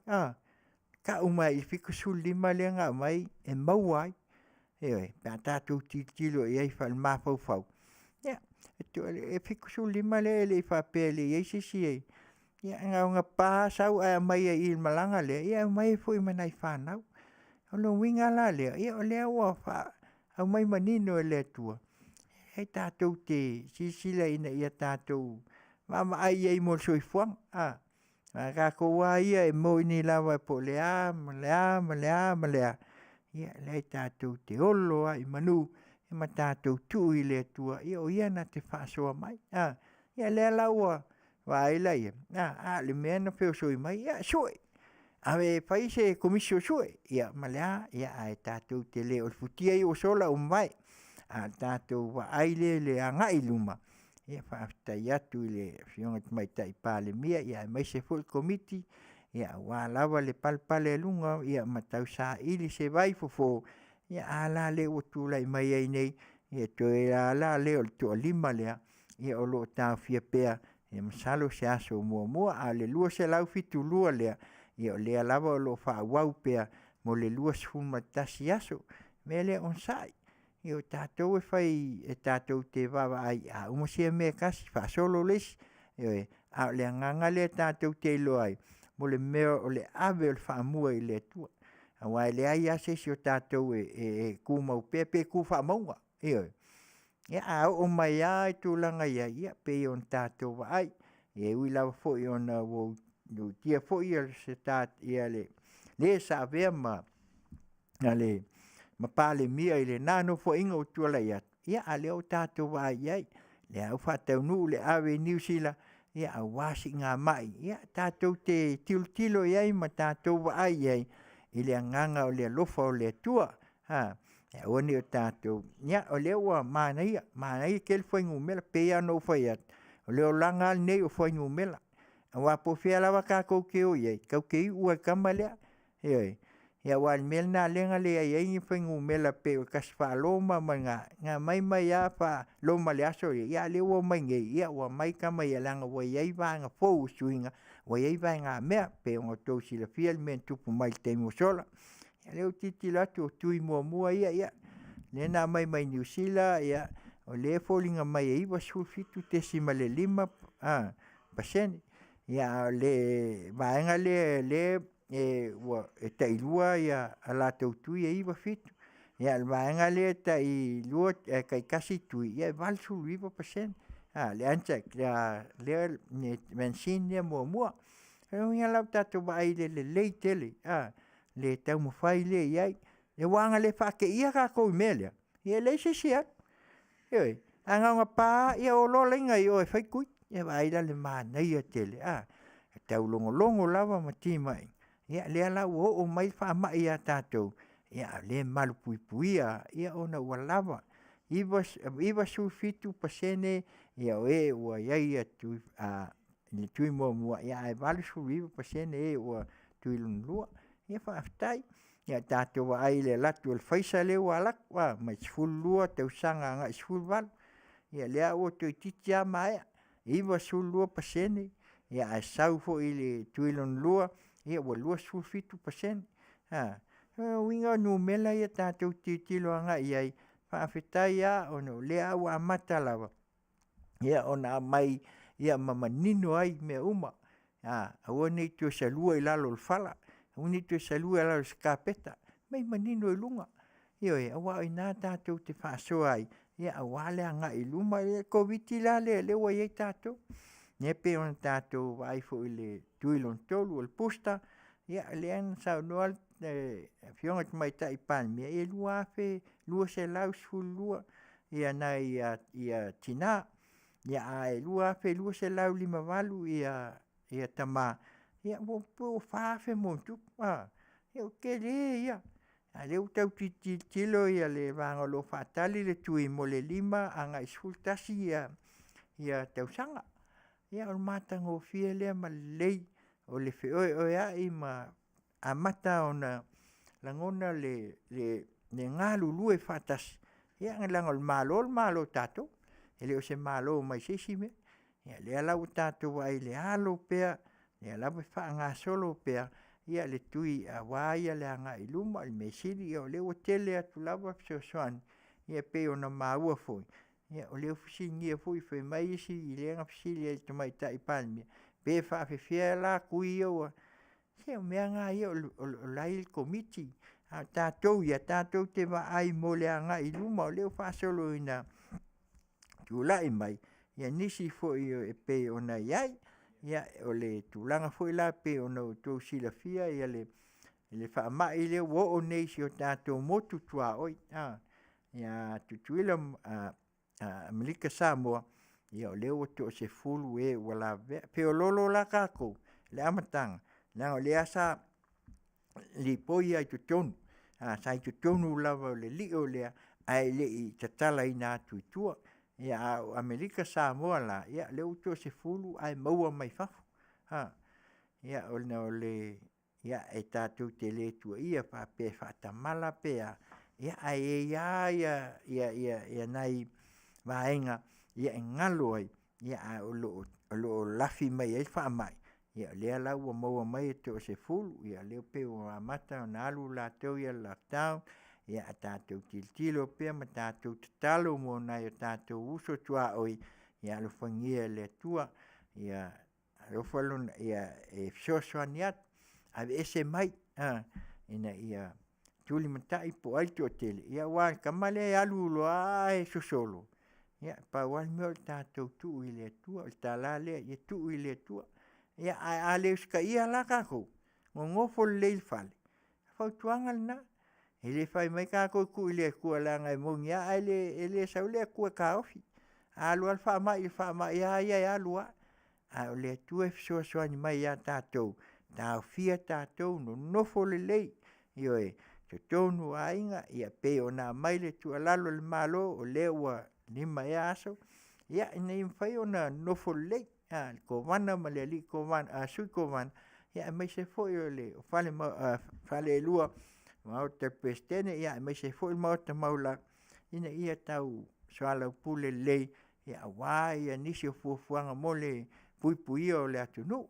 A: ka umai i fiku sulima le nga mai e mauai e pe tātou titilo ia i whal mafau ia e fiku sulima le i wha pele ia sisi e ia nga pa sau ai mai i malanga le ia mai foi manai whanau o lo winga la le ia o lewa wha au mai manino e le tua e tātou te sisi le ina ia tātou mama ai ai mo soi fuang ka ko wa ia e mo ni lava po lea ia le tātou te olo ai manu e ma tātou tu i le tua ia o ia na te whaasoa mai ia le laua wa ila ia le mea na feo soi mai ia soi ave pai se komisio soi ia malea ia ai tātou te le o futia i o sola o mai tātou wa aile le angai luma ia whaafitai atu i le Afioga mai tai pale mia ia mai se full committee ia wa lava le palpale lunga ia matau sa ili se vai fofo ia ala le o tula i mai ai nei ia to ala le o to lima le ia o lo ta fia pea ia masalo se aso mua ale lua se lau fitu lua le ia le lava o lo fa wau pea mo le lua sfuma tasi aso me le on sai I o tātou e whai e tātou te wawa ai a umasia mea kasi whaasolo lesi. A o le anganga le tātou te ilo ai. Mo le mea o le ave o le whaamua i le tua. A wai le ai ase si o tātou e kumau pe ku whaamaunga. Ia a o mai ai tūlanga ia pe on tātou wa ai. E ui lawa fo i ona wo tia fo i se tāt ia le sa vea ma le ma pale mia i le nano fo inga o tuala ia. Ia a leo tātou wa ai. Le au whatau nu le awe New Zealand. Ia a wasi ngā mai. Ia tātou te tilo iai ma tātou wa ai. I le anganga o le lofa o le tua. Ia oni o tātou. Ia o leo wa mānaia. Mānaia ke le whaingu mela. Pea no whaiat. O leo langa al nei o whaingu mela. A wapo whea lawa kā kou ke o iai. Kau ke i ua kama lea. Ia wal mel na lenga le ai ngi whaingu mela pe o kaswha loma ma ngā mai a wha loma le aso ia le o mai ngai ia o mai kama ia langa wa iai vanga fou suinga wa iai vanga mea pe o tau sila fiel men tupu mai te mo sola ia leo titi latu o tui mua ia le na mai New Zealand ia o le folinga mai e iwa sulfitu te sima le 5% ia le vaenga le e tailua ia ala tau tui e iwa fitu. Ia alwaenga le tailua kai kasi tui ia valsulu 5%. Le ancha le mensin ia mua. Ia lau tatu vai le tele. Le tau mawhai le iai. E wanga le whake ia ka kou melia. Ia le se siat. Anga nga pā ia o lolenga i o e whaikui. Ia waila le mana ia tele. Tau longo lava mati mai. Ia le ala o mai wha mai a tātou. Ia le malu puipuia. Ia ona ua lava. Iwa sulfitu pasene. Ia o ua iai a tui mua. Ia e valu sulfitu pasene ua tui lunlua. Ia wha aftai. Ia tātou wa ai le latu al whaisa le ua alak. Mai sfulua tau sanga nga sfulvalu. Ia lea o tui titi a maea. Iwa sulua pasene. Ia e sau fo i le tui lunlua. Ia ua lua sulfitu pasene. Winga nu mela ia tātou titilo anga iai. Whaafetai ia ono lea ua amata lava. Ia ona mai ia mamanino ai me uma. Aua nei tue salua i lalo l'fala. Aua nei tue salua i lalo skapeta. Mai manino i lunga. Ia aua i nā tātou te whaasoa ai. Ia aua le anga i luma. Ia koviti la le ua iai tātou. Ia pe on tātou vai fo i le tuilon tolu o le pusta. Ia le an sau noal Afioga te mai tai palmia. Ia lua se lau sfulua. Ia na ia tina. Ia lua se lau 5 ia tama. Ia o whaafe montu. Ia o ke le ia. Leu tau tilo ia le vangalo whaatali le tui mo le 5 anga isfultasi ia tausanga. Ia o matanga o fia lea ma lei o le feoe ai ma amata ona langona le ngalu lue fatas. Ia ngalanga o malo tato. Ele o se malo mai sesi me. Ia le alau tato wai le alo pea. Ia lau wha ngā solo pea. Ia le tui a waia le anga i luma i mesiri. Ia o le o tele atu lawa pso soan. Ia pe ona maua foi. Ia o leo fisingia foi foi mai isi i lenga fisilia i tamai tai palmia. Pe whaafefia la kui ia. Se o mea ngā ia o lai komiti. Tātou te wa ai mo le anga i luma o leo whaasolo ina tūlai mai. Ia nisi foi e pe ona iai. Ia o le tūlanga foi la pe ona o tō sila fia. Ia le whaamai leo o neisi o tātou motu tua oi. Ia tutuila Amerika Samoa. Ia o leo to se fulu wala pe o lolo la kako. Le amatanga. Nā o le asa li poi ai tutonu. Sa i tutonu lava o le li o lea. Ai le i tatala i nā tuitua. Ia o Amerika Samoa la. Ia leo to se fulu ai maua mai fafu. Ia o le ia e tātou te le tua ia pa pe whatamala pea. Ia ai ia nai vaenga. Ia ngalo ai. Ia o lo lafi mai ai wha mai. Ia lea lau o maua mai e te o se fulu. Ia leo pe o amata o na alu la tau ia la tau. ia a tātou tiltilo pia ma tātou tatalo mo nai o tātou uso tua oi ia alofangia le tua ia alofalona ia e fisoasoani atu ave ese mai ina ia tuli matai po ai to tele ia wa kamale alu loa e sosolo ia pa wal me o tātou tu i le tua o talale ia tu i le tua ia a le ska ia la kako ngofo le fale fa tuanga na ele fai mai kako ku ile ku la ngai mongia ele sa le ku ka ofi alu alfa mai ia alu a le tu e so ni mai ia tātou ta fia tātou no fo le io e tonu ainga ia pe ona mai le tu alalo le malo o le wa ni mai aso ia nei fai ona no fo le ko wana maleli ko wan su ko wan ia mai se fo le fale lua ma o te pestene ia mai se fo ma o maula ina ia tau swala pule le ia wa ia nisi o fuanga mole pui o le atunu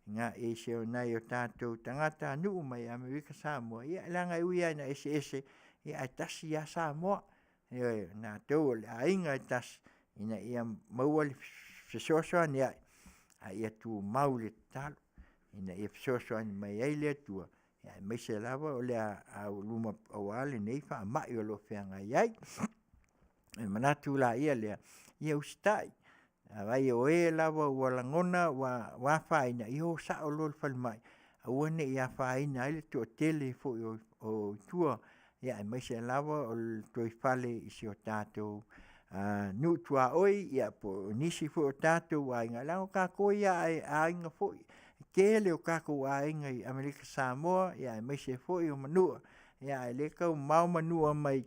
A: nga e se ona o tātou tangata nu mai Amerika Samoa ia langa uia na ese ia tasi ya Samoa ia na tau le ainga tas ina ia mauali fisosoani ia tu maule talo ina ia fisosoani mai ai le tua ia mai se lava o le a luma o ale nei fa mai o lo feanga iai manatu la ia le ia ustai vai o e lava wala ngona wa faina io sa o lo fal mai o ne ia faina ile to tele fo o tua ia mai se lava o to fale isi o tato nu tua oi ia po nisi fo tato wa inga la ka ko ia a inga fo ke le o ka ko a inga Amerika Samoa ia mai se fo o Manua ia le ka mau Manua mai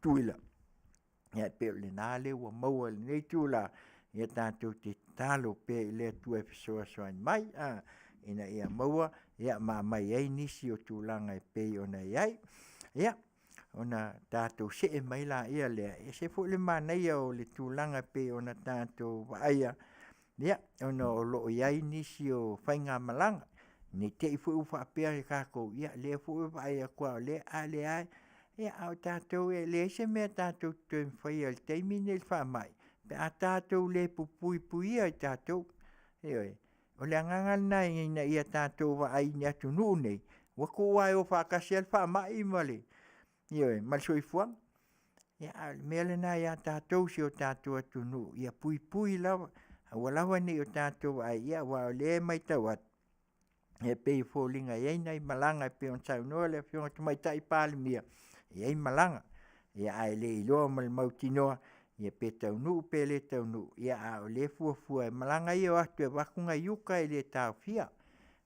A: tuila ia pe le nale o mau le tula ia tātou te talo pe le tu e fisoasoani mai ina ia maua ia mai ai nisi o tūlanga e pe ona iai ia ona tātou se e mai la ia le se fo le manai o le tūlanga pe ona tātou vaia ia ona o lo iai nisi o whainga malanga ni te i fo ufa pea e kako ia le fo vaia kua le ale ai ia au tātou e le se mea tātou te mwhaia le teimine le wha mai pe a tātou le pui ai tātou o le angangal nai ina ia tātou wa ai ni atu nuu nei wako wai o whakasi al wha mai male malsoi fuang ia mele na ia tātou si o tātou atu nuu ia pui lawa walawa ni o tātou ai ia wa le mai tawat e pe fōlinga iei nei malanga e pe on tau noa le fionga tu mai tai pāli mia iei malanga ia ai le iloa mal mautinoa ia pe tau nu pe le tau nu ia a le fua e malanga ia atu e wakunga yuka e le tau fia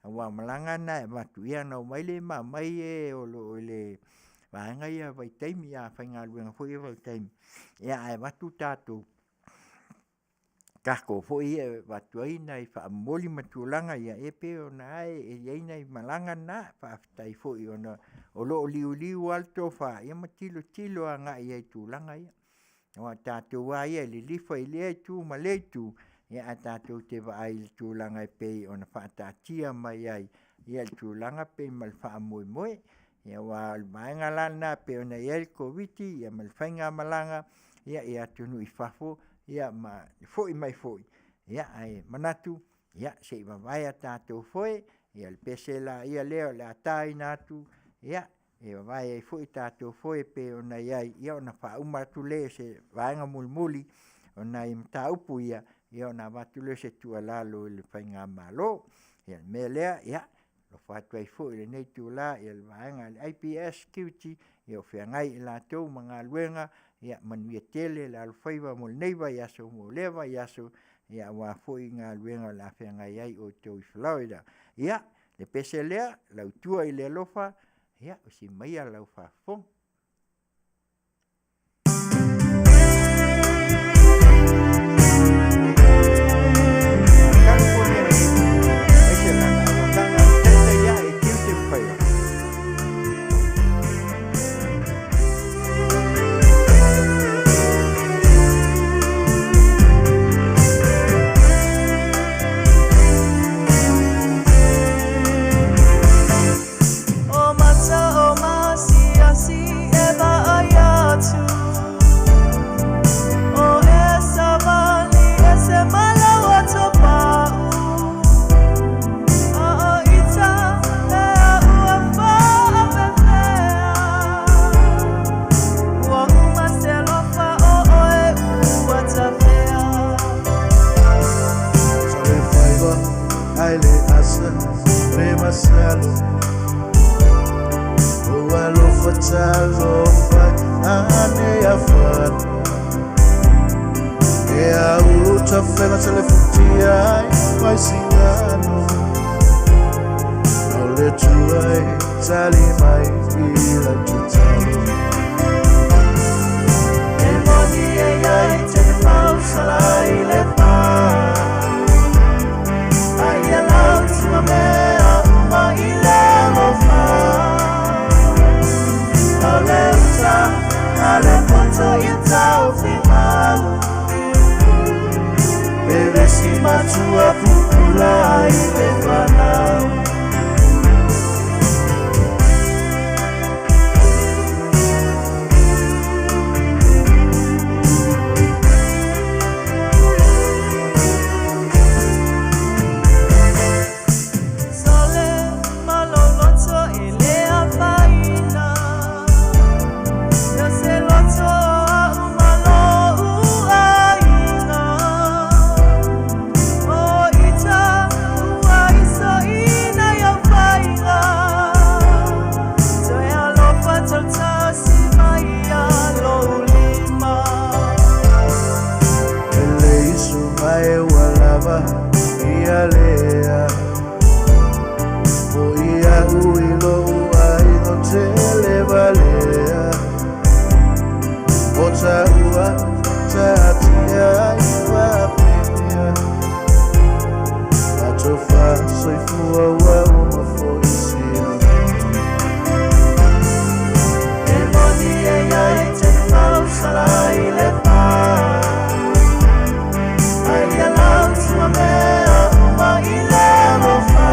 A: wa malanga na e matu ia no mai le mai e o le vanga ia vai taimi ia whainga luenga fo ia vai taimi ia e matu tātou kako fo ia watu ai nei wha moli matulanga ia e pe o na e iei nei malanga na wha aftai fo i ona o lo liu alto wha ia matilo a nga ia i tūlanga ia wa tātou wa ia li lifa i lea tu ma le tu ia a tātou te wa ai li tūlanga e pei ona wha tātia mai ai ia li tūlanga pei mal wha moe ia wa maenga lana pe ona ia li koviti ia mal whainga malanga ia tunu i whafo ia ma foi mai foi ia ai manatu ia se i vai a tātou foi ia li pesela ia leo le atai natu ia e vai ai foi tātou foi pe ona ia ona wha umatu le se vaenga mulmuli ona i mtaupu ia ona watu le se tua lalo le whainga malo ia me lea ia lo whatu ai foi le nei tu la ia le vaenga le IPS kiuti ia o whiangai i la tau mga luenga ia Manuia Tele la Faiva mo neiva ia so mo leva ia so ia wa foi nga luenga la whiangai ai o tau i Florida ia le pese lea lau tua i le lofa ia o si mai a lau whafong.
E: Oh, masa, oh, masi, asi.
C: O alofa talofa ane afana e a uta fena telefutia vai singano no le tuai tali mai ila tutali e moni e ai te pau salai le pa ai alau tua mea uma ile lofa ale uta ale ponto e tau fimau bebe si matua pupula ile fanau Lea o ia uilo ai no Tele valea o taua tatia i wapea a tofa soi fua wa uma foisia e moni e ai te pau salai le pa ai alau tua mea uma ile lofa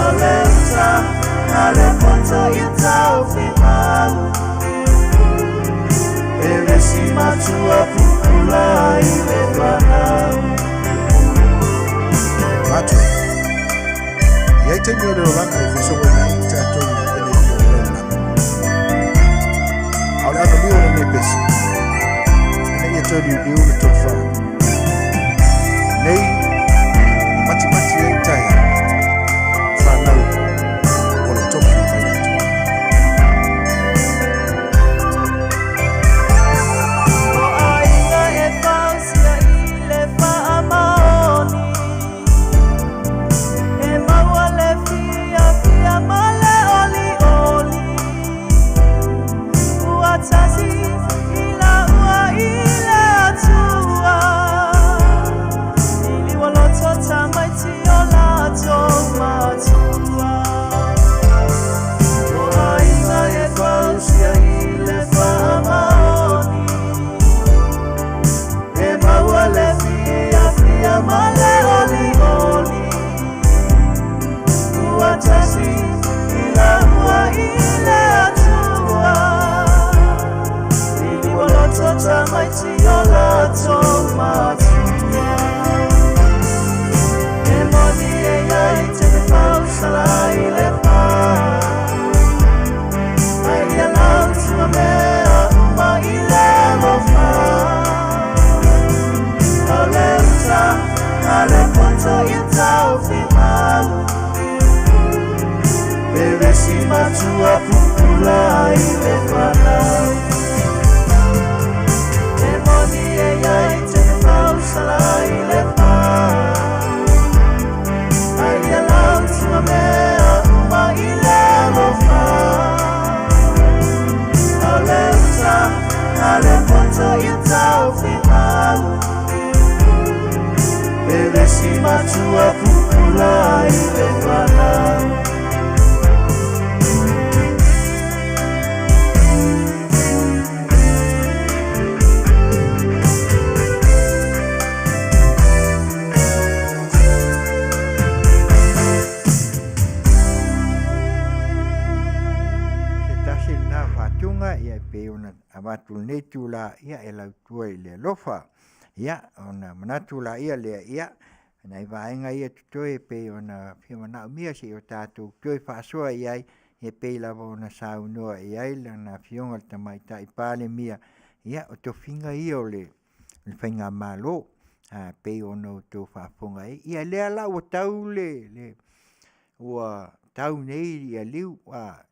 C: ale uta ale ponto e tau fimau e resi matua pupula ile fanau Macho e aí tem meu langa e fiso wena i tato i ele i olena ala no liu ne pesi ene i todi liu ne tofa nei mati e tai fanau o le tofi mai atu
E: O ainga e pausia i le whaamaoni e maua le fia male oli oli ua tasi i la ua i le atua ili waloto tamaiti o lato matua o ainga e pausia i le whaamaoni e maua le fia male oli oli ua tasi i la ua i le atua ili waloto tamaiti o lato matua e moni e ai te pau salai le pa ai alau tua mea uma ile lofa ale uta ale ponto e tau fimau bebe si matua pupula ile fanau e moni e ai te pau salai le pa ai alau tua mea uma ile lofa ale uta ale ponto e tau fimau bebe si matua pupula ile fanau
A: se tasi na whatunga ia pe ona amatu netu la ia e lau tua i le lofa ia ona manatu la ia le ia nei vaenga ia tutoe pe ona whimana mia se o tātou toi whaasua iai e pe lava ona saunoa iai lana fionga tamai tai pāle mia ia o to finga ia o le whainga malo pe ona o tō whaafonga ia lea la o tau le ua tau nei ia liu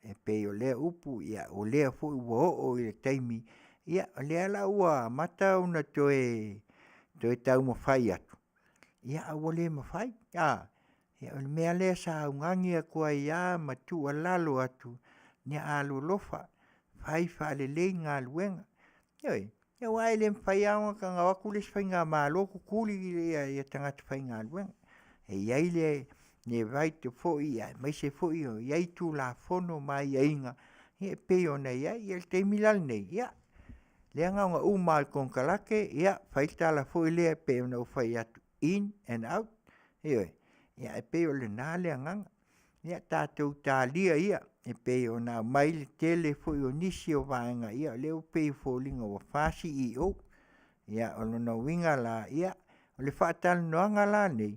A: e pe o lea upu ia o lea fo ua o i le taimi ia o lea la ua mata una toe tau mawhai atu ia a wale mawhai ia o le mea lea sa ungangi a kua ia ma tu a lalo atu nia a lofa whai whaale lei ngā luenga ia wai le mwhai aunga ka ngā waku les whai ngā mālo kukuli ia tangata whai ngā luenga iai le ne vai te foi ia mai se foi iai tu la fono mai inga e pe ona ia te milal nei ia le nga uma con kalake ia fai tala foi le pe ona fai atu in and out ia pe o le na le nga ia tatou talia ia e pe ona mai le tele foi o nisi o vaenga ia le pe fo linga o fasi i o ia ono no winga la ia o le fatal noanga la nei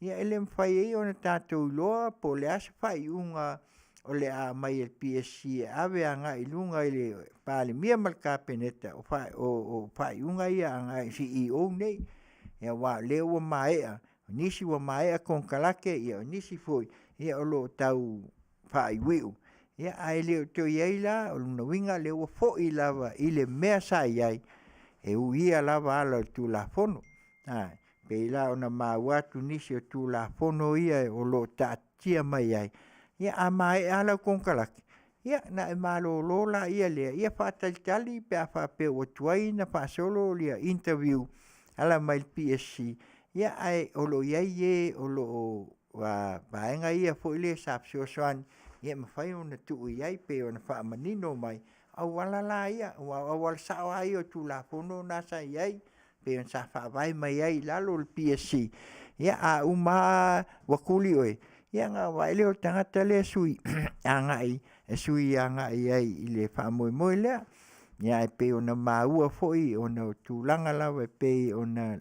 A: ia ele mwhai ei ona tātou loa po le asa whai unga o le a mai el PSC ave anga i lunga i le pāle mia malka peneta o whai unga ia anga i CEO nei ia wā leo wa maea nisi wa maea kon kalake ia nisi foi ia o lo tau whai wiu ia ai leo to iei la o luna winga leo wa fo i lava i le mea sa iai e uia lava ala tu la fono pe la ona mawatu nisi o tu la fono ia o lo tatia mai ai ia a mai ala kon kalaki ia na e malo lola ia le ia fataltali pe a fa pe o tuai na fa solo ia interview ala mai PSC ia ai o lo ia o lo wa vaenga ia fo ile sapsio swan ia mafai ona tu ia pe ona fa manino mai au wala la ia wal sa ai o tu la fono na sa ia pe on sa fa vai mai ai lalo le PSC ia a uma wakuli oi ia nga vai le o tangata le sui anga i sui anga ai le fa moi moi le ia pe ona maua foi ona tu langa lava pe ona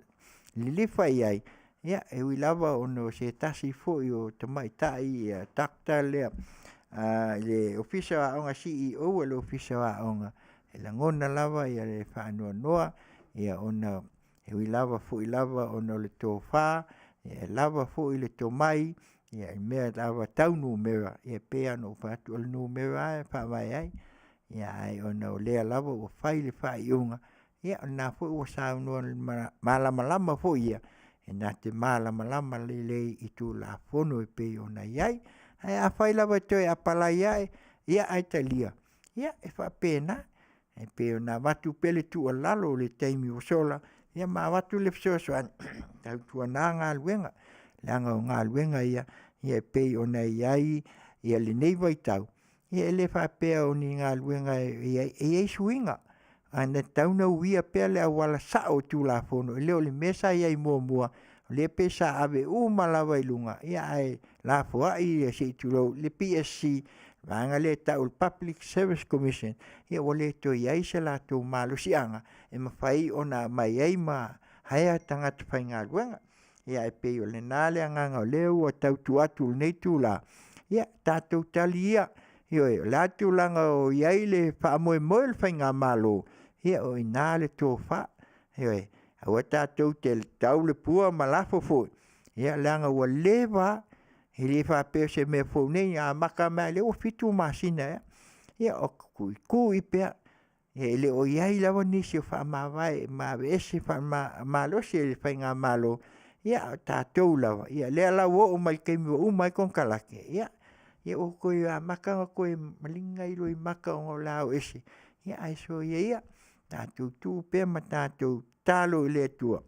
A: lilifa ai ia e wi lava ona se tasi foi o tamai tai takta le le ofisa onga CEO le ofisa onga le ngona lava ia le fa noa ia ona e wi lava foi lava ona le tofa ia lava foi le tomai ia mea lava tau numera ia pe ano fa tu le numera fa vai ai ia ai ona le lava o fai le fa iunga ia na foi o sa no malama foi ia e na te malama le i tu la fono e pe ona ai a fai lava toi a pala ia ai talia ia e fa pena e pe ona watu pele tu o lalo le taimi o sola ia ma watu le fsoan tau tu na nga luenga langa nga luenga ia pe ona ai ia le nei vai tau ia le fa pe oni nga luenga ia suinga ana tau na uia pe le wala sa o tu la fono le le mesa ia mo le pesa ave malava ilunga ia ai la foa ia se tu le PSC vanga le tau Public Service Commission ia wale to ia se la to malo sianga e mafai ona mai ai ma haya tangata fainga luenga ia pe o le nale anga le o tau tu atu nei tu la ia tatou talia ia la tu langa o ia le fa mo le fainga malo ia o inale to fa ia o tatou te tau le pua malafo fo ia langa o leva ele fa pe se me fo nei a maka mai le o fitu masina ia o ku ipe ele o ia lava ni se fa ma vai ma ese fa ma lo se le fainga malo ia tatou lava ia le la o mai ke o mai kon kalake ia o ko ia maka ko malinga i roi maka o la o ese ia ai so ia tatou tu pe mata tatou talo le tua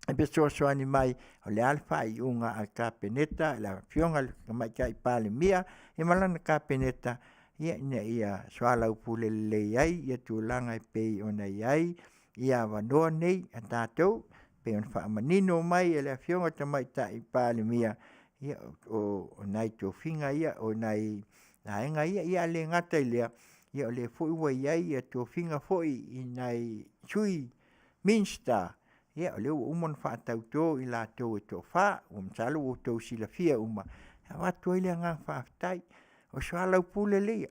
A: e pe so ani mai o le alfa i unga al kapeneta la fionga mai kai pale mia e malana kapeneta ia swala upule le ai ia tu langa pe ona ai ia vanoa nei tatou pe on fa manino mai ele fionga te mai tai pale mia ia o nai to finga ia o nai nga ia le ngata ile ia le foi wai ia to finga foi i nai chui minsta ia le umon fa tau to i la to fa salo o to sila fia uma wa to ile nga fa tai o swala pule le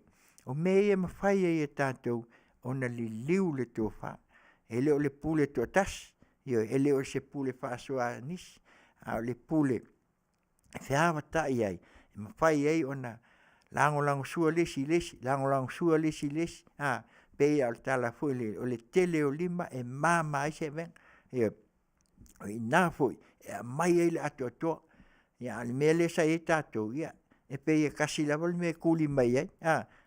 A: o me ma fai e tato ona li liu le to fa ele o le pule to tas ia ele o se pule fa so nis a le pule Faiva tai ai mawhai ei ona lango sua lesi, lango sua lesi, pe ia o tala foi o le tele o lima e mama ai se ven, o ina foi, e mai ei le atoa, ia le mele sa e tatou, ia, e pe ia kasi lava le me kuli mai ai,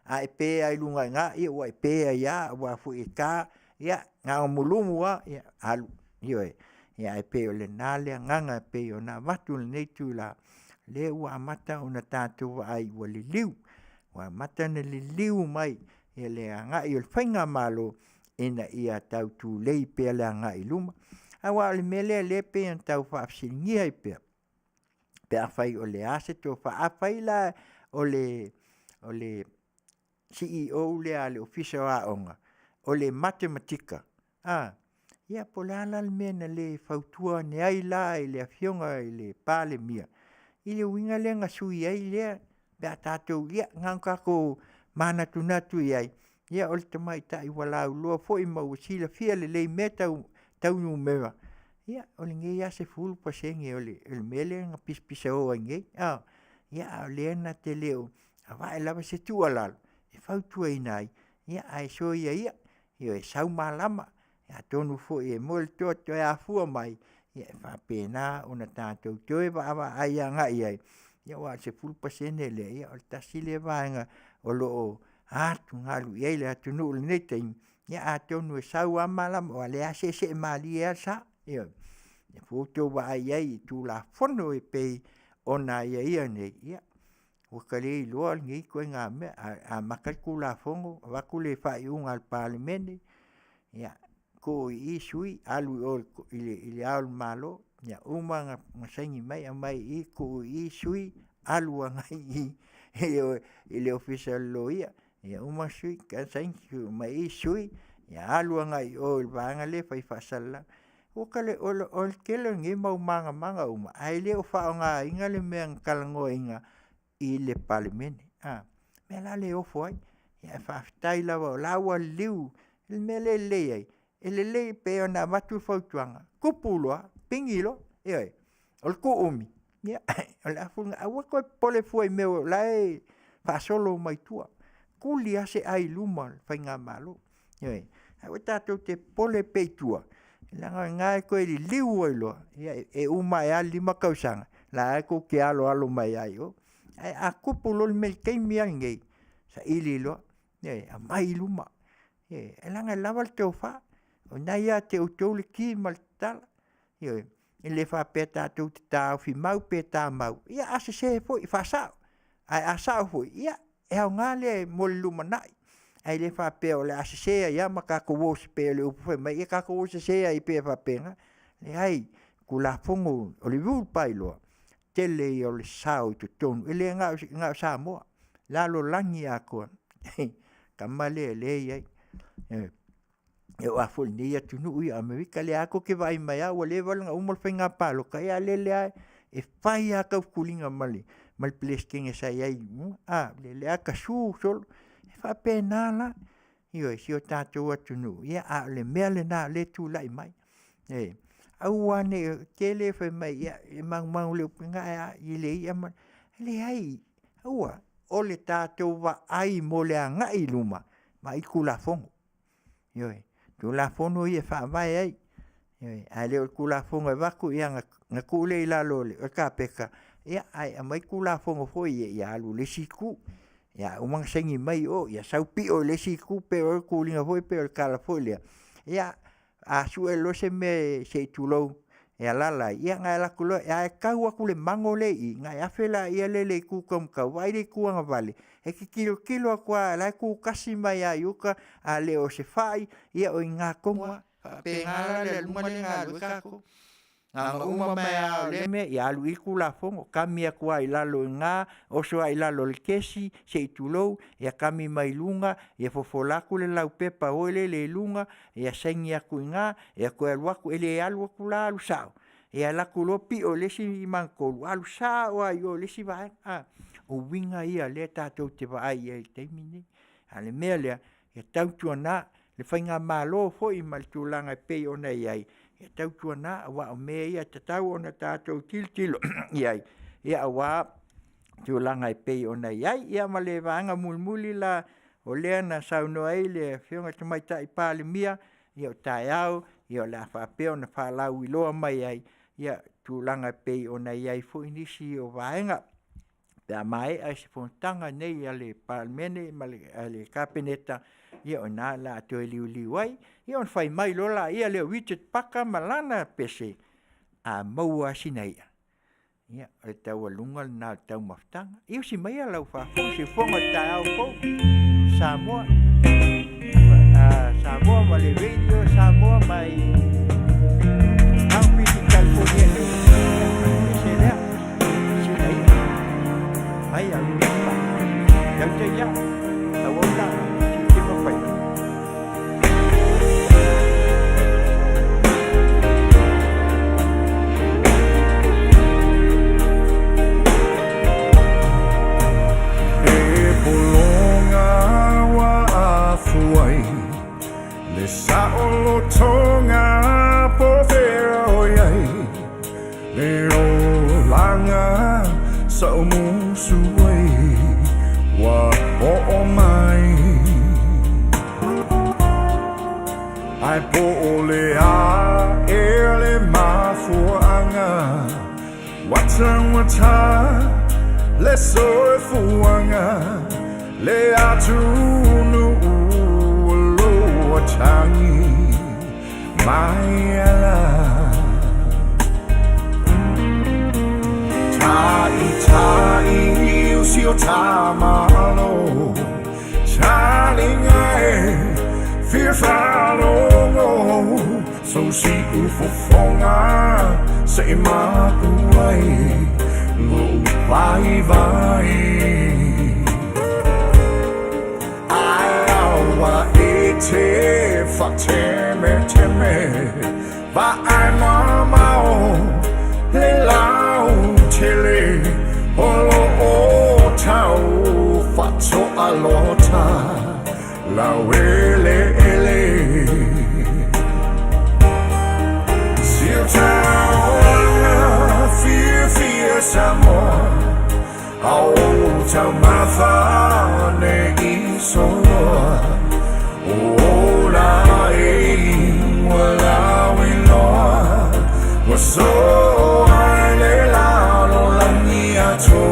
A: a e pe ai lunga ngā, ia ua e pe ai ia, ua foi e kā, ia, ngā o mulumu wa, ia, alu, ia e pe o le nale, nganga e pe o na watu le neitu la, le ua amata o na tatou wa ai ua le liu, ua amata na le liu mai, ia le anga i o le whainga malo, ina ia tau tu lei pe le anga i luma, awa le mele le pe an tau whaafsiringia i pe, pe a whai o le ase to whaafai la o le CEO le a le ofisa o aonga, o le matematika, ia po le ala le mena le fautua ne ai la i le Afioga i le pale mia, i le winga le ngasui ai lea, pe a tātou ia ngangkako mana tunatu i ai, ia o le tamai ta i wala ulua fo i mawasila fia le lei me tau nu mewa, ia o le ngei ase fulu pasenge o le mele nga pispisa o ai ngei, ia o le ena te leo, a wae lava se tua lalo, e fautua i nai, ia ai so ia, e sau malama, ia tonu fo i e mole toto e afua mai, ia e whapena o na tātou toe wa awa ai a ngai ai, ia wa se fulu pasene le, ia o le tasile vaenga o loo atu ngalu i eile atu nuu le neiteim, ia a tonu e sau a malama, o le ase se mali e sa, ia futo wa ai tu la fono e pei ona ia nei, ia wakale i loa ngi koe ngā mea, a makalku la fongo, wakule whai unga al parlimene, ia ko i sui alu i le aul malo, ia umanga masengi mai a mai i ko i sui alu ngai i le official lo ia umang sui ka saingi mai i sui, ia alu ngai o il vanga le fai fasala, o kale o kele ngi mau manga uma, ai le o whaonga inga le mea kalango inga i le parlimene, me la le ofo ai, ia whaftai lawa o lawa liu, il me le ai, le pe ona matu fautuanga, kupuloa, pingilo, o le kuumi, ia, o le afunga, awa koe pole fuai meo, lai whaasolo mai tua, kuli ase ai luma, whainga malo, awa tātou te pole peitua, langa ngai koe li liu ai loa, e uma e ali makausanga, la ko ke alo mai ai o, a kupulo le mel keimi ngei, sa ili loa, a mai luma, e langa lawal te ofa, o nai a te utole ki maltala, e le fa peta tu te tau fi mau peta mau, ia ase se fo i fasao, ai asao fo, ia e au ngale mo le luma nai, ai le fa pe o le ase se ia maka ko wo se pe le upo mai ia ka ko wo se ai pe fa penga, le ai kula fongo o le vul pailo, tele o le sao tu tonu, ele nga Samoa, lalo langi a koa, kamale le ai, e o afol ni atu nui Amerika le ako ke vai mai a le valanga umol fenga palo ka ia le e fai a ka kulinga mali mal plesking e sai ai le aka su sol e fa pena la io si o tato atu nu ia a le mele na le tu lai mai au ane tele fa mai ia e mang le pinga i le ia le ai au o le tato va ai mo le anga i luma mai kula fongo tu la fono ia fa vai ai ai le kula fongo e vaku ia nga kule i la lole o ka peka ia ai mai kula fongo foi ia alu le siku ia umang sengi mai o ia sau pi o le siku pe o kulinga foi pe o California ia a suelo se me se tulo ia lala ia nga la kulo ia ka wa kule mangole i nga ia fela ia le ku kom ka vai le ku nga vale e ki kilo kwa la ku kasi mai ayuka a le o se fai ia o nga konga pe nga le luma le nga lu ka ko nga uma mai a le me ia lu iku la fongo kami kwa i lalo nga o so ai lalo le kesi se tulo ia kami mai lunga ia fofola ku le lau pepa o le lunga ia sengi aku nga ia ko el waku ele alu ku la lu sao ia la ku lo pi o le si manko alu sao ai o le si vai o winga ia le tatou te vai ai te mini ale mele ia tau tuana le whainga malo foi mal tulanga pe ona ai e tau tuana wa o me ia te tau ona tātou tiltilo ia wa tūlanga I pei o nei ai, ia ma le vanga mulmuli la o lea na sauno ai le whionga tamaita I pāle mia, ia o tai au, ia o la whapeo na whalau I loa mai ai, ia tūlanga pei o nei ai fu inisi o vaenga. Pea mai ai se fontanga nei ale palmene, ale kapeneta, ia o nā la ato e liu liu ai, ia on whai mai lola, ia leo Richard Paka malana pese, a maua sinaia. Ia, e tau alunga nā tau maftanga. Ia si mai a lau whafo, se whonga tai au kou, Samoa. Samoa ma le radio, Samoa mai Afutiti California. Se lea, sinaia. Ai a lunga. Iau te ia, Auaunaga, si te mawhai.
C: Le sa'olo tonga po whero iai Le o langa sa umusu ai Wa o mai Ai po o le a e le mafuanga Wata le soe fuanga Le atunu Tangi mai ala tai usi o tamalo chalinga firfalo so si ufofonga se makuai lo Faiva Te fa teme va ai mamao le lau tele olo o tau fa to alota la wele ele sil tau fear Samoa au tau mafa ne iso Ola wala wiloa Waso aile la lo langi ato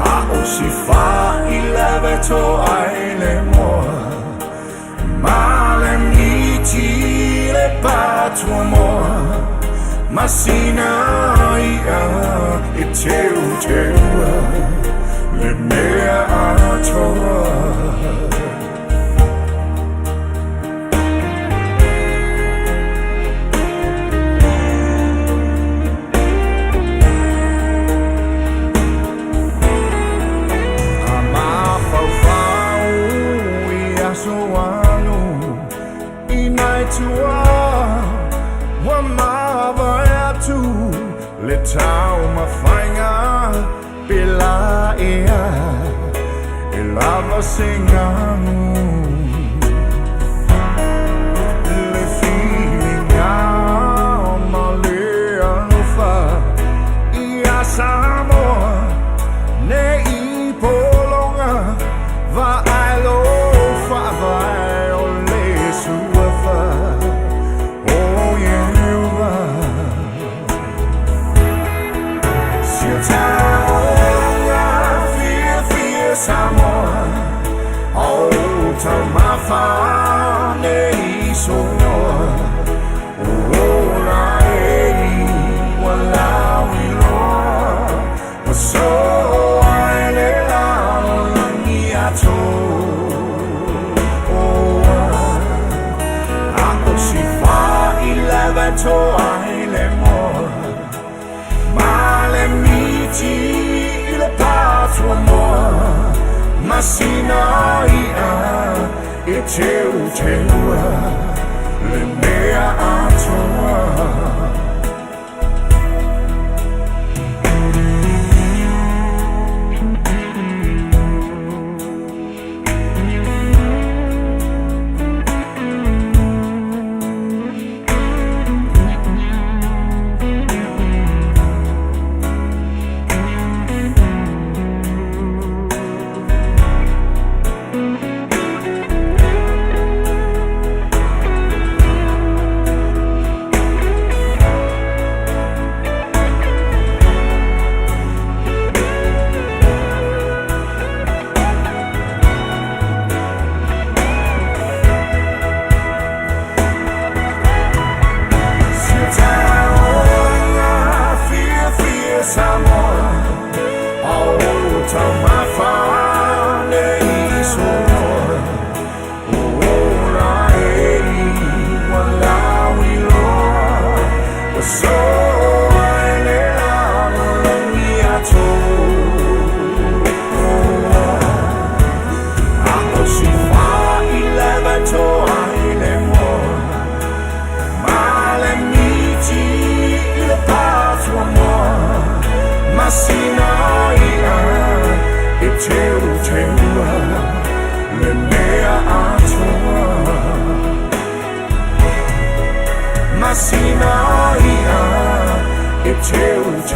C: A o si fa ilaveto aile moa Male miti le patua moa Masinamua e Tiute Le mea atoa Ama faufau I asoanu Inaitua Wamava atu Le tau mawhainga Pela ea E lava singanu Le filinga Ma le alufa Ia Samoa Ne I polonga Va ailo Faiva O le suafa Oh yewa Siata Samoa, oh, tamafa ne isonoa, oh, la wala wiloa, waso aile la langi ato, oh, ako si fa ilaveto aile moa, male miti ile patua moa. Masinamua e Tiute le mea atoa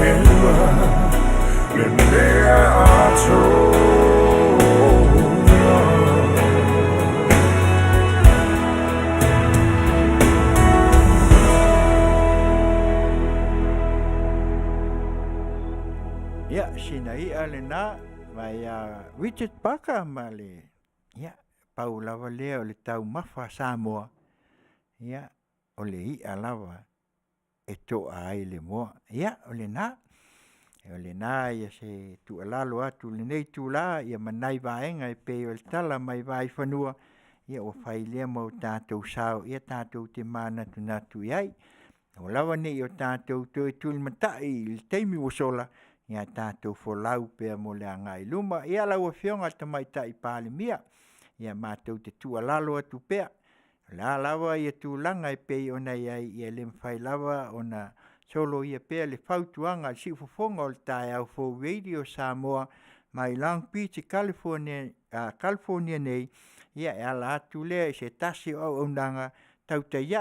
C: September, the day I told you.
A: Ya, sinai alena mai Richard Parker male. Ya, Paula lea o le tau mafa Samoa. Ya, o le I alawa e toa ai le moa. Ya, o le na. O le na ia se tu alalo atu le nei tu la ia manai vaenga e pe o le tala mai vai whanua. Ia o whai lea mo tātou sao. Ia tātou te mana tu natu iai. O lawa nei o tātou toi tuli matai i le teimi o sola. Ia tātou folau pea mo le angai luma. Ia lau a fionga tamai tai pāle mia. Ia mātou te tua lalo atu pea. La lawa ia tu langa e pei ona ia le mwhai lawa ona solo ia pea le fautuanga si Fofoga o le tae au fo radio Samoa mai Long Beach, California nei. Ia e ala atu lea se tasi o Auaunaga Tautai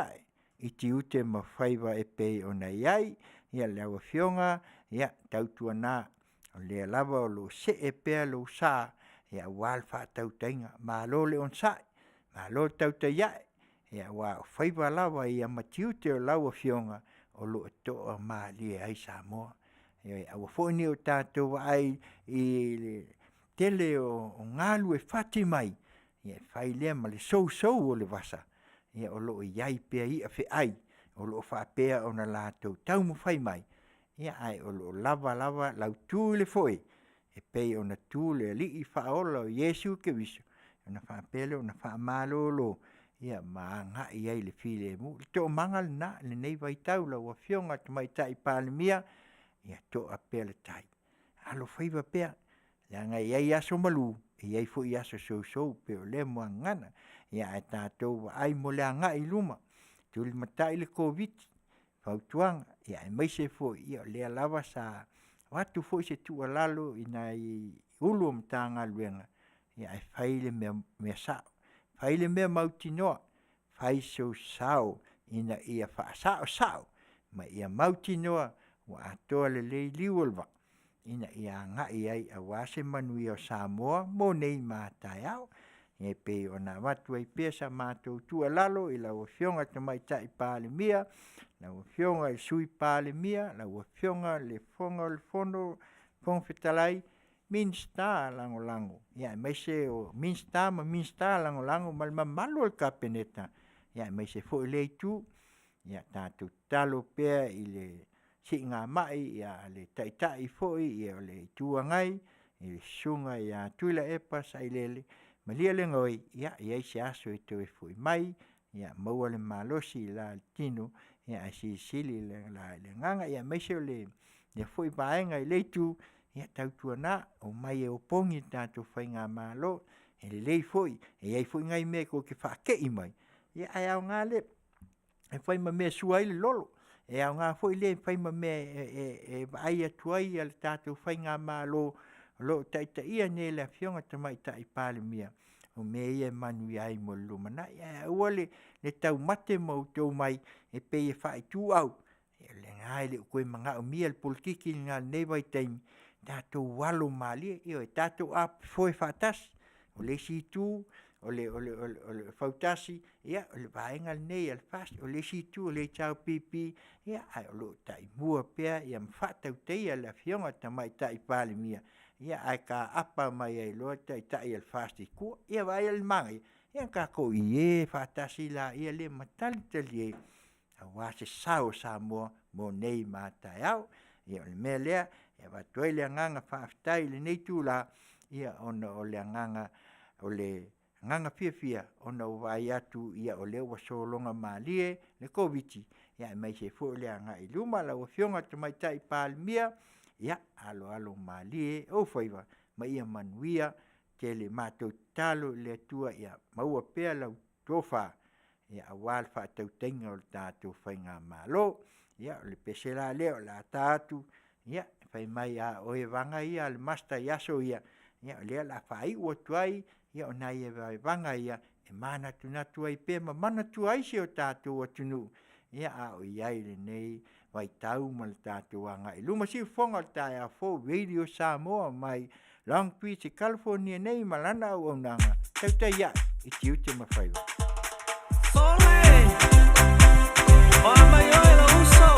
A: i Tiute ma Faiva e pei ona iai. Ia le awa fionga, ia tautua nā. O lea lava o lo se e pea lo sa. Ia wal wha tautainga. Ma lo le on sai. Ma lo tautai iai. Ia wa Faiva lava ia ma Tiute o lawa fionga. O lo toa ma lia ai Samoa. Ia awa fōni o tātou ai i Tele o ngalu e whati mai. Ia whai lea ma le sou o le wasa. Ia o lo iai pea i a whi ai. O lo wha pea o na lātou tau mo whai mai. Ia ai o lo lava lau tū le foe. E pei o na tū le li i whaola o Yesu ke viso. O na wha pele o na wha malolo. Ia maa ngā i ai le file mu. Le tō manga le nā le nei vai tau lau a fionga tamai tai pāle mia. Ia tō a pea le tai. Alo Faiva pea. Ia ngai ai aso malu. Ia i fo i aso sou pe o le mua ngana. Ia e tātou wa ai mo le anga i luma. Tuli matai le COVID. Fautuanga. Ia e maise fo ia lea lava sa. Watu fo i se tua lalo ina i ulu o mtanga luenga. Ia e whaile mea sao. Whaile mea mautinoa. Whai so sao ina ia wha sao. Ma ia mautinoa wa atoa le lei liwalwa. Ina ia ngai ai a wase Manuia o Samoa mo nei mātai au. Ia pe o na watu ai pesa mātou tua lalo i lau fionga tamai tai pāle mia. Lau fionga i sui pāle mia. Lau fionga le fonga le fono konfetalai. Minsta lango. Ia mai se o minsta lango mal malo al kapeneta. Ia mai se fo le tu. Ia tātou talo pea i le si ngā mai ia le taitai foi ia le tuangai i sunga ia tuila epa sai lele malia le ngoi ia se aso i te foi mai ia maua le malosi la tino ia si sili le nganga ia mai se le foi baenga i le tu ia tautuana o mai e opongi tātou whai ngā malo e le foi e ai foi ngai me ko ke whake i mai ia ai au ngā le e whai ma me suai le lolo e au ngā fo i le whai ma me e ai atuai a le tātou whai ngā malo lo taita ia ne le fionga tamai tai pāle mia o me ia Manuia ai mo lumana ia ua le tau mate mo tau mai e pe e whai tu au e le ngai le koe mga o mia le politiki ngā nevai taimi tātou walo mali e tātou ap foi whatas o le si tu o le fautasi ia o le vaenga nei al fast o le situ o le chau pipi ia ai o lo tai mua pea ia mfatau tei ala fionga tamai tai pāle mia ia ai ka apa mai ai lo tai al fast ku ia vai al mangi ia ka ko ie fatasi la ia le matali tali a wase sao Samoa mo nei matai au ia le melea ia va toile nganga faftai le nei tu la ia ona o le nganga o le nganga fia ona vai atu ia o lewa solonga malie le COVID ia mai se fo le anga i luma la o fionga tamai tai palmia ia alo malie o Faiva mai ia Manuia Tele matou talo le tua ia maua pea lau tofa ia awal fa tau tenga o tātou whai ngā malo ia le pesela leo la tātu ia whai mai a oe wanga ia le masta yaso ia lea la whai ua tuai ia o nai e vanga ia e mana tunatu ai pe ma mana tuai se o tātou atunu ia a o iai le nei vai tau ma le tātou anga. I luma si fonga le tai a fo Radio Samoa mai Long Beach, California nei malana Auaunaga. Tautai ia i Tiute ma Faiva.
J: Sole, o mai oe la uso.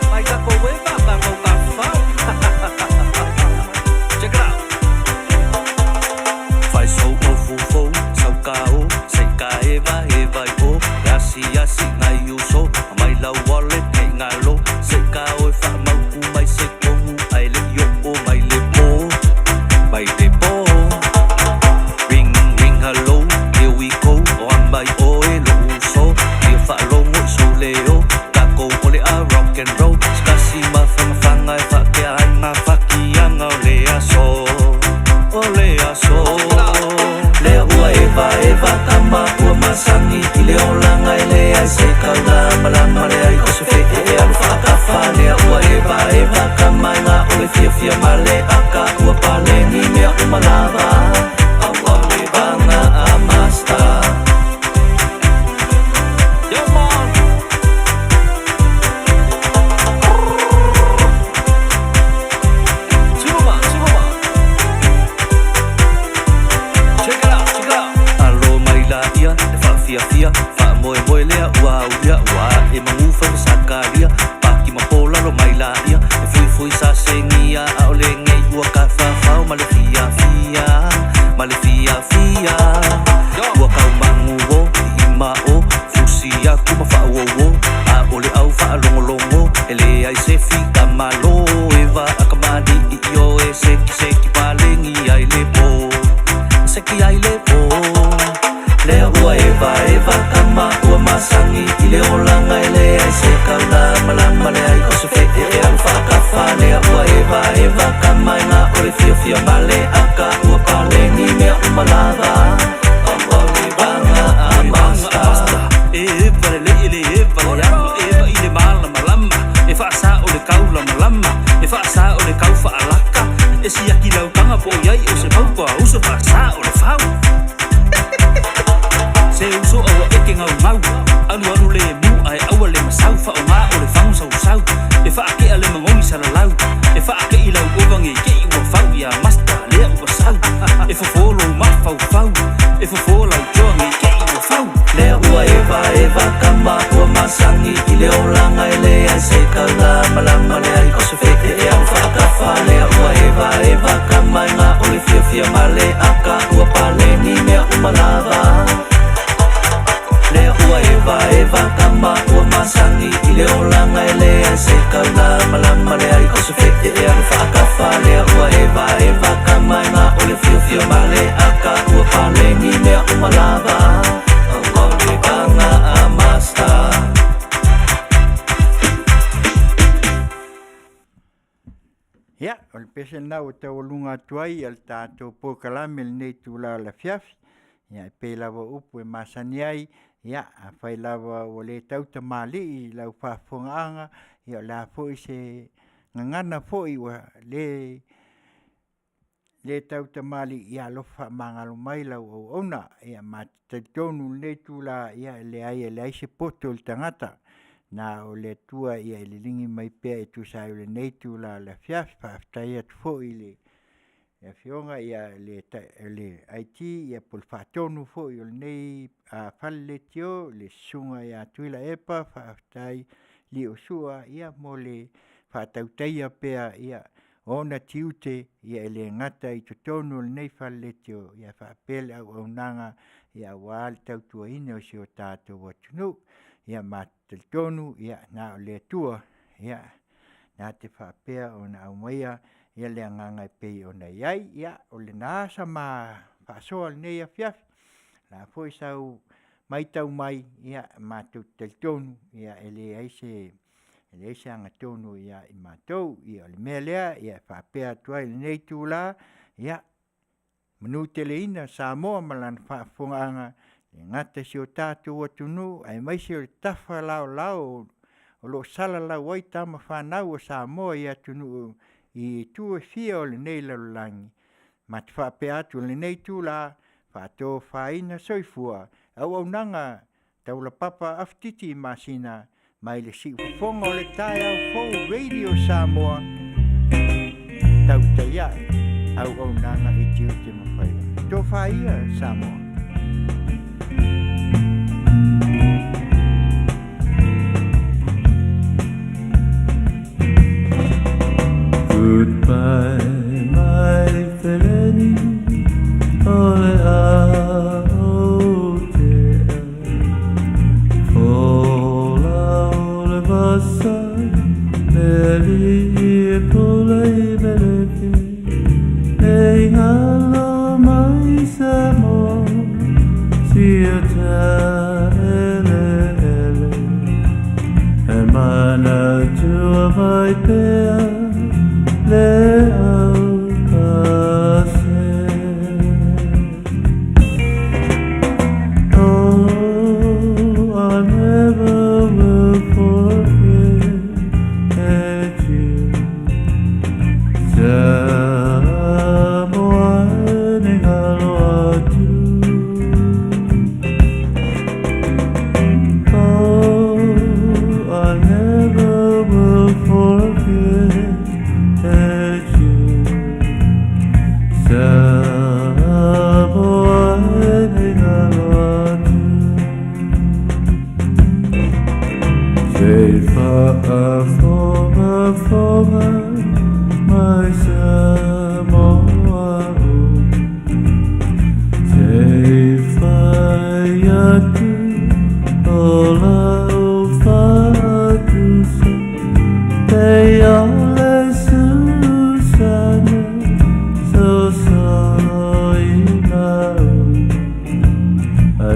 J: Mai ka koe papa ko ka fau. Check it out. Fai so o fufo, sau kao, se ka eva o, yasi ngai uso, mai la wallet e ngalo, se ka o fa mau ku mai se kongu, ai le yo o mai le po, mai le po. Ring hello, here we go, on my oe lo uso, ia fa longo so leo, kako ole a rock and roll, skasi ma fanga fa ke ai ma fa ki anga ole aso. Ole aso le ua eva kama ua masangi i le olanga i le ai se kaula malama le ai koso fe e alu whakafa le ua eva kama ngā ole fia male aka ua pale ni mea umalava au le banga a master. Yo man Chuma Check it out. Alo mai la ia, e fa fia, fa moe lea ua e mangufa me sakaria, paki mapola lo mai la ia, e fui sa sengia, a ole ngei ua ka fafau, ma le fia, ua kau mangu o, i ma o, fusia kuma fa o, a ole au fa longo, ele ai se fika malo, eva akamadi i o e seki palengi ai le po. Seki ai le po le ua eva kama ua masangi i le olanga i le ai se kaula malama le ai koso fe e alu whakafa le ua eva kama i ngā ore fia male aka ua pale ni mea umalava ua le banga a masta e pare le i le eva i le malama e whaasa o le kaula malama e whaasa o le kau whaalaka e si aki lau kanga po iai o se paupa uso whaasa o le whau se uso awa eke ngau alu le mu ai awa le masau wha o ngā o le whau sau e whaake a le mangongi salalau e whaake i lau uvange ke i ua whau ia masta lea ua sau e fofolo ma whau e fofolo joange ke i ua whau lea ua eva kama ua masangi i le olanga i le ai se kaula malama le ai koso fe e au whakafa lea ua eva kama i ngā ole fia male aka ua pale ni mea umalava le ua eva kama ua masangi i le olanga i le ai se kaula malama le ai koso fe e au whakafa le ua eva kama i ngā ole fia male aka ua pale ni mea umalava au le banga a master.
A: Ia, o le pese nau o tau lunga tuai al tātou pōkalame le nei tūla la Afiafi. Ia, e pē lava upu e masani ai. Ia, a whai lava o le tauta mali i lau whaafongaanga. Ia, la fōi se ngangana fōi wa le tauta mali ia lofa mangalo mai lau o ona. Ia, ma taitonu le tūla ia le ai se poto le tangata. Na o le tua ia i le lingi mai pea e tusa o le neitu la Afiafi whaaftai atu fo i le Afioga ia le IT ia pol whaatonu fo i o le nei a whale tio le sunga ia tuila epa whaaftai li o sua ia mo le whaatauteia pea ia ona Tiute ia le ngata i totonu le nei whale tio ia whaapele au Auaunaga ia wale tautua ine o si o tātou watunu ia tonu ia na le tua ia na te whapea o na aumaia ia le anganga pei o na iai ia o le nasa ma whasoa le nei Afiafi la fwoi sau mai tau mai ia mātou tonu ia ele aise anga tonu ia i mātou ia le mea lea ia whapea tuai le nei tūla ia manu teleina Samoa malan whafongaanga ngata si o tātou atunu, ai mai si o tafa lao o lo sala lau ai tama whanau o Samoa i atunu i tua fia o le nei lalulangi. Ma te whape atu le nei tū la, whato whaina soifua, Auaunaga Taulapapa Afutiti Masina mai le si Fofoga o le tae au fou Radio Samoa Tautai Auaunaga I Tiute ma Faiva. Tō whaia Samoa.
K: Goodbye, my felony, ole Aotea. Fola ole vasa, meli pole beleke. Ei halo mai Samoa, Tiute ele. E mana tua vai pea, Fofoga, my Samoa, Faiva, Aulaunaga, Tele, Susana, so solo I